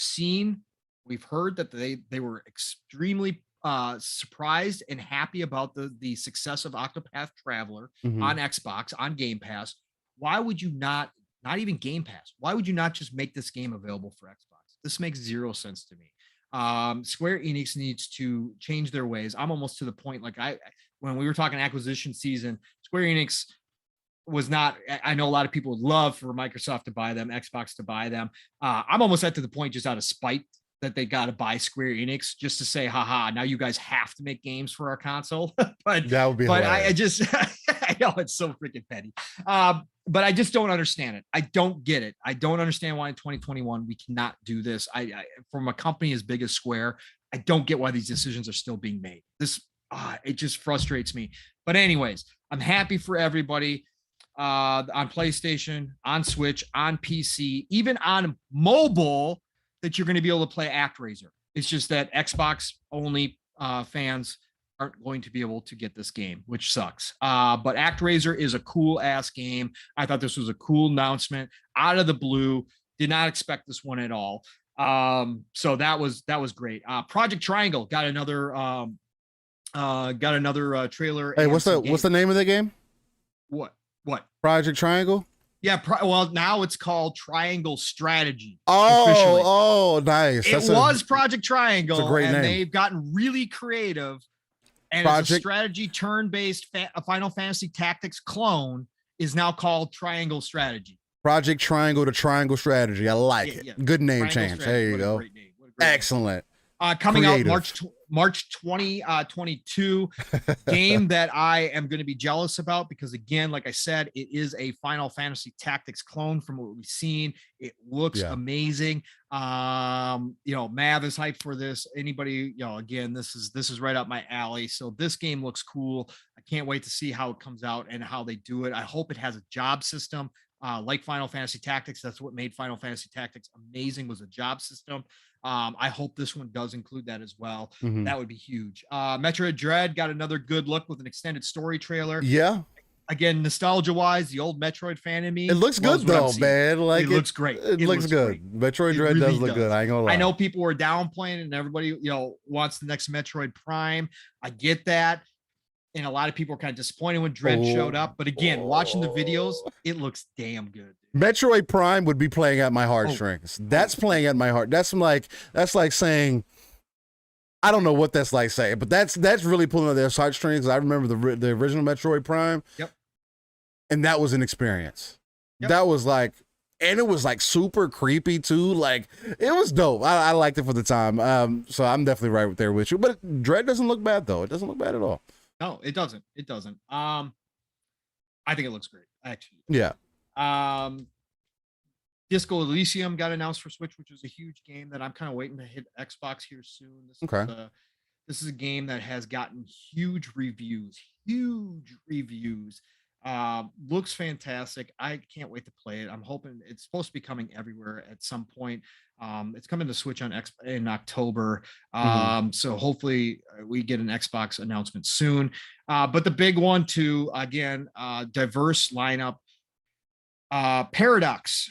[SPEAKER 2] we've heard that they were extremely surprised and happy about the success of Octopath Traveler on Xbox, on Game Pass? Why would you not even Game Pass? Why would you not just make this game available for Xbox? This makes zero sense to me. Square Enix needs to change their ways. I'm almost to the point, when we were talking acquisition season, Square Enix was not, I know a lot of people would love for Microsoft to buy them, Xbox to buy them. I'm almost at to the point just out of spite that they got to buy Square Enix just to say, haha, now you guys have to make games for our console. but
[SPEAKER 1] that would be
[SPEAKER 2] I just, I know it's so freaking petty. But I just don't understand it. I don't get it. I don't understand why in 2021 we cannot do this. I from a company as big as Square, I don't get why these decisions are still being made. It just frustrates me. But anyways, I'm happy for everybody on PlayStation, on Switch, on PC, even on mobile, that you're going to be able to play ActRaiser. It's just that Xbox only fans aren't going to be able to get this game, which sucks. But ActRaiser is a cool ass game. I thought this was a cool announcement out of the blue. Did not expect this one at all. So that was great. Project Triangle got another trailer.
[SPEAKER 1] Hey, what's the name of the game?
[SPEAKER 2] What?
[SPEAKER 1] Project Triangle?
[SPEAKER 2] Yeah, well, now it's called Triangle Strategy.
[SPEAKER 1] Oh, nice.
[SPEAKER 2] It was Project Triangle,
[SPEAKER 1] that's a great name.
[SPEAKER 2] They've gotten really creative. And it's a strategy turn-based Final Fantasy Tactics clone is now called Triangle Strategy.
[SPEAKER 1] Project Triangle to Triangle Strategy. I like it. Yeah. Good name change. There you go. Excellent.
[SPEAKER 2] Coming creative. Out March 2022 game that I am going to be jealous about because, again, like I said, it is a Final Fantasy Tactics clone from what we've seen. It looks amazing. Mav is hyped for this. Anybody, again, this is right up my alley. So this game looks cool. I can't wait to see how it comes out and how they do it. I hope it has a job system like Final Fantasy Tactics. That's what made Final Fantasy Tactics amazing, was a job system. I hope this one does include that as well. That would be huge. Metroid Dread got another good look with an extended story trailer.
[SPEAKER 1] Yeah.
[SPEAKER 2] Again, nostalgia-wise, the old Metroid fan in me.
[SPEAKER 1] It looks good though, man. Like
[SPEAKER 2] it looks great.
[SPEAKER 1] It looks good. Great. Metroid Dread really does look good. I ain't gonna lie.
[SPEAKER 2] I know people were downplaying it and everybody, wants the next Metroid Prime. I get that. And a lot of people were kind of disappointed when Dread showed up. But again, watching the videos, it looks damn good.
[SPEAKER 1] Metroid Prime would be playing at my heartstrings. That's playing at my heart. That's like saying, I don't know what that's like saying, but that's really pulling on their heartstrings. I remember the original Metroid Prime.
[SPEAKER 2] Yep.
[SPEAKER 1] And that was an experience.
[SPEAKER 2] Yep.
[SPEAKER 1] That was like, and it was like super creepy too. Like it was dope. I liked it for the time. So I'm definitely right there with you. But Dread doesn't look bad though. It doesn't look bad at all.
[SPEAKER 2] No, it doesn't. It doesn't. I think it looks great, actually.
[SPEAKER 1] Yeah.
[SPEAKER 2] Disco Elysium got announced for Switch, which is a huge game that I'm kind of waiting to hit Xbox here soon. This is a game that has gotten huge reviews. Looks fantastic. I can't wait to play it. I'm hoping it's supposed to be coming everywhere at some point. It's coming to Switch in October. So hopefully we get an Xbox announcement soon. But the big one too, again, diverse lineup. Paradox,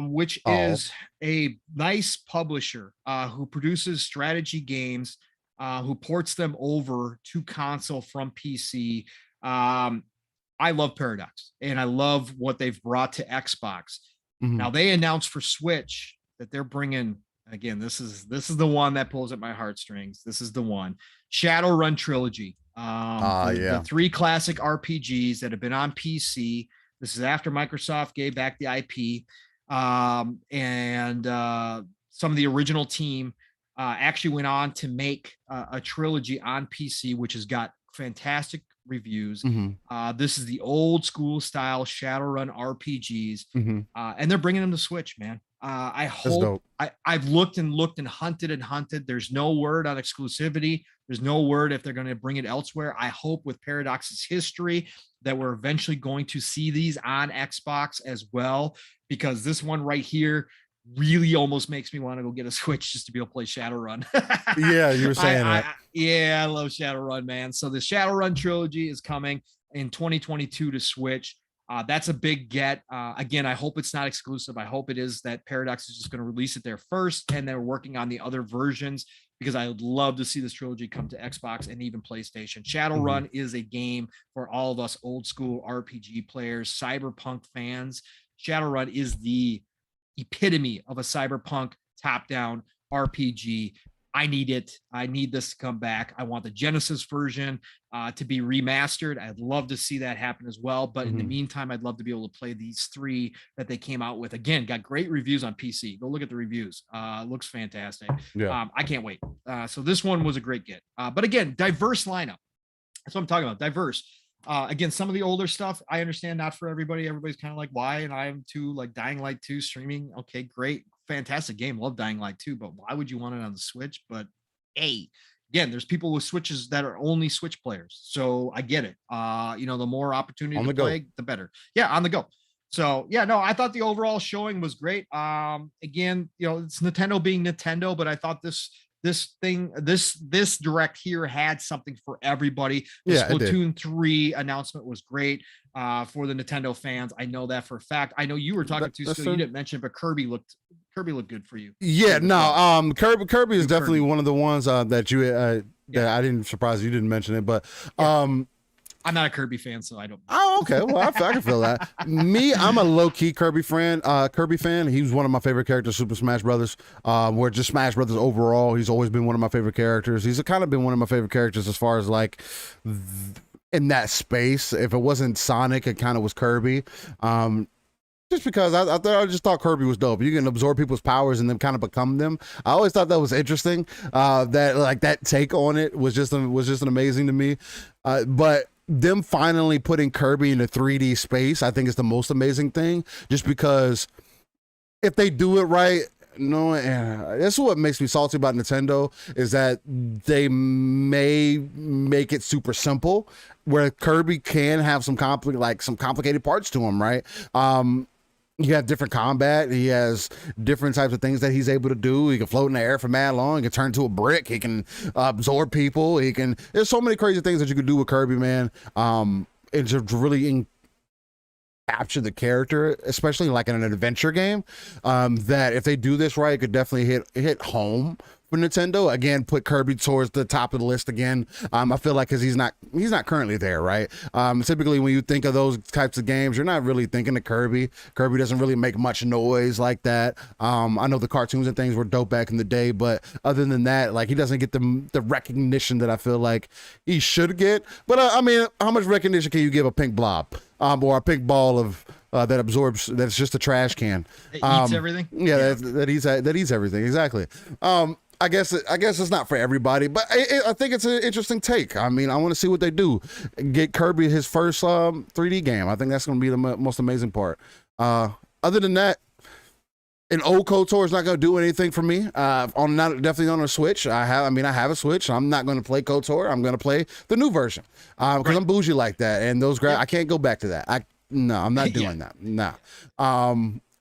[SPEAKER 2] which
[SPEAKER 1] Oh.
[SPEAKER 2] is a nice publisher who produces strategy games, who ports them over to console from PC. I love Paradox and I love what they've brought to Xbox.
[SPEAKER 1] Mhm.
[SPEAKER 2] Now they announced for Switch that they're bringing, again, this is the one that pulls at my heartstrings. This is the one, Shadowrun trilogy. The
[SPEAKER 1] Yeah.
[SPEAKER 2] three classic RPGs that have been on PC. This is after Microsoft gave back the IP, and some of the original team actually went on to make a trilogy on PC, which has got fantastic reviews.
[SPEAKER 1] Mhm.
[SPEAKER 2] This is the old school style Shadowrun RPGs,
[SPEAKER 1] Mhm.
[SPEAKER 2] and they're bringing them to Switch, man. I
[SPEAKER 1] That's
[SPEAKER 2] hope
[SPEAKER 1] dope.
[SPEAKER 2] I've looked and looked and hunted and hunted. There's no word on exclusivity. There's no word if they're going to bring it elsewhere. I hope with Paradox's history that we're eventually going to see these on Xbox as well, because this one right here really almost makes me want to go get a Switch just to be able to play Shadowrun.
[SPEAKER 1] Yeah, you were saying that.
[SPEAKER 2] Yeah, I love Shadowrun, man. So the Shadowrun trilogy is coming in 2022 to Switch. That's a big get. Again, I hope it's not exclusive. I hope it is that Paradox is just going to release it there first, and they're working on the other versions, because I would love to see this trilogy come to Xbox and even PlayStation. Shadowrun is a game for all of us old school RPG players, cyberpunk fans. Shadowrun is the epitome of a cyberpunk top-down RPG. I need it. I need this to come back. I want the Genesis version to be remastered. I'd love to see that happen as well. But in the meantime, I'd love to be able to play these three that they came out with. Again, got great reviews on PC. Go look at the reviews. Looks fantastic.
[SPEAKER 1] Yeah.
[SPEAKER 2] I can't wait. So this one was a great get. But again, diverse lineup. That's what I'm talking about. Diverse. Again, some of the older stuff, I understand, not for everybody. Everybody's kind of like, why? And I am too, like Dying Light 2 streaming. Okay, great. Fantastic game. Love Dying Light 2, but why would you want it on the Switch? But hey, again, there's people with Switches that are only Switch players. So I get it. The more opportunity to play, the better. Yeah, on the go. So yeah, no, I thought the overall showing was great. Again, it's Nintendo being Nintendo, but I thought this direct here had something for everybody. The Splatoon 3 announcement was great for the Nintendo fans. I know that for a fact. I know you were talking to Still, you didn't mention, but Kirby looked good for you.
[SPEAKER 1] Yeah, no, Kirby is definitely one of the ones that you that I didn't surprise you didn't mention it, but
[SPEAKER 2] I'm not a Kirby fan, so I don't.
[SPEAKER 1] Oh, okay. Well, I can feel that. I'm a low-key Kirby fan. He was one of my favorite characters, Super Smash Brothers. Or just Smash Brothers overall. He's always been one of my favorite characters. He's kind of been one of my favorite characters as far as like in that space. If it wasn't Sonic, it kind of was Kirby. Just because I just thought Kirby was dope. You can absorb people's powers and then kind of become them. I always thought that was interesting. That take on it was just amazing to me. But them finally putting Kirby in a 3D space, I think is the most amazing thing. Just because if they do it right, that's what makes me salty about Nintendo, is that they may make it super simple, where Kirby can have some complicated parts to him, right? You have different combat. He has different types of things that he's able to do. He can float in the air for mad long. He can turn into a brick. He can absorb people. There's so many crazy things that you can do with Kirby, man. And to really capture the character, especially like in an adventure game, that if they do this right, it could definitely hit home for Nintendo. Again, put Kirby towards the top of the list again. I feel like because he's not currently there, right? Typically when you think of those types of games, you're not really thinking of Kirby. Kirby doesn't really make much noise like that. I know the cartoons and things were dope back in the day, but other than that, like, he doesn't get the recognition that I feel like he should get. But I mean, how much recognition can you give a pink blob or a pink ball of that absorbs, that's just a trash can?
[SPEAKER 2] It eats everything.
[SPEAKER 1] Yeah, that eats everything, exactly. I guess it's not for everybody, but I think it's an interesting take. I mean, I want to see what they do. Get Kirby his first 3D game. I think that's going to be the most amazing part. Other than that, an old KOTOR is not going to do anything for me. Definitely on a Switch. I have a Switch. I'm not going to play KOTOR. I'm going to play the new version because I'm bougie like that. And those I can't go back to that. I'm not doing that. Nah.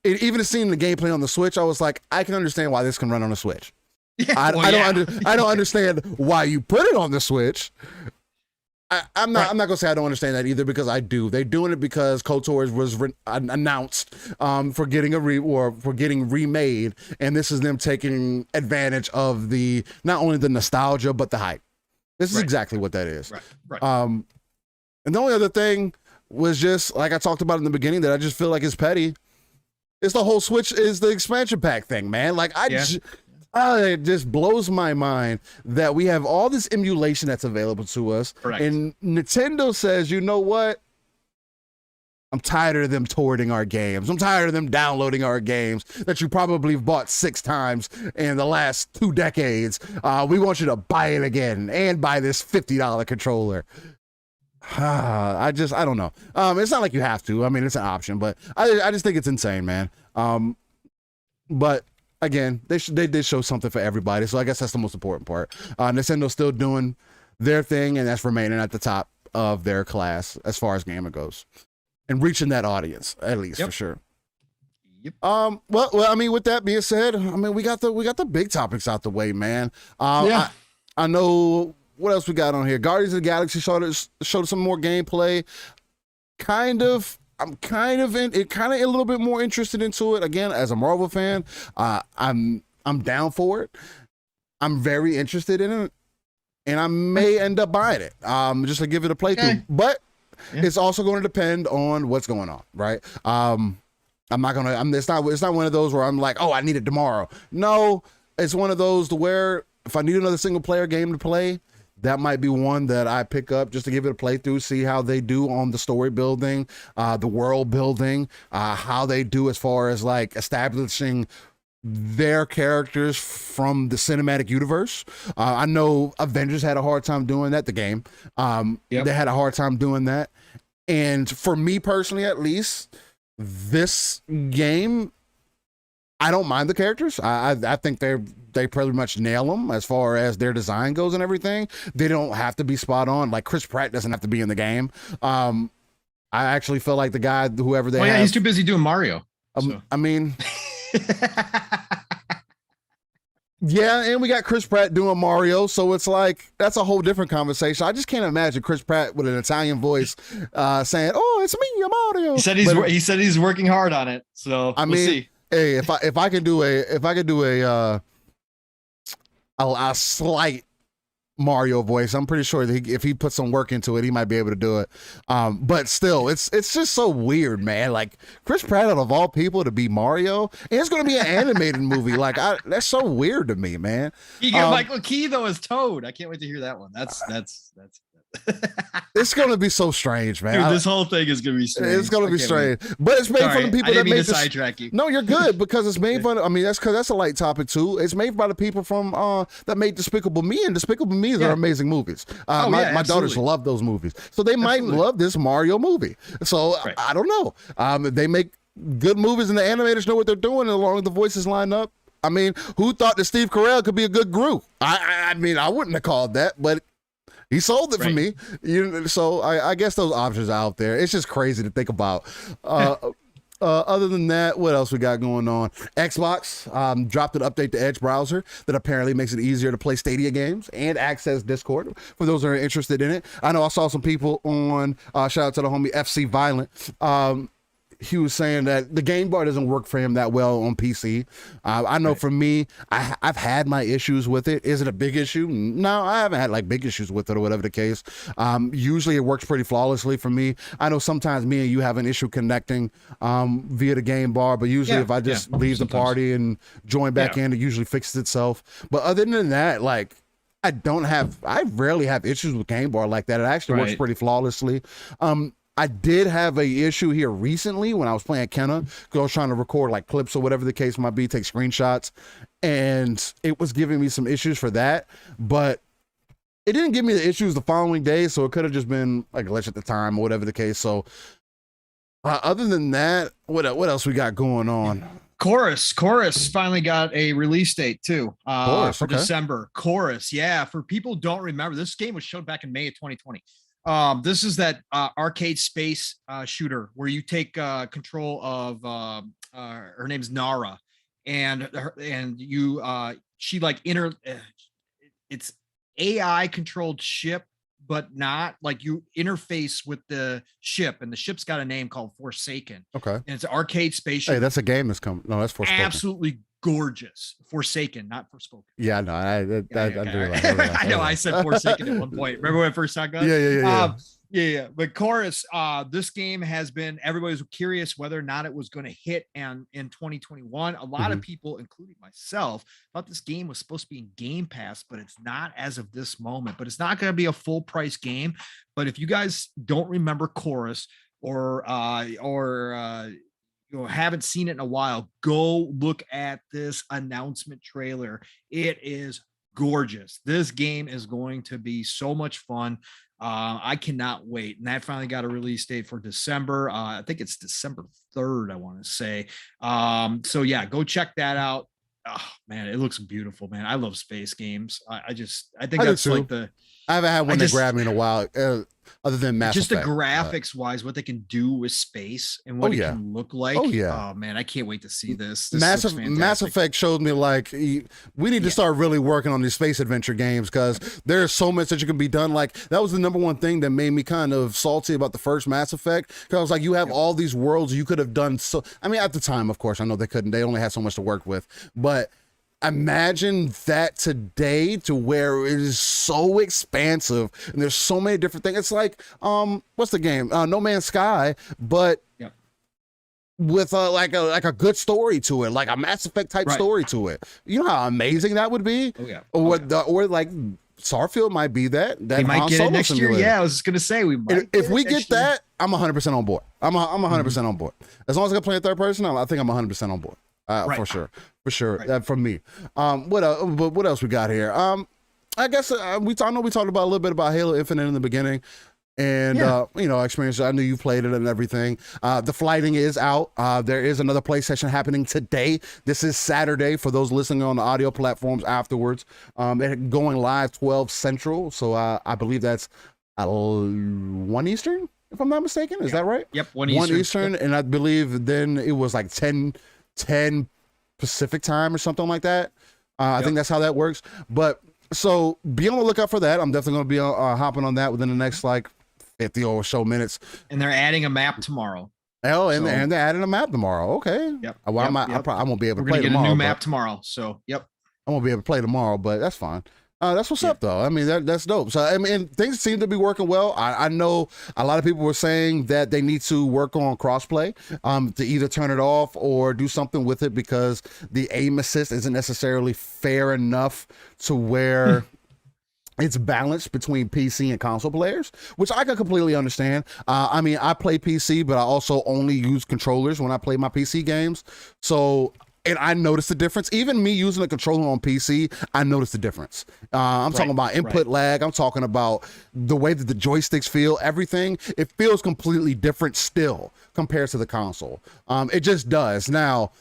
[SPEAKER 1] Even seeing the gameplay on the Switch, I was like, I can understand why this can run on a Switch. Yeah, I don't understand why you put it on the Switch, I'm not gonna say I don't understand that either, because I do. They're doing it because KOTOR was announced for getting getting remade, and this is them taking advantage of not only the nostalgia but the hype. This is exactly what that is.
[SPEAKER 2] Right.
[SPEAKER 1] And the only other thing was just like I talked about in the beginning that I just feel like is petty. It's the whole Switch is the expansion pack thing, man. Like it just blows my mind that we have all this emulation that's available to us.
[SPEAKER 2] Correct.
[SPEAKER 1] And Nintendo says, you know what? I'm tired of them torrenting our games. I'm tired of them downloading our games that you probably bought 6 times in the last 2 decades. We want you to buy it again and buy this $50 controller. I don't know. It's not like you have to. I mean, it's an option, but I just think it's insane, man. But again, they did show something for everybody, so I guess that's the most important part. Nintendo's still doing their thing, and that's remaining at the top of their class as far as gaming goes, and reaching that audience at least for sure.
[SPEAKER 2] Yep.
[SPEAKER 1] Well, I mean, with that being said, I mean, we got the big topics out the way, man. I know what else we got on here. Guardians of the Galaxy showed some more gameplay. I'm kind of a little bit more interested into it. Again, as a Marvel fan, I'm down for it. I'm very interested in it, and I may end up buying it just to give it a playthrough. Okay. But it's also going to depend on what's going on, right? It's not one of those where I'm like, oh, I need it tomorrow. No, it's one of those to where if I need another single player game to play, that might be one that I pick up just to give it a playthrough, see how they do on the story building, the world building, how they do as far as like establishing their characters from the cinematic universe. I know Avengers had a hard time doing that, the game. They had a hard time doing that. And for me personally, at least, this game, I don't mind the characters. I think they pretty much nail them as far as their design goes and everything. They don't have to be spot on. Like Chris Pratt doesn't have to be in the game. I actually feel like the guy, whoever they have,
[SPEAKER 2] he's too busy doing Mario. So.
[SPEAKER 1] I mean, yeah, and we got Chris Pratt doing Mario, so it's like that's a whole different conversation. I just can't imagine Chris Pratt with an Italian voice saying, "Oh, it's me, I'm Mario."
[SPEAKER 2] He said he's working hard on it. So we'll see.
[SPEAKER 1] Hey, if I can do a slight Mario voice, I'm pretty sure that if he put some work into it, he might be able to do it. But still, it's just so weird, man. Like Chris Pratt, out of all people, to be Mario, and it's going to be an animated movie. Like that's so weird to me, man.
[SPEAKER 2] You get Michael Key though as Toad. I can't wait to hear that one. That's.
[SPEAKER 1] It's gonna be so strange, man.
[SPEAKER 2] Dude, this whole thing is gonna be strange.
[SPEAKER 1] It's gonna be strange, but it's made for the people that made this.
[SPEAKER 2] Sidetrack you.
[SPEAKER 1] No, you're good because it's made fun. I mean, that's because that's a light topic too. It's made by the people from that made Despicable Me, and Despicable Me are amazing movies. My daughters love those movies, so they might love this Mario movie. So I don't know. They make good movies, and the animators know what they're doing, and as long as the voices line up. I mean, who thought that Steve Carell could be a good Groot? I mean, I wouldn't have called that, but. He sold it for me, so I guess those options are out there. It's just crazy to think about. Other than that, what else we got going on? Xbox dropped an update to Edge browser that apparently makes it easier to play Stadia games and access Discord for those that are interested in it. I know I saw some people on, shout out to the homie FC Violent. He was saying that the game bar doesn't work for him that well on PC. I know for me, I've had my issues with it. Is it a big issue? No, I haven't had like big issues with it or whatever the case. Usually it works pretty flawlessly for me. I know sometimes me and you have an issue connecting via the game bar, but usually if I just leave the party and join back in, it usually fixes itself. But other than that, like, I rarely have issues with game bar like that. It actually works pretty flawlessly. I did have a issue here recently when I was playing Kenna, because I was trying to record like clips or whatever the case might be, take screenshots, and it was giving me some issues for that, but it didn't give me the issues the following day, so it could have just been like a glitch at the time or whatever the case. So other than that, what else we got going on?
[SPEAKER 2] Chorus finally got a release date too for December. Chorus, for people who don't remember, this game was showed back in May of 2020. This is that arcade space shooter where you take control of her name's Nara, and you she like it's AI controlled ship but not like you interface with the ship, and the ship's got a name called Forsaken.
[SPEAKER 1] Okay.
[SPEAKER 2] And it's an arcade spaceship.
[SPEAKER 1] Hey, that's a game that's coming. No, that's Forspoken.
[SPEAKER 2] Absolutely gorgeous. Forsaken, not Forspoken.
[SPEAKER 1] Yeah, no, I do realize.
[SPEAKER 2] I know I said Forsaken at one point. Remember when I first talked about it? Yeah. But Chorus, this game has been, everybody was curious whether or not it was going to hit in 2021. A lot of people, including myself, thought this game was supposed to be in Game Pass, but it's not as of this moment. But it's not going to be a full price game. But if you guys don't remember Chorus or haven't seen it in a while, go look at this announcement trailer. It is gorgeous. This game is going to be so much fun. I cannot wait. And that finally got a release date for December. I think it's December 3rd, I want to say. So yeah, go check that out. Oh man, it looks beautiful, man. I love space games. I think that's like
[SPEAKER 1] I haven't had one that grabbed me in a while, other than Mass
[SPEAKER 2] Effect.
[SPEAKER 1] Just
[SPEAKER 2] the graphics wise, what they can do with space and what it can look like. Oh man, I can't wait to see this.
[SPEAKER 1] Mass Effect showed me like we need to start really working on these space adventure games, because there's so much that you can be done. Like that was the number one thing that made me kind of salty about the first Mass Effect, because I was like, you have all these worlds you could have done. So I mean, at the time, of course, I know they couldn't. They only had so much to work with, but imagine that today, to where it is so expansive and there's so many different things. It's like what's the game, No Man's Sky, but with like a good story to it, like a Mass Effect type story to it. You know how amazing that would be. Or like Starfield might be that
[SPEAKER 2] we might get it next year. Yeah, I was just gonna say we might.
[SPEAKER 1] If we get that, I'm 100% on board. I'm 100% on board. As long as I can play in third person, I think I'm 100% on board. For sure. From me. What else we got here? I guess I know we talked about a little bit about Halo Infinite in the beginning, and experience. I knew you played it and everything. The flighting is out. There is another play session happening today. This is Saturday for those listening on the audio platforms afterwards. It going live 12 Central, so I believe that's 1 Eastern, if I'm not mistaken. Is that right?
[SPEAKER 2] Yep, 1 Eastern.
[SPEAKER 1] And I believe then it was like 10 Pacific time or something like that. I think that's how that works. But so be on the lookout for that. I'm definitely going to be hopping on that within the next like 50 or so minutes.
[SPEAKER 2] And they're adding a map tomorrow.
[SPEAKER 1] And they're adding a map tomorrow. Okay.
[SPEAKER 2] Yep.
[SPEAKER 1] I won't be able to play tomorrow.
[SPEAKER 2] We're going to get a new map tomorrow. So, I
[SPEAKER 1] won't be able to play tomorrow, but that's fine. That's what's up, though. I mean, that's dope. So, I mean, things seem to be working well. I know a lot of people were saying that they need to work on crossplay, to either turn it off or do something with it, because the aim assist isn't necessarily fair enough to where it's balanced between PC and console players, which I can completely understand. I mean, I play PC, but I also only use controllers when I play my PC games. So, and I noticed the difference. Even me using a controller on PC, I noticed the difference. I'm talking about input lag. I'm talking about the way that the joysticks feel, everything. It feels completely different still compared to the console. It just does. Now,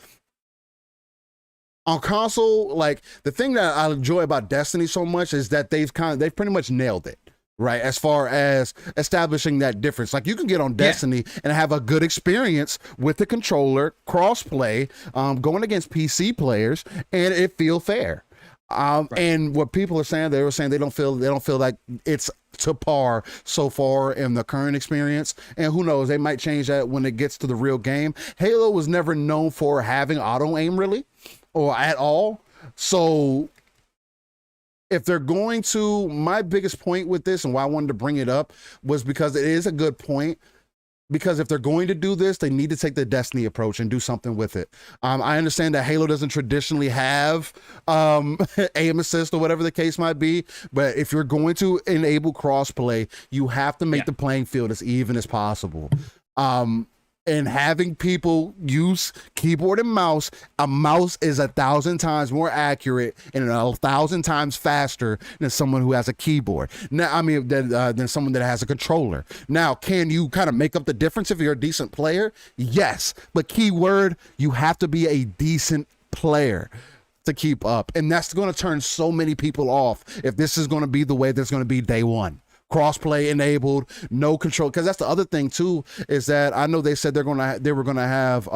[SPEAKER 1] on console, like the thing that I enjoy about Destiny so much is that they've pretty much nailed it. Right, as far as establishing that difference. Like you can get on Destiny and have a good experience with the controller, crossplay, going against PC players, and it feel fair. And what people are saying, they were saying they don't feel like it's to par so far in the current experience. And who knows, they might change that when it gets to the real game. Halo was never known for having auto aim really, or at all. So if they're going to, my biggest point with this and why I wanted to bring it up was because it is a good point. Because if they're going to do this, they need to take the Destiny approach and do something with it. I understand that Halo doesn't traditionally have aim assist or whatever the case might be, but if you're going to enable crossplay, you have to make the playing field as even as possible. And having people use keyboard and mouse, a mouse is 1,000 times more accurate and 1,000 times faster than someone who has a keyboard. Now, I mean, than someone that has a controller. Now, can you kind of make up the difference if you're a decent player? Yes, but keyword, you have to be a decent player to keep up, and that's going to turn so many people off if this is going to be the way that's going to be day one. Crossplay enabled, no control, because that's the other thing too, is that I know they said they were gonna have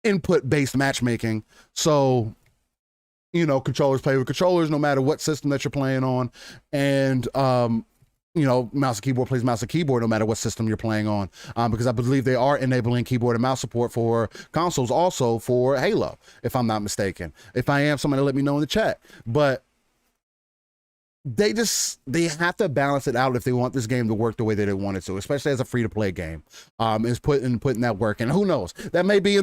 [SPEAKER 1] input based matchmaking, so controllers play with controllers no matter what system that you're playing on, and mouse and keyboard plays mouse and keyboard no matter what system you're playing on, because I believe they are enabling keyboard and mouse support for consoles also for Halo, if I'm not mistaken. If I am, somebody let me know in the chat. But they have to balance it out if they want this game to work the way that they want it to, especially as a free-to-play game. Is putting that work, and who knows, that may be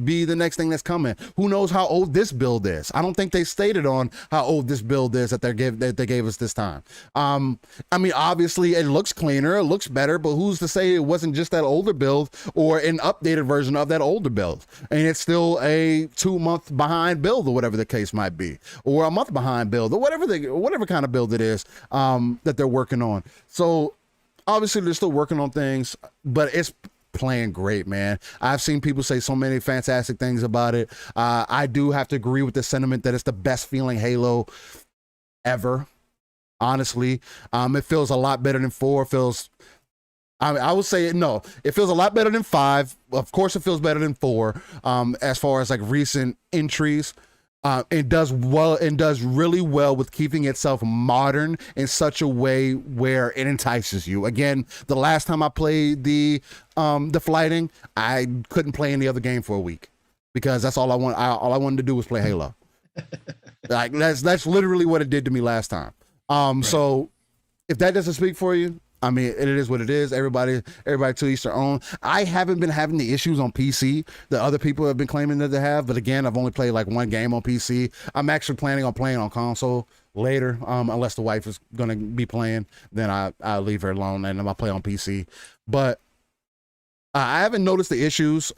[SPEAKER 1] be the next thing that's coming. Who knows how old this build is? I don't think they stated on how old this build is that they gave us this time. I mean, obviously it looks cleaner, it looks better, but who's to say it wasn't just that older build or an updated version of that older build, and it's still a 2-month behind build or whatever the case might be, or a month behind build, or whatever kind of build it is that they're working on. So obviously they're still working on things, but it's playing great, man. I've seen people say so many fantastic things about it. I do have to agree with the sentiment that it's the best feeling Halo ever. Honestly, it feels a lot better than 4. I would say no. It feels a lot better than 5. Of course, it feels better than 4. As far as like recent entries. It does really well with keeping itself modern in such a way where it entices you. Again, the last time I played the flighting, I couldn't play any other game for a week because that's all I want. All I wanted to do was play Halo. Like that's literally what it did to me last time. Right. So if that doesn't speak for you, I mean, it is what it is. Everybody to each their own. I haven't been having the issues on PC that other people have been claiming that they have. But again, I've only played like one game on PC. I'm actually planning on playing on console later, unless the wife is going to be playing. Then I'll leave her alone and I'll play on PC. But I haven't noticed the issues.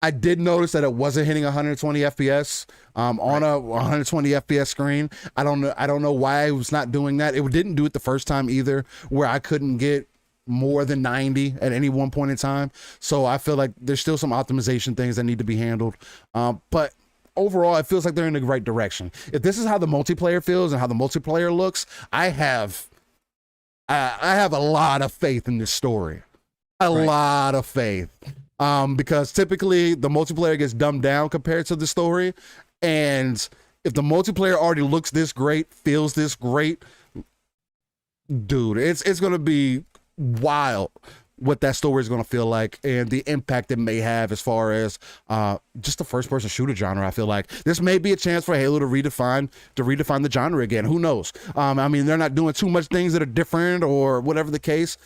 [SPEAKER 1] I did notice that it wasn't hitting 120 FPS on a 120 FPS screen. I don't know why it was not doing that. It didn't do it the first time either, where I couldn't get more than 90 at any one point in time. So I feel like there's still some optimization things that need to be handled. But overall, it feels like they're in the right direction. If this is how the multiplayer feels and how the multiplayer looks, I have a lot of faith in this story. A lot of faith. Because typically the multiplayer gets dumbed down compared to the story. And if the multiplayer already looks this great, feels this great, dude, it's going to be wild what that story is going to feel like and the impact it may have as far as just the first person shooter genre. I feel like this may be a chance for Halo to redefine the genre again. Who knows? I mean, they're not doing too much things that are different or whatever the case.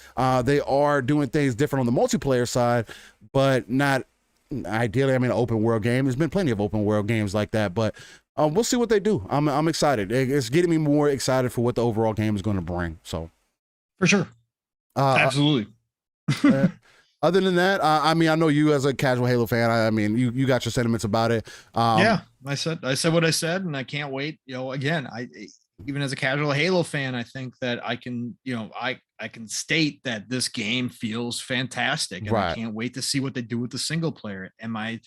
[SPEAKER 1] They are doing things different on the multiplayer side, but not ideally. I mean, an open world game. There's been plenty of open world games like that, but we'll see what they do. I'm excited. It's getting me more excited for what the overall game is going to bring. So,
[SPEAKER 2] for sure, absolutely.
[SPEAKER 1] Other than that, I mean, I know you as a casual Halo fan. I mean, you got your sentiments about it.
[SPEAKER 2] Yeah, I said what I said, and I can't wait. Again, even as a casual Halo fan, I think that I can state that this game feels fantastic, and I can't wait to see what they do with the single player. Am I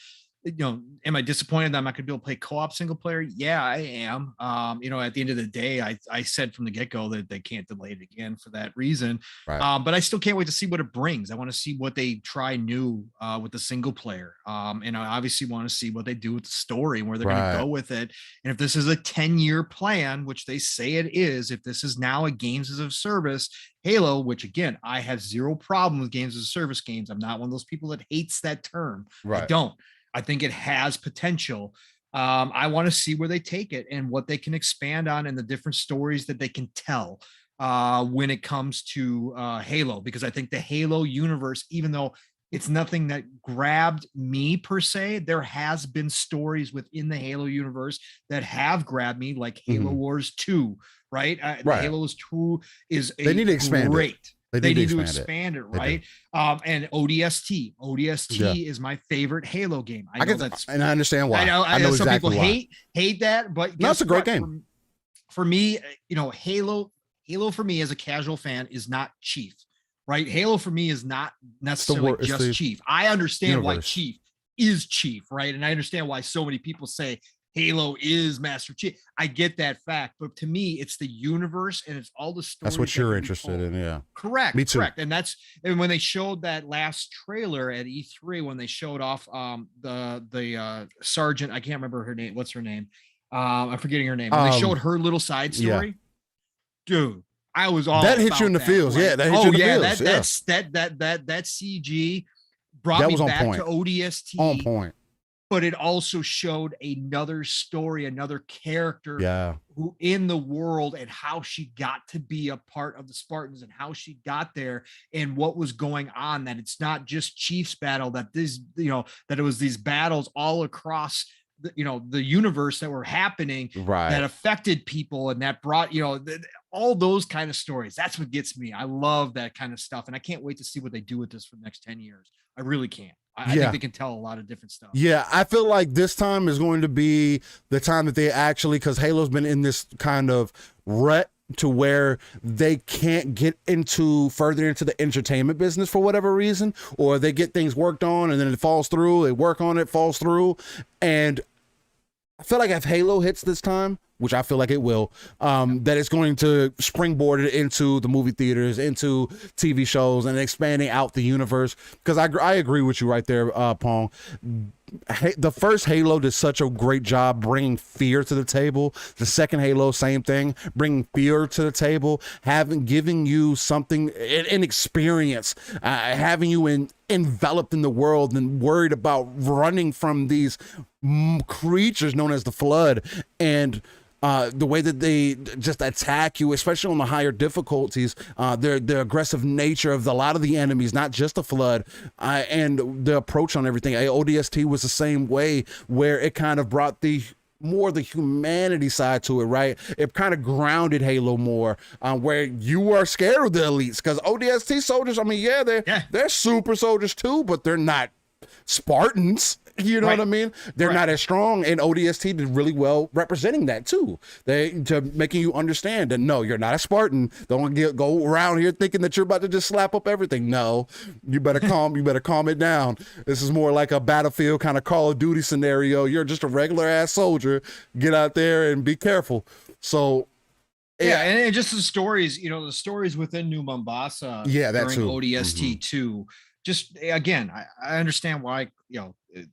[SPEAKER 2] disappointed that I'm not going to be able to play co-op single player? Yeah, I am. At the end of the day, I said from the get-go that they can't delay it again for that reason. Right. But I still can't wait to see what it brings. I want to see what they try new with the single player. And I obviously want to see what they do with the story and where they're going to go with it. And if this is a 10-year plan, which they say it is, if this is now a games as a service Halo, which again, I have zero problem with games as a service games. I'm not one of those people that hates that term. Right. I don't. I think it has potential. I want to see where they take it and what they can expand on and the different stories that they can tell when it comes to Halo, because I think the Halo universe, even though it's nothing that grabbed me per se, there has been stories within the Halo universe that have grabbed me, like Halo Wars 2, right? Halo Wars 2 is
[SPEAKER 1] they need to expand
[SPEAKER 2] great.
[SPEAKER 1] It.
[SPEAKER 2] They need to expand it, right? And ODST. ODST is my favorite Halo game. I
[SPEAKER 1] understand why.
[SPEAKER 2] I know some exactly people hate that, but
[SPEAKER 1] that's a great game.
[SPEAKER 2] For me, Halo for me as a casual fan is not Chief, right? Halo for me is not necessarily just Chief. I understand why Chief is Chief, right? And I understand why so many people say Halo is Master Chief. I get that fact, but to me, it's the universe and it's all the stories.
[SPEAKER 1] That's what you're interested in, yeah.
[SPEAKER 2] Correct.
[SPEAKER 1] Me too.
[SPEAKER 2] Correct. And when they showed that last trailer at E3, when they showed off the sergeant, I can't remember her name. What's her name? I'm forgetting her name. When they showed her little side story. dude, I was all
[SPEAKER 1] that hit you in the
[SPEAKER 2] that.
[SPEAKER 1] feels.
[SPEAKER 2] Like,
[SPEAKER 1] Yeah, that hit you in the feels.
[SPEAKER 2] That CG brought
[SPEAKER 1] That
[SPEAKER 2] me
[SPEAKER 1] was on
[SPEAKER 2] back
[SPEAKER 1] point.
[SPEAKER 2] to ODST.
[SPEAKER 1] On point.
[SPEAKER 2] But it also showed another story, another character who in the world, and how she got to be a part of the Spartans and how she got there and what was going on, that it's not just Chiefs battle, that this, that it was these battles all across the universe that were happening that affected people, and that brought, all those kind of stories. That's what gets me. I love that kind of stuff. And I can't wait to see what they do with this for the next 10 years. I really can't. I think they can tell a lot of different stuff.
[SPEAKER 1] Yeah, I feel like this time is going to be the time that they actually, because Halo's been in this kind of rut to where they can't get further into the entertainment business for whatever reason, or they get things worked on and then it falls through, they work on it, falls through. And I feel like if Halo hits this time, which I feel like it will, that it's going to springboard it into the movie theaters, into TV shows, and expanding out the universe. Because I agree with you right there, Pong. The first Halo did such a great job bringing fear to the table. The second Halo, same thing, bringing fear to the table, giving you something, an experience, having you enveloped in the world and worried about running from these creatures known as the Flood, and the way that they just attack you, especially on the higher difficulties, the aggressive nature of a lot of the enemies, not just the Flood, and the approach on everything. ODST was the same way, where it kind of brought the humanity side to it, right? It kind of grounded Halo more, where you are scared of the elites, because ODST soldiers, I mean, they're super soldiers too, but they're not Spartans. You know what I mean? They're not as strong, and ODST did really well representing that too. To making you understand that no, you're not a Spartan. Don't go around here thinking that you're about to just slap up everything. No, you better calm it down. This is more like a Battlefield kind of Call of Duty scenario. You're just a regular ass soldier. Get out there and be careful. So
[SPEAKER 2] and just the stories, the stories within New Mombasa during ODST too. Just again, I understand why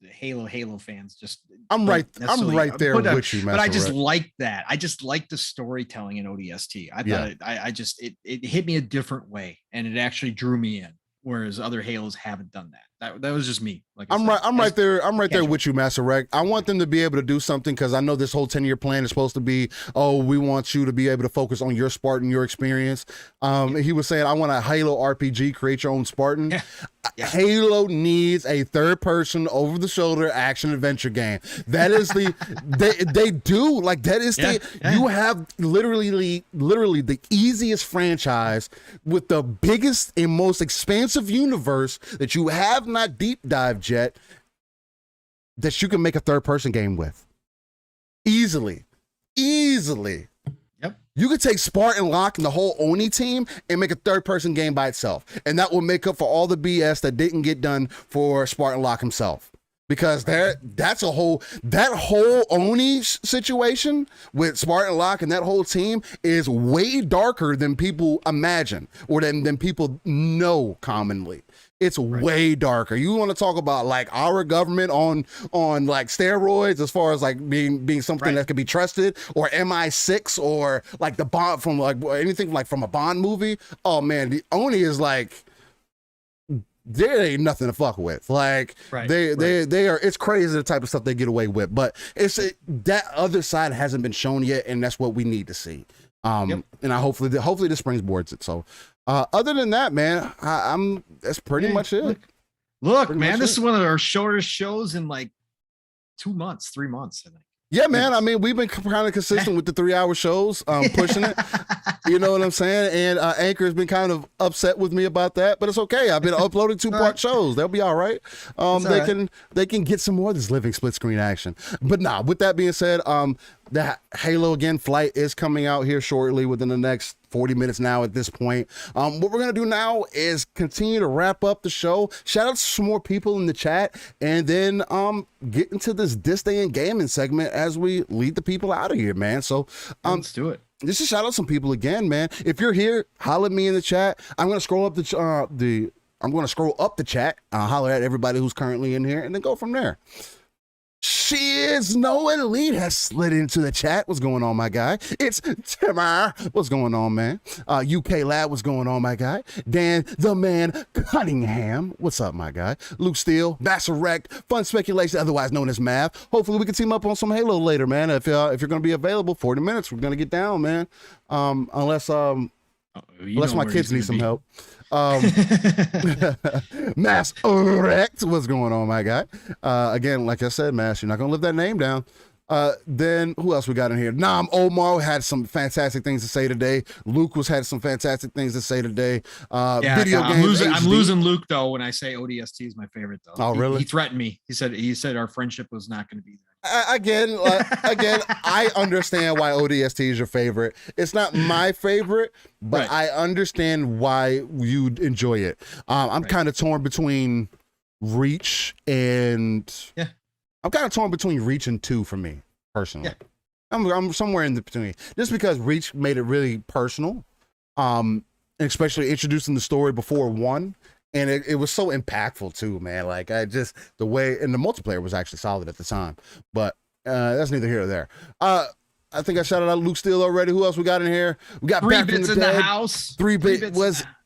[SPEAKER 2] Halo fans just.
[SPEAKER 1] I'm right there with you, man.
[SPEAKER 2] But I just like that. I just like the storytelling in ODST. I thought it hit me a different way, and it actually drew me in. Whereas other Halos haven't done that. That was just me. Like
[SPEAKER 1] I'm right there with you, Master Rec. I want them to be able to do something, because I know this whole 10-year plan is supposed to be, we want you to be able to focus on your Spartan, your experience. He was saying, I want a Halo RPG, create your own Spartan. Halo needs a third-person, over-the-shoulder action adventure game. That is they do, like, that is you have literally the easiest franchise with the biggest and most expansive universe that you have not deep dived yet, that you can make a third-person game with easily. Yep. You could take Spartan Locke and the whole Oni team and make a third-person game by itself, and that will make up for all the BS that didn't get done for Spartan Locke himself. Because that whole Oni situation with Spartan Locke and that whole team is way darker than people imagine, or than people know commonly. It's way darker. You want to talk about like our government on like steroids, as far as like being something that can be trusted, or MI6, or like the Bond, from like anything like from a Bond movie. Oh man, the Oni is like, there ain't nothing to fuck with. Like they are. It's crazy the type of stuff they get away with, but that other side hasn't been shown yet, and that's what we need to see. And hopefully this springboards it. So other than that, man, that's pretty much it.
[SPEAKER 2] Look, man, this is one of our shortest shows in like 2 months, 3 months, I think.
[SPEAKER 1] Yeah, man. I mean, we've been kind of consistent with the 3-hour shows, pushing it. You know what I'm saying? And Anchor has been kind of upset with me about that, but it's okay. I've been uploading 2-part shows. They'll be all right. They can get some more of this living split screen action. But with that being said, the Halo again flight is coming out here shortly, within the next 40 minutes now at this point. What we're going to do now is continue to wrap up the show. Shout out to some more people in the chat, and then get into this Day in Gaming segment as we lead the people out of here, man. So
[SPEAKER 2] let's do it.
[SPEAKER 1] Just to shout out some people again, man. If you're here, holler at me in the chat. I'm going to scroll up the chat, holler at everybody who's currently in here, and then go from there. She is no elite has slid into the chat. What's going on, my guy? It's Timmer. What's going on, man? UK Lab. What's going on, my guy? Dan the Man Cunningham. What's up, my guy? Luke Steele, Masserect, Fun Speculation, otherwise known as Math. Hopefully we can team up on some Halo later, man. If you're gonna be available, 40 minutes, we're gonna get down, man. Unless my kids need some help. Mass Erect, what's going on, my guy? Again, like I said, Mass, you're not gonna live that name down. Then who else we got in here? Nam Omar had some fantastic things to say today. Luke had some fantastic things to say today. Video games.
[SPEAKER 2] I'm losing Luke though when I say ODST is my favorite though.
[SPEAKER 1] Oh, really?
[SPEAKER 2] He threatened me. He said our friendship was not going to be there.
[SPEAKER 1] Again, I understand why ODST is your favorite. It's not my favorite, but right. I understand why you enjoy it. I'm kind of torn between Reach and I'm kind of torn between Reach and 2 for me personally. Yeah. I'm somewhere in the between, just because Reach made it really personal, and especially introducing the story before 1. And it was so impactful too, man. Like the way, and the multiplayer was actually solid at the time, but that's neither here nor there. I think I shouted out Luke Steele already. Who else we got in here? We got
[SPEAKER 2] 3 Bits in the house.
[SPEAKER 1] 3 Bit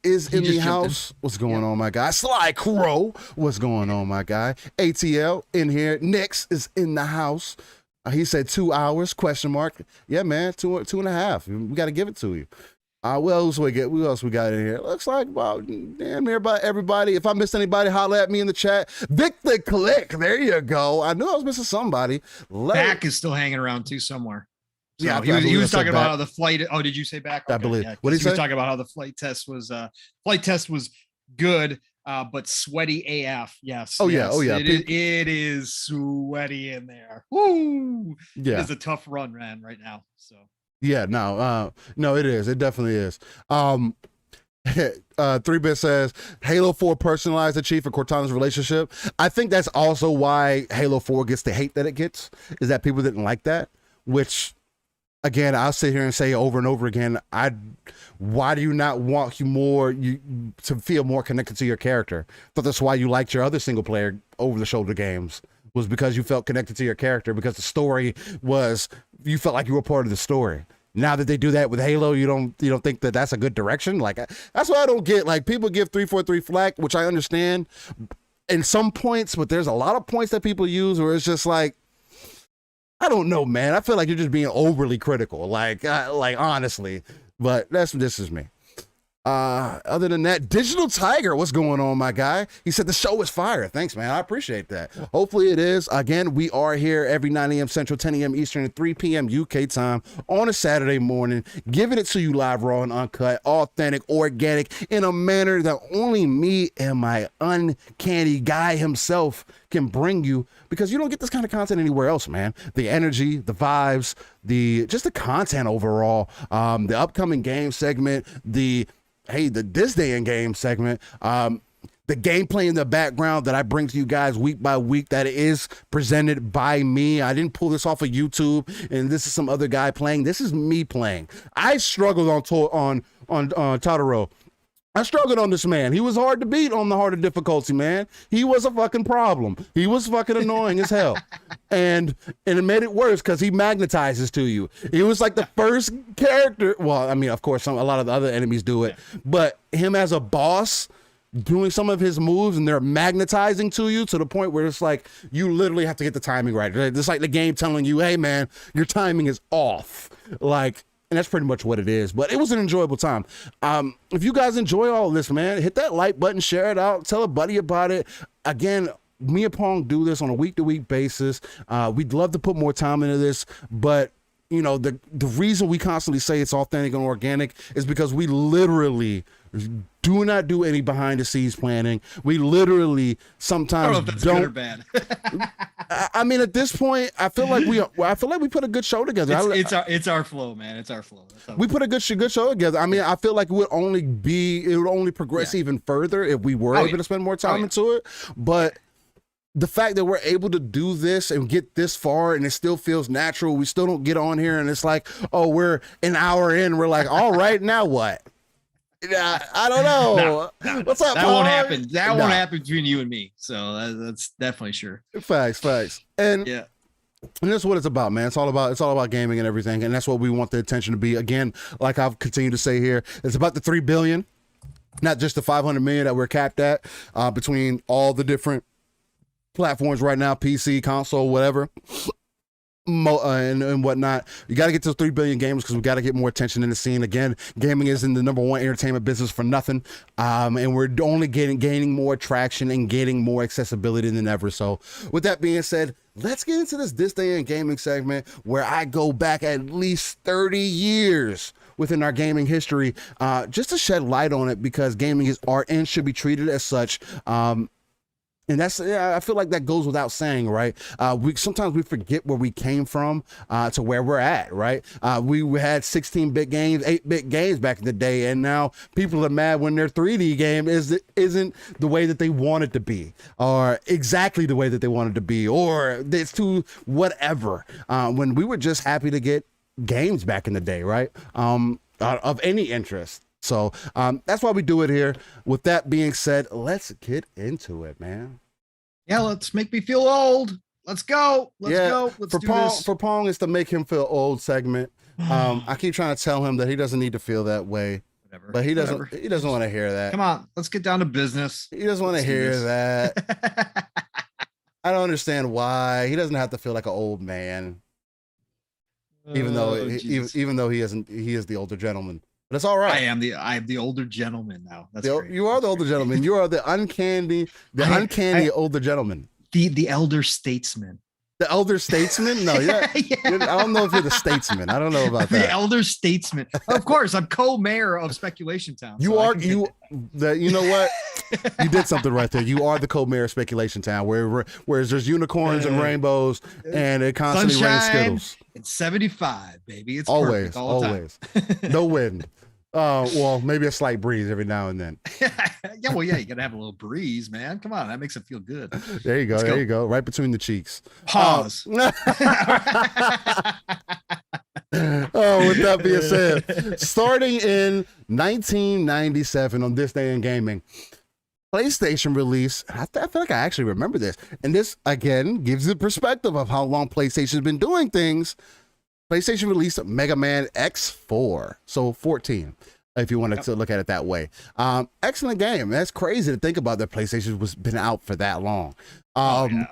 [SPEAKER 1] is in the house. What's going on, my guy? Sly Crow. What's going on, my guy? ATL in here. Nix is in the house. He said 2 hours, question mark. Yeah, man, 2.5. We got to give it to you. What else we got in here? Looks like about damn near about everybody. If I missed anybody, holla at me in the chat. Vic the Click, there you go. I knew I was missing somebody.
[SPEAKER 2] Back is still hanging around too somewhere. So
[SPEAKER 1] yeah,
[SPEAKER 2] he was talking about how the flight. Oh, did you say back? Okay,
[SPEAKER 1] I believe.
[SPEAKER 2] Yeah,
[SPEAKER 1] what did he say?
[SPEAKER 2] Was talking about how the flight test was good, but sweaty AF. Yes.
[SPEAKER 1] Oh yeah.
[SPEAKER 2] It is sweaty in there. Woo.
[SPEAKER 1] Yeah.
[SPEAKER 2] It is a tough run, man, right now. So.
[SPEAKER 1] Yeah, no, it is. It definitely is. 3-Bit says Halo 4 personalized the Chief and Cortana's relationship. I think that's also why Halo 4 gets the hate that it gets, is that people didn't like that, which again, I'll sit here and say over and over again, why do you not want to feel more connected to your character? But that's why you liked your other single player over the shoulder games, was because you felt connected to your character, because the story was, you felt like you were part of the story. Now that they do that with Halo, you don't think that that's a good direction? Like, that's what I don't get. Like, people give 343 flack, which I understand in some points, but there's a lot of points that people use where it's just like, I don't know, man. I feel like you're just being overly critical, like honestly, but this is me. Other than that, Digital Tiger, what's going on, my guy? He said the show is fire. Thanks, man. I appreciate that. Hopefully it is. Again, we are here every 9 a.m. Central, 10 a.m. Eastern, and 3 p.m. UK time on a Saturday morning, giving it to you live, raw and uncut, authentic, organic, in a manner that only me and my uncanny guy himself can bring you, because you don't get this kind of content anywhere else, man. The energy, the vibes, just the content overall, the upcoming game segment, the this day in game segment, the gameplay in the background that I bring to you guys week by week, that is presented by me. I didn't pull this off of YouTube and this is some other guy playing. This is me playing. I struggled on Totoro. I struggled on this man. He was hard to beat on the harder difficulty, man. He was a fucking problem. He was fucking annoying as hell. And it made it worse because he magnetizes to you. He was like the first character. Well, I mean, of course, a lot of the other enemies do it. But him as a boss, doing some of his moves, and they're magnetizing to you to the point where it's like, you literally have to get the timing right. It's like the game telling you, hey, man, your timing is off. Like, and that's pretty much what it is. But it was an enjoyable time. If you guys enjoy all of this, man, hit that like button, share it out, tell a buddy about it. Again, me and Pong do this on a week-to-week basis. We'd love to put more time into this, but you know, the reason we constantly say it's authentic and organic is because we literally do not do any behind the scenes planning. We literally sometimes
[SPEAKER 2] I don't know if that's good or bad.
[SPEAKER 1] I mean, at this point, I feel like we put a good show together.
[SPEAKER 2] It's our flow, man. It's our flow.
[SPEAKER 1] We put a good show together. I mean, I feel like it would only progress even further if we were able to spend more time into it. But the fact that we're able to do this and get this far and it still feels natural, we still don't get on here and it's like, oh, we're an hour in, we're like, all right, now what? Yeah, I don't know. What's up,
[SPEAKER 2] That
[SPEAKER 1] Pong?
[SPEAKER 2] won't happen. That
[SPEAKER 1] Nah.
[SPEAKER 2] won't happen between you and me. So that's definitely sure.
[SPEAKER 1] Facts. And
[SPEAKER 2] Yeah.
[SPEAKER 1] And that's what it's about, man. It's all about gaming and everything, and that's what we want the attention to be. Again, like I've continued to say here, it's about the 3 billion, not just the 500 million that we're capped at between all the different platforms right now, PC, console, whatever. And whatnot. You got to get to 3 billion gamers because we got to get more attention in the scene. Again, gaming isn't the number one entertainment business for nothing, and we're only gaining more traction and getting more accessibility than ever. So with that being said, let's get into this day in gaming segment where I go back at least 30 years within our gaming history, just to shed light on it, because gaming is art and should be treated as such. And I feel like that goes without saying, right? Sometimes we forget where we came from to where we're at, right? We had 16-bit games, 8-bit games back in the day, and now people are mad when their 3D game isn't the way that they want it to be, or exactly the way that they want it to be, or it's too whatever. When we were just happy to get games back in the day, right? Of any interest. So that's why we do it here. With that being said, let's get into it, man.
[SPEAKER 2] Yeah, let's make me feel old. Let's go. Let's do this.
[SPEAKER 1] For Pong, it's the make him feel old segment. I keep trying to tell him that he doesn't need to feel that way.
[SPEAKER 2] Whatever.
[SPEAKER 1] But he doesn't. He doesn't want to hear that.
[SPEAKER 2] Come on, let's get down to business.
[SPEAKER 1] He doesn't want to hear that. I don't understand why. He doesn't have to feel like an old man, even though he isn't. He is the older gentleman. But it's all right.
[SPEAKER 2] I am the older gentleman now. That's great.
[SPEAKER 1] You are the older gentleman. You are the uncanny older gentleman.
[SPEAKER 2] The elder statesman.
[SPEAKER 1] The elder statesman? No, yeah. I don't know if you're the statesman. I don't know about that.
[SPEAKER 2] The elder statesman. Of course, I'm co-mayor of Speculation Town.
[SPEAKER 1] You know what? You did something right there. You are the co-mayor of Speculation Town, whereas there's unicorns and rainbows, and it constantly rains Skittles.
[SPEAKER 2] It's 75, baby. It's
[SPEAKER 1] always,
[SPEAKER 2] perfect all the time.
[SPEAKER 1] No wind. Well, maybe a slight breeze every now and then.
[SPEAKER 2] Yeah, you gotta have a little breeze, man. Come on, that makes it feel good.
[SPEAKER 1] There you go. You go. Right between the cheeks.
[SPEAKER 2] Pause.
[SPEAKER 1] With that being said, starting in 1997 on this day in gaming, PlayStation released, I feel like I actually remember this, and this again gives the perspective of how long PlayStation's been doing things. PlayStation released Mega Man X4, so 14, if you wanted to look at it that way. Excellent game. That's crazy to think about that PlayStation was been out for that long. Crazy.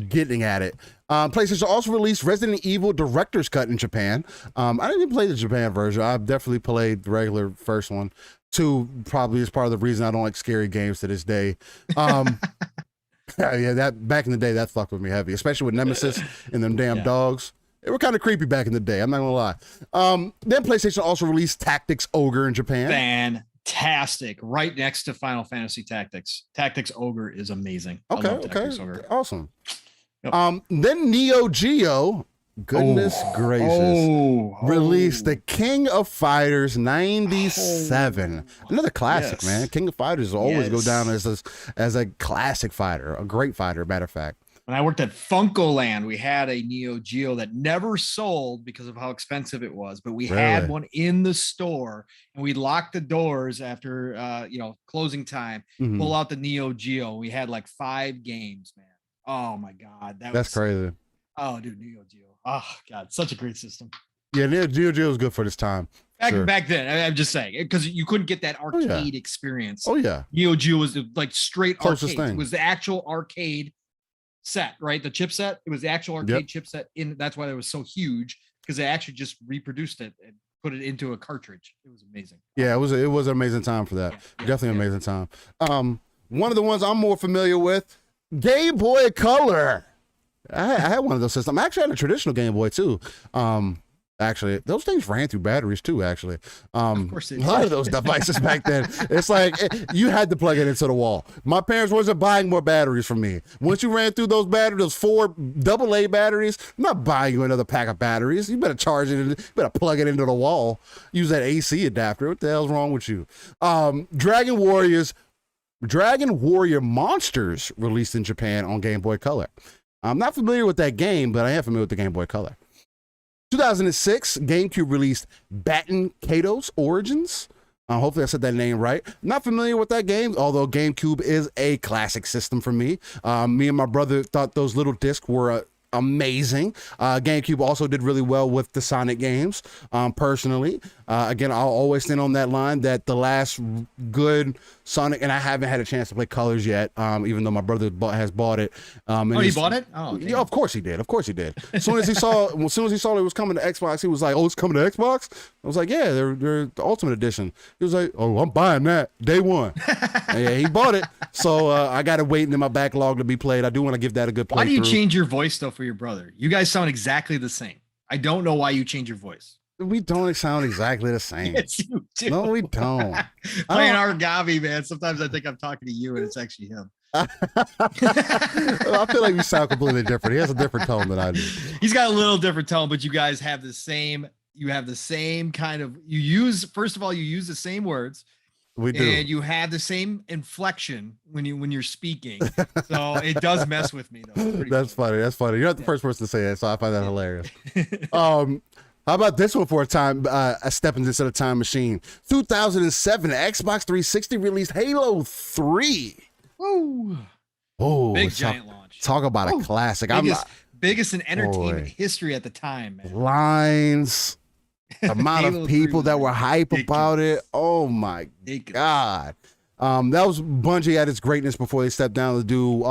[SPEAKER 1] Getting at it. PlayStation also released Resident Evil Director's Cut in Japan. I didn't even play the Japan version. I've definitely played the regular first one. 2 probably is part of the reason I don't like scary games to this day. Yeah, that back in the day, that fucked with me heavy, especially with Nemesis and them damn dogs. They were kind of creepy back in the day. I'm not gonna lie. Then PlayStation also released Tactics Ogre in Japan.
[SPEAKER 2] Fantastic. Right next to Final Fantasy Tactics. Tactics Ogre is amazing.
[SPEAKER 1] Okay. Awesome. Yep. Then Neo Geo, goodness gracious, released the King of Fighters 97. Another classic, man. King of Fighters will always go down as a classic fighter, a great fighter, matter of fact.
[SPEAKER 2] When I worked at Funkoland, we had a Neo Geo that never sold because of how expensive it was, but we had one in the store, and we locked the doors after closing time, pull out the Neo Geo. We had like 5 games, man. Oh my God. That's
[SPEAKER 1] crazy.
[SPEAKER 2] Oh, dude, Neo Geo. Oh God, such a great system.
[SPEAKER 1] Yeah, Neo Geo was good for this time.
[SPEAKER 2] Back then, I'm just saying, because you couldn't get that arcade experience.
[SPEAKER 1] Oh yeah.
[SPEAKER 2] Neo Geo was like straight
[SPEAKER 1] closest
[SPEAKER 2] arcade.
[SPEAKER 1] thing.
[SPEAKER 2] It was the actual arcade set, right? The chipset. It was the actual arcade chipset. That's why it was so huge, because they actually just reproduced it and put it into a cartridge. It was amazing. Yeah,
[SPEAKER 1] it was an amazing time for that. Definitely an amazing time. One of the ones I'm more familiar with, Game Boy Color. I had one of those systems. I actually had a traditional Game Boy too. Actually, those things ran through batteries too, actually.
[SPEAKER 2] Of course,
[SPEAKER 1] a lot of those devices back then, it's like you had to plug it into the wall. My parents wasn't buying more batteries from me. Once you ran through those batteries, those 4 AA batteries, I'm not buying you another pack of batteries. You better charge it, you better plug it into the wall. Use that AC adapter. What the hell's wrong with you? Dragon Warrior Monsters released in Japan on Game Boy Color. I'm not familiar with that game, but I am familiar with the Game Boy Color. 2006, GameCube released Batten Kaitos Origins. Hopefully I said that name right. Not familiar with that game, although GameCube is a classic system for me. Me and my brother thought those little discs were amazing. GameCube also did really well with the Sonic games. Personally, again, I'll always stand on that line that the last good Sonic, and I haven't had a chance to play Colors yet, even though my brother has bought it.
[SPEAKER 2] He bought it? Oh,
[SPEAKER 1] yeah, of course he did. Of course he did. As soon as he saw it was coming to Xbox, he was like, "Oh, it's coming to Xbox." I was like, "Yeah, they're the Ultimate Edition." He was like, "Oh, I'm buying that day one." And yeah, he bought it. So I got it waiting in my backlog to be played. I do want to give that a good play.
[SPEAKER 2] Why do you change your voice though for your brother? You guys sound exactly the same. I don't know why you change your voice.
[SPEAKER 1] We don't sound exactly the same.
[SPEAKER 2] Yes, you do.
[SPEAKER 1] No, we don't.
[SPEAKER 2] Playing Argavi, man. Sometimes I think I'm talking to you and it's actually him.
[SPEAKER 1] I feel like we sound completely different. He has a different tone than I do.
[SPEAKER 2] He's got a little different tone, but you guys have the same. You have the same kind of. You use the same words.
[SPEAKER 1] We do.
[SPEAKER 2] And you have the same inflection when you're speaking. So it does mess with me though.
[SPEAKER 1] That's funny. That's funny. You're not the first person to say that, so I find that hilarious. How about this one for a step into the time machine? 2007, Xbox 360 released Halo 3.
[SPEAKER 2] Woo.
[SPEAKER 1] Oh,
[SPEAKER 2] big giant launch.
[SPEAKER 1] Talk about a classic.
[SPEAKER 2] Biggest in entertainment history at the time, man.
[SPEAKER 1] Lines. The amount of people that were hype about it. Oh my God. That was Bungie at its greatness before they stepped down to do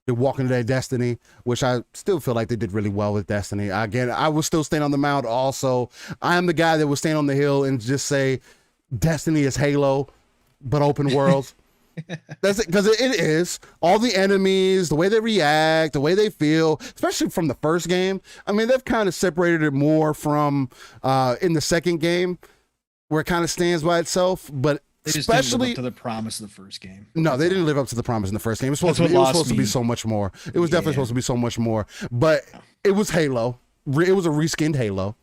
[SPEAKER 1] the Walking Dead Destiny, which I still feel like they did really well with Destiny. Again, I will still stand on the mound also. I am the guy that will stand on the hill and just say Destiny is Halo, but open world. That's it, because it is. All the enemies, the way they react, the way they feel, especially from the first game. I mean, they've kind of separated it more from in the second game, where it kind of stands by itself. But
[SPEAKER 2] they just didn't live up to the promise of the first game.
[SPEAKER 1] No, they didn't live up to the promise in the first game. It was supposed to be so much more. It was definitely supposed to be so much more. But it was Halo. It was a reskinned Halo.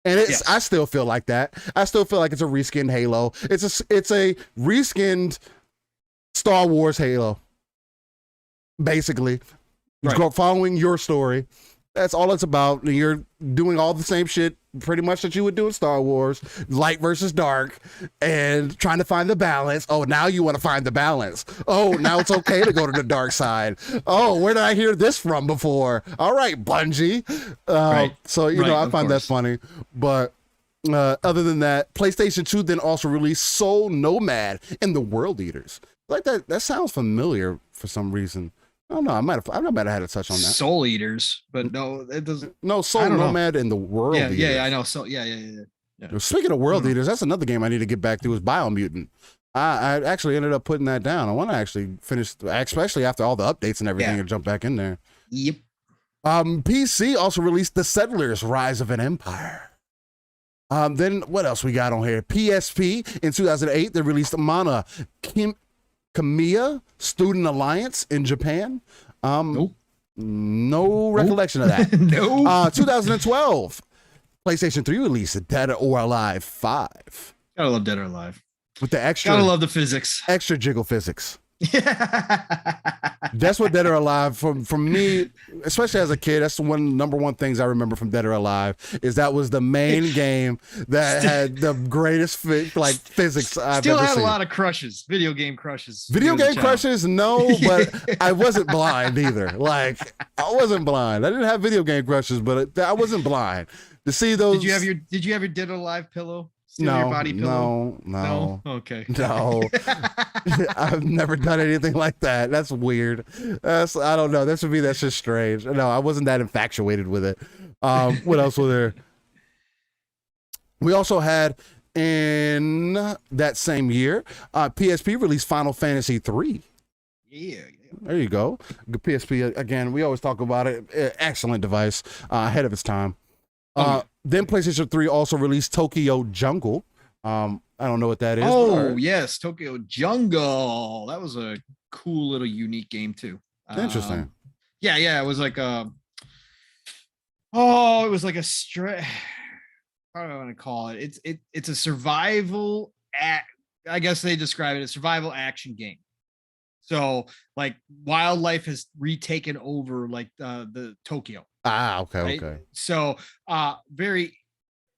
[SPEAKER 1] And I still feel like that. I still feel like it's a reskinned Halo. It's a reskinned Star Wars Halo, basically. Right. Following your story. That's all it's about. You're doing all the same shit pretty much that you would do in Star Wars, light versus dark, and trying to find the balance. Oh, now you want to find the balance. Oh, now it's okay to go to the dark side. Oh, where did I hear this from before? All right, Bungie. So, I find that funny. But other than that, PlayStation 2 then also released Soul Nomad and the World Eaters. Like that sounds familiar for some reason. I don't know. I might have had a touch on that.
[SPEAKER 2] Soul Eaters, but no, it doesn't.
[SPEAKER 1] No, Soul Nomad and the World Eaters.
[SPEAKER 2] Yeah, I know. So yeah.
[SPEAKER 1] Speaking of World Eaters, that's another game I need to get back to is Biomutant. I actually ended up putting that down. I want to actually finish, especially after all the updates and everything, and jump back in there.
[SPEAKER 2] Yep.
[SPEAKER 1] PC also released The Settlers: Rise of an Empire. Then what else we got on here? PSP in 2008, they released Mana Kamiya Student Alliance in Japan.
[SPEAKER 2] Nope.
[SPEAKER 1] No recollection of that.
[SPEAKER 2] No.
[SPEAKER 1] 2012, PlayStation 3 released Dead or Alive 5.
[SPEAKER 2] Gotta love Dead or Alive.
[SPEAKER 1] With the extra.
[SPEAKER 2] Gotta love the physics.
[SPEAKER 1] Extra jiggle physics. That's what Dead or Alive from me, especially as a kid. That's number one things I remember from Dead or Alive is that was the main game that had the greatest physics I've
[SPEAKER 2] still
[SPEAKER 1] ever
[SPEAKER 2] had
[SPEAKER 1] seen.
[SPEAKER 2] A lot of crushes, video game crushes.
[SPEAKER 1] Video game crushes, no, but I wasn't blind either. Like I wasn't blind. I didn't have video game crushes, but I wasn't blind to see those.
[SPEAKER 2] Did you have your Dead or Alive pillow? Your body pillow?
[SPEAKER 1] No.
[SPEAKER 2] Okay.
[SPEAKER 1] No. I've never done anything like that. That's weird. I don't know. That's just strange. No, I wasn't that infatuated with it. What else was there? We also had in that same year, PSP released Final Fantasy III.
[SPEAKER 2] Yeah.
[SPEAKER 1] There you go. PSP again. We always talk about it. Excellent device, ahead of its time. Then PlayStation 3 also released Tokyo Jungle. I don't know what that is.
[SPEAKER 2] Oh, yes, Tokyo Jungle. That was a cool little unique game too.
[SPEAKER 1] Interesting.
[SPEAKER 2] Yeah, it was like it was like a how do I want to call it? It's a survival I guess they describe it as survival action game. So like wildlife has retaken over like the Tokyo.
[SPEAKER 1] Okay,
[SPEAKER 2] right?
[SPEAKER 1] okay.
[SPEAKER 2] So very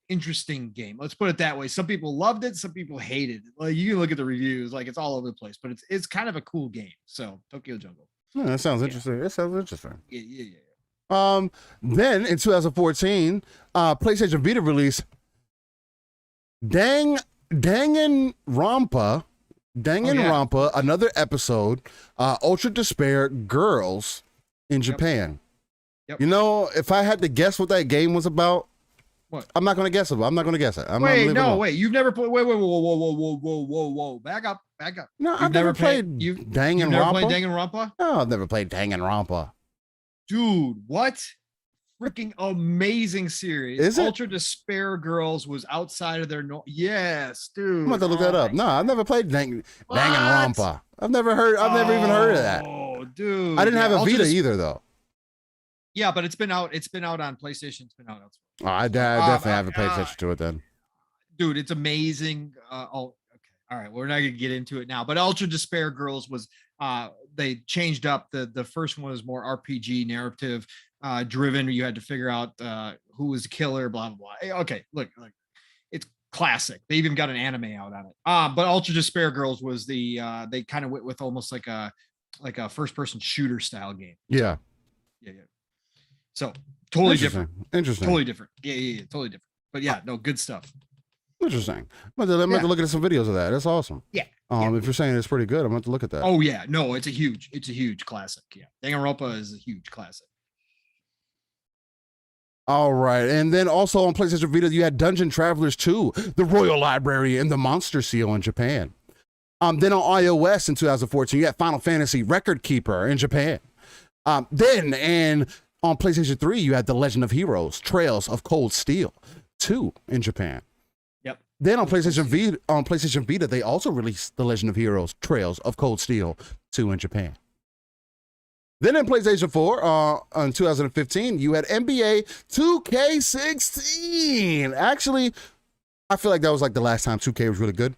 [SPEAKER 2] interesting game. Let's put it that way. Some people loved it, some people hated it. Like you can look at the reviews, like it's all over the place, but it's kind of a cool game. So Tokyo Jungle.
[SPEAKER 1] That sounds interesting. That sounds interesting.
[SPEAKER 2] Yeah.
[SPEAKER 1] Then in 2014, PlayStation Vita released Danganronpa, another episode, Ultra Despair Girls in Japan.
[SPEAKER 2] Yep.
[SPEAKER 1] You know, if I had to guess what that game was about,
[SPEAKER 2] what?
[SPEAKER 1] I'm not going to guess it. I'm not going to guess it.
[SPEAKER 2] Wait. You've never played. Whoa. Back up.
[SPEAKER 1] No, I've never played Danganronpa.
[SPEAKER 2] You've never played Danganronpa?
[SPEAKER 1] No, I've never played Danganronpa.
[SPEAKER 2] Dude, what? Freaking amazing series.
[SPEAKER 1] Is it?
[SPEAKER 2] Ultra Despair Girls was outside of their yes, dude.
[SPEAKER 1] I'm about to look that up. No, I've never played Danganronpa. I've never even heard of that.
[SPEAKER 2] Oh, dude.
[SPEAKER 1] I didn't have a Vita either, though.
[SPEAKER 2] Yeah, but it's been out on PlayStation. It's been out elsewhere.
[SPEAKER 1] Oh, I definitely haven't paid attention to it then.
[SPEAKER 2] Dude, it's amazing. Okay. All right. We're not gonna get into it now, but Ultra Despair Girls was they changed up the first one was more RPG narrative driven. You had to figure out who was the killer, blah blah blah. Okay, look, it's classic. They even got an anime out on it. But Ultra Despair Girls was they kind of went with almost like a first person shooter style game.
[SPEAKER 1] Yeah.
[SPEAKER 2] So totally different.
[SPEAKER 1] Interesting.
[SPEAKER 2] Totally different. Yeah, totally different. But yeah, no, good stuff.
[SPEAKER 1] Interesting. I'm going to look at some videos of that. That's awesome.
[SPEAKER 2] Yeah.
[SPEAKER 1] If you're saying it's pretty good, I'm going to look at that.
[SPEAKER 2] Oh yeah, no, it's a huge classic. Yeah, Danganronpa is a huge classic.
[SPEAKER 1] All right, and then also on PlayStation Vita, you had Dungeon Travelers 2, the Royal Library, and the Monster Seal in Japan. Then on iOS in 2014, you had Final Fantasy Record Keeper in Japan. Then on PlayStation 3, you had The Legend of Heroes, Trails of Cold Steel 2 in Japan.
[SPEAKER 2] Yep.
[SPEAKER 1] Then on PlayStation Vita, they also released The Legend of Heroes, Trails of Cold Steel 2 in Japan. Then in PlayStation 4, in 2015, you had NBA 2K16. Actually, I feel like that was like the last time 2K was really good.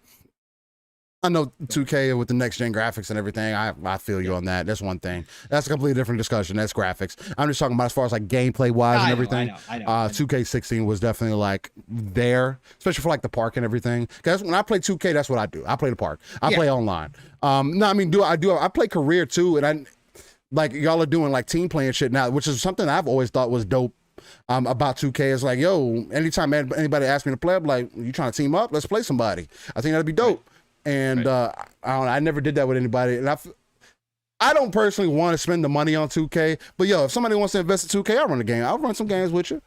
[SPEAKER 1] I know 2K with the next gen graphics and everything. I feel you on that. That's one thing. That's a completely different discussion. That's graphics. I'm just talking about as far as like gameplay wise and everything.
[SPEAKER 2] I know.
[SPEAKER 1] 2K16 was definitely like there, especially for like the park and everything. Because when I play 2K, that's what I do. I play the park. I play online. No, I mean, I play career too, and like y'all are doing like team playing shit now, which is something I've always thought was dope. About 2K is like, yo, anytime anybody asks me to play, I'm like, you trying to team up? Let's play somebody. I think that'd be dope. And I never did that with anybody. And I don't personally want to spend the money on 2K, but yo, if somebody wants to invest in 2K, I'll run the game. I'll run some games with you.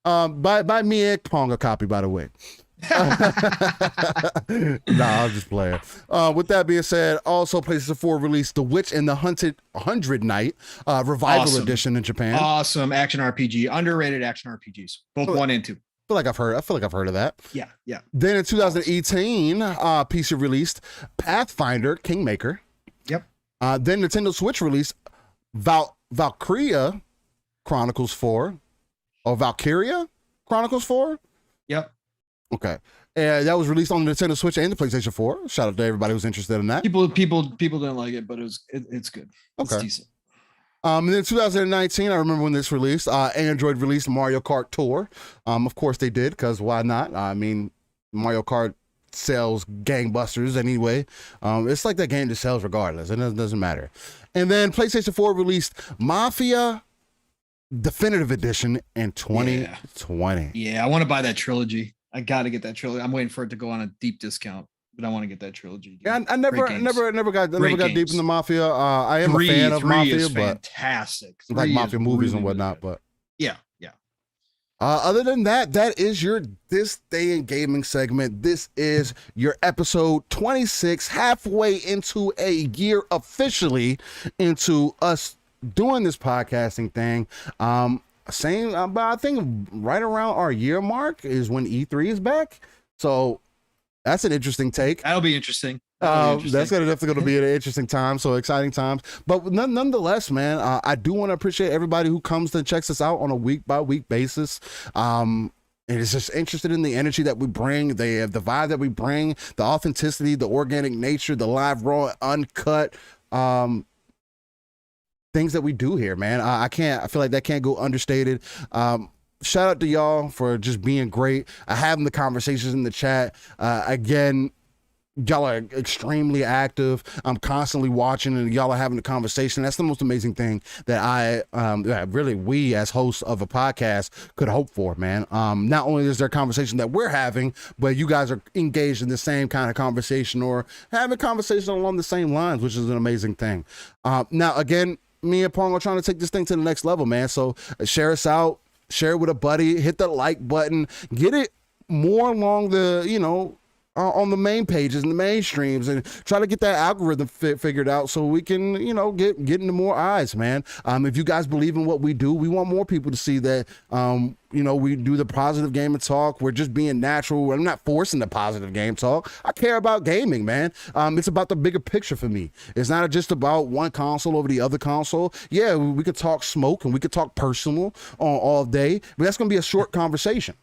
[SPEAKER 1] Buy me and Pong a copy, by the way. I'll just play it. With that being said, also PlayStation 4 released The Witch and the Hunted 100 Night Revival Edition in Japan.
[SPEAKER 2] Awesome action RPG, underrated action RPGs, both 1 and 2. I
[SPEAKER 1] feel like I've heard of that.
[SPEAKER 2] Yeah.
[SPEAKER 1] Then in 2018, PC released Pathfinder Kingmaker.
[SPEAKER 2] Yep.
[SPEAKER 1] Then Nintendo Switch released Valkyria Chronicles 4 or Valkyria Chronicles 4.
[SPEAKER 2] Yep.
[SPEAKER 1] Okay. And that was released on the Nintendo Switch and the PlayStation 4. Shout out to everybody who's interested in that.
[SPEAKER 2] People didn't like it, but it's good. It's
[SPEAKER 1] okay.
[SPEAKER 2] Decent.
[SPEAKER 1] And then 2019, I remember when this released, Android released Mario Kart Tour. Of course they did, because why not? I mean, Mario Kart sells gangbusters anyway. It's like that game that sells regardless. It doesn't matter. And then PlayStation 4 released Mafia Definitive Edition in 2020.
[SPEAKER 2] Yeah, I want to buy that trilogy. I got to get that trilogy. I'm waiting for it to go on a deep discount, but I want to get that trilogy.
[SPEAKER 1] Yeah, I never got deep in the Mafia. I am a fan of Mafia,
[SPEAKER 2] is
[SPEAKER 1] but
[SPEAKER 2] fantastic.
[SPEAKER 1] Like Mafia movies and whatnot. But
[SPEAKER 2] yeah.
[SPEAKER 1] Other than that, that is your This Day in Gaming segment. This is your episode 26, halfway into a year officially into us doing this podcasting thing. But I think right around our year mark is when E3 is back. So that's an interesting take.
[SPEAKER 2] That'll be interesting.
[SPEAKER 1] That's definitely going to be an interesting time. So exciting times. But nonetheless, man, I do want to appreciate everybody who comes and checks us out on a week by week basis. And is just interested in the energy that we bring, the vibe that we bring, the authenticity, the organic nature, the live, raw, uncut, things that we do here, man. I feel like that can't go understated. shout out to y'all for just being great, having the conversations in the chat. Again, y'all are extremely active. I'm constantly watching, and y'all are having a conversation. That's the most amazing thing that we as hosts of a podcast could hope for, man. Not only is there a conversation that we're having, but you guys are engaged in the same kind of conversation or having conversation along the same lines, which is an amazing thing. Now, again, me and Pong are trying to take this thing to the next level, man. So share us out, share it with a buddy, hit the like button, get it more along the, on the main pages and the mainstreams, and try to get that algorithm figured out so we can, get into more eyes, man. If you guys believe in what we do, we want more people to see that, we do the positive game and talk. We're just being natural. I'm not forcing the positive game talk. I care about gaming, man. It's about the bigger picture for me. It's not just about one console over the other console. Yeah, we could talk smoke and we could talk personal all day, but that's going to be a short conversation.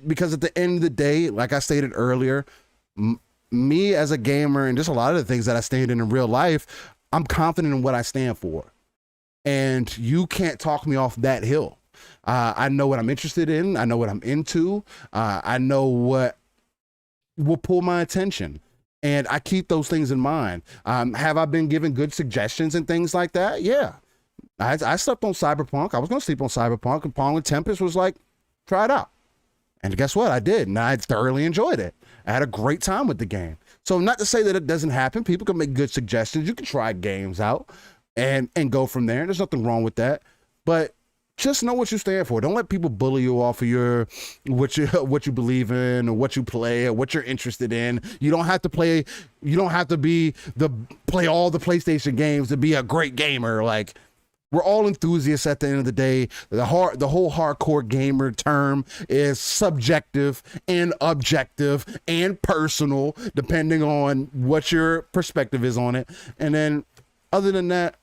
[SPEAKER 1] Because at the end of the day, like I stated earlier, me as a gamer and just a lot of the things that I stand in real life, I'm confident in what I stand for. And you can't talk me off that hill. I know what I'm interested in. I know what I'm into. I know what will pull my attention. And I keep those things in mind. Have I been given good suggestions and things like that? Yeah. I slept on Cyberpunk. I was going to sleep on Cyberpunk, and Pong and Tempest was like, try it out. And guess what? I did, and I thoroughly enjoyed it. I had a great time with the game. So not to say that it doesn't happen. People can make good suggestions. You can try games out and go from there. There's nothing wrong with that. But just know what you stand for. Don't let people bully you off of what you believe in or what you play or what you're interested in. You don't have to play. You don't have to play all the PlayStation games to be a great gamer. Like, we're all enthusiasts at the end of the day. The whole hardcore gamer term is subjective and objective and personal, depending on what your perspective is on it. And then, other than that,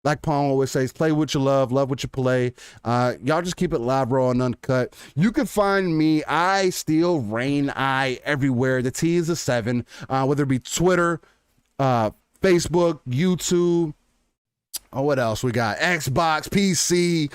[SPEAKER 1] like Pong always says, play what you love what you play. Y'all just keep it live, raw, and uncut. You can find me, I Steel Rain I, everywhere. The T is a 7, whether it be Twitter, Facebook, YouTube. Oh, what else we got? Xbox, PC.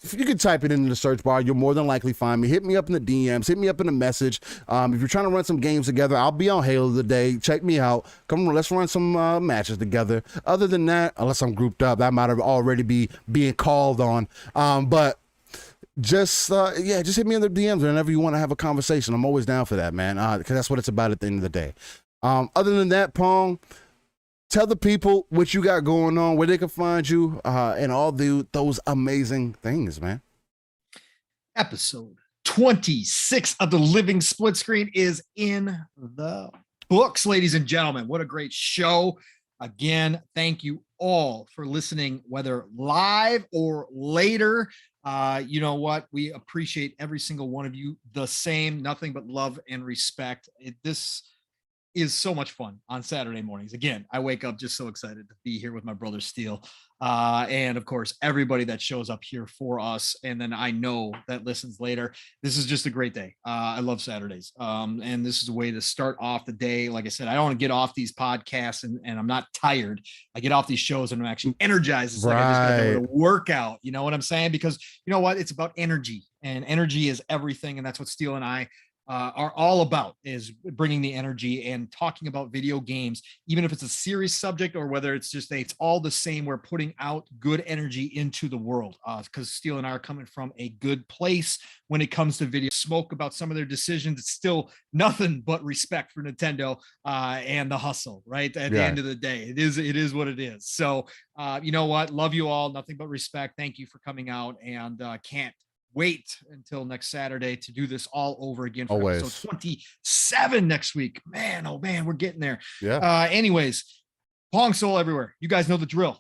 [SPEAKER 1] If you can type it into the search bar, you'll more than likely find me. Hit me up in the DMs. Hit me up in a message. If you're trying to run some games together, I'll be on Halo today. Check me out. Come on, let's run some matches together. Other than that, unless I'm grouped up, that might have already be being called on. But just hit me in the DMs whenever you want to have a conversation. I'm always down for that, man, because that's what it's about at the end of the day. Other than that, Pong, tell the people what you got going on, where they can find you, and all those amazing things, man.
[SPEAKER 2] Episode 26 of the Living Split Screen is in the books, ladies and gentlemen. What a great show. Again, thank you all for listening, whether live or later. You know what? We appreciate every single one of you the same. Nothing but love and respect. This is so much fun on Saturday mornings. Again, I wake up just so excited to be here with my brother Steel. And of course, everybody that shows up here for us. And then I know that listens later. This is just a great day. I love Saturdays. And this is a way to start off the day. Like I said, I don't want to get off these podcasts and I'm not tired. I get off these shows and I'm actually energized. It's like I just got to go to workout. You know what I'm saying? Because you know what? It's about energy, and energy is everything. And that's what Steel and I are all about, is bringing the energy and talking about video games, even if it's a serious subject or whether it's just it's all the same. We're putting out good energy into the world because Steel and I are coming from a good place when it comes to video. Smoke about some of their decisions. It's still nothing but respect for Nintendo and the hustle, right? At the end of the day, it is what it is. So you know what? Love you all. Nothing but respect. Thank you for coming out, and can't wait until next Saturday to do this all over again for episode 27 next week. Man, oh man, we're getting there.
[SPEAKER 1] Yeah.
[SPEAKER 2] Anyways, Pong Soul everywhere. You guys know the drill.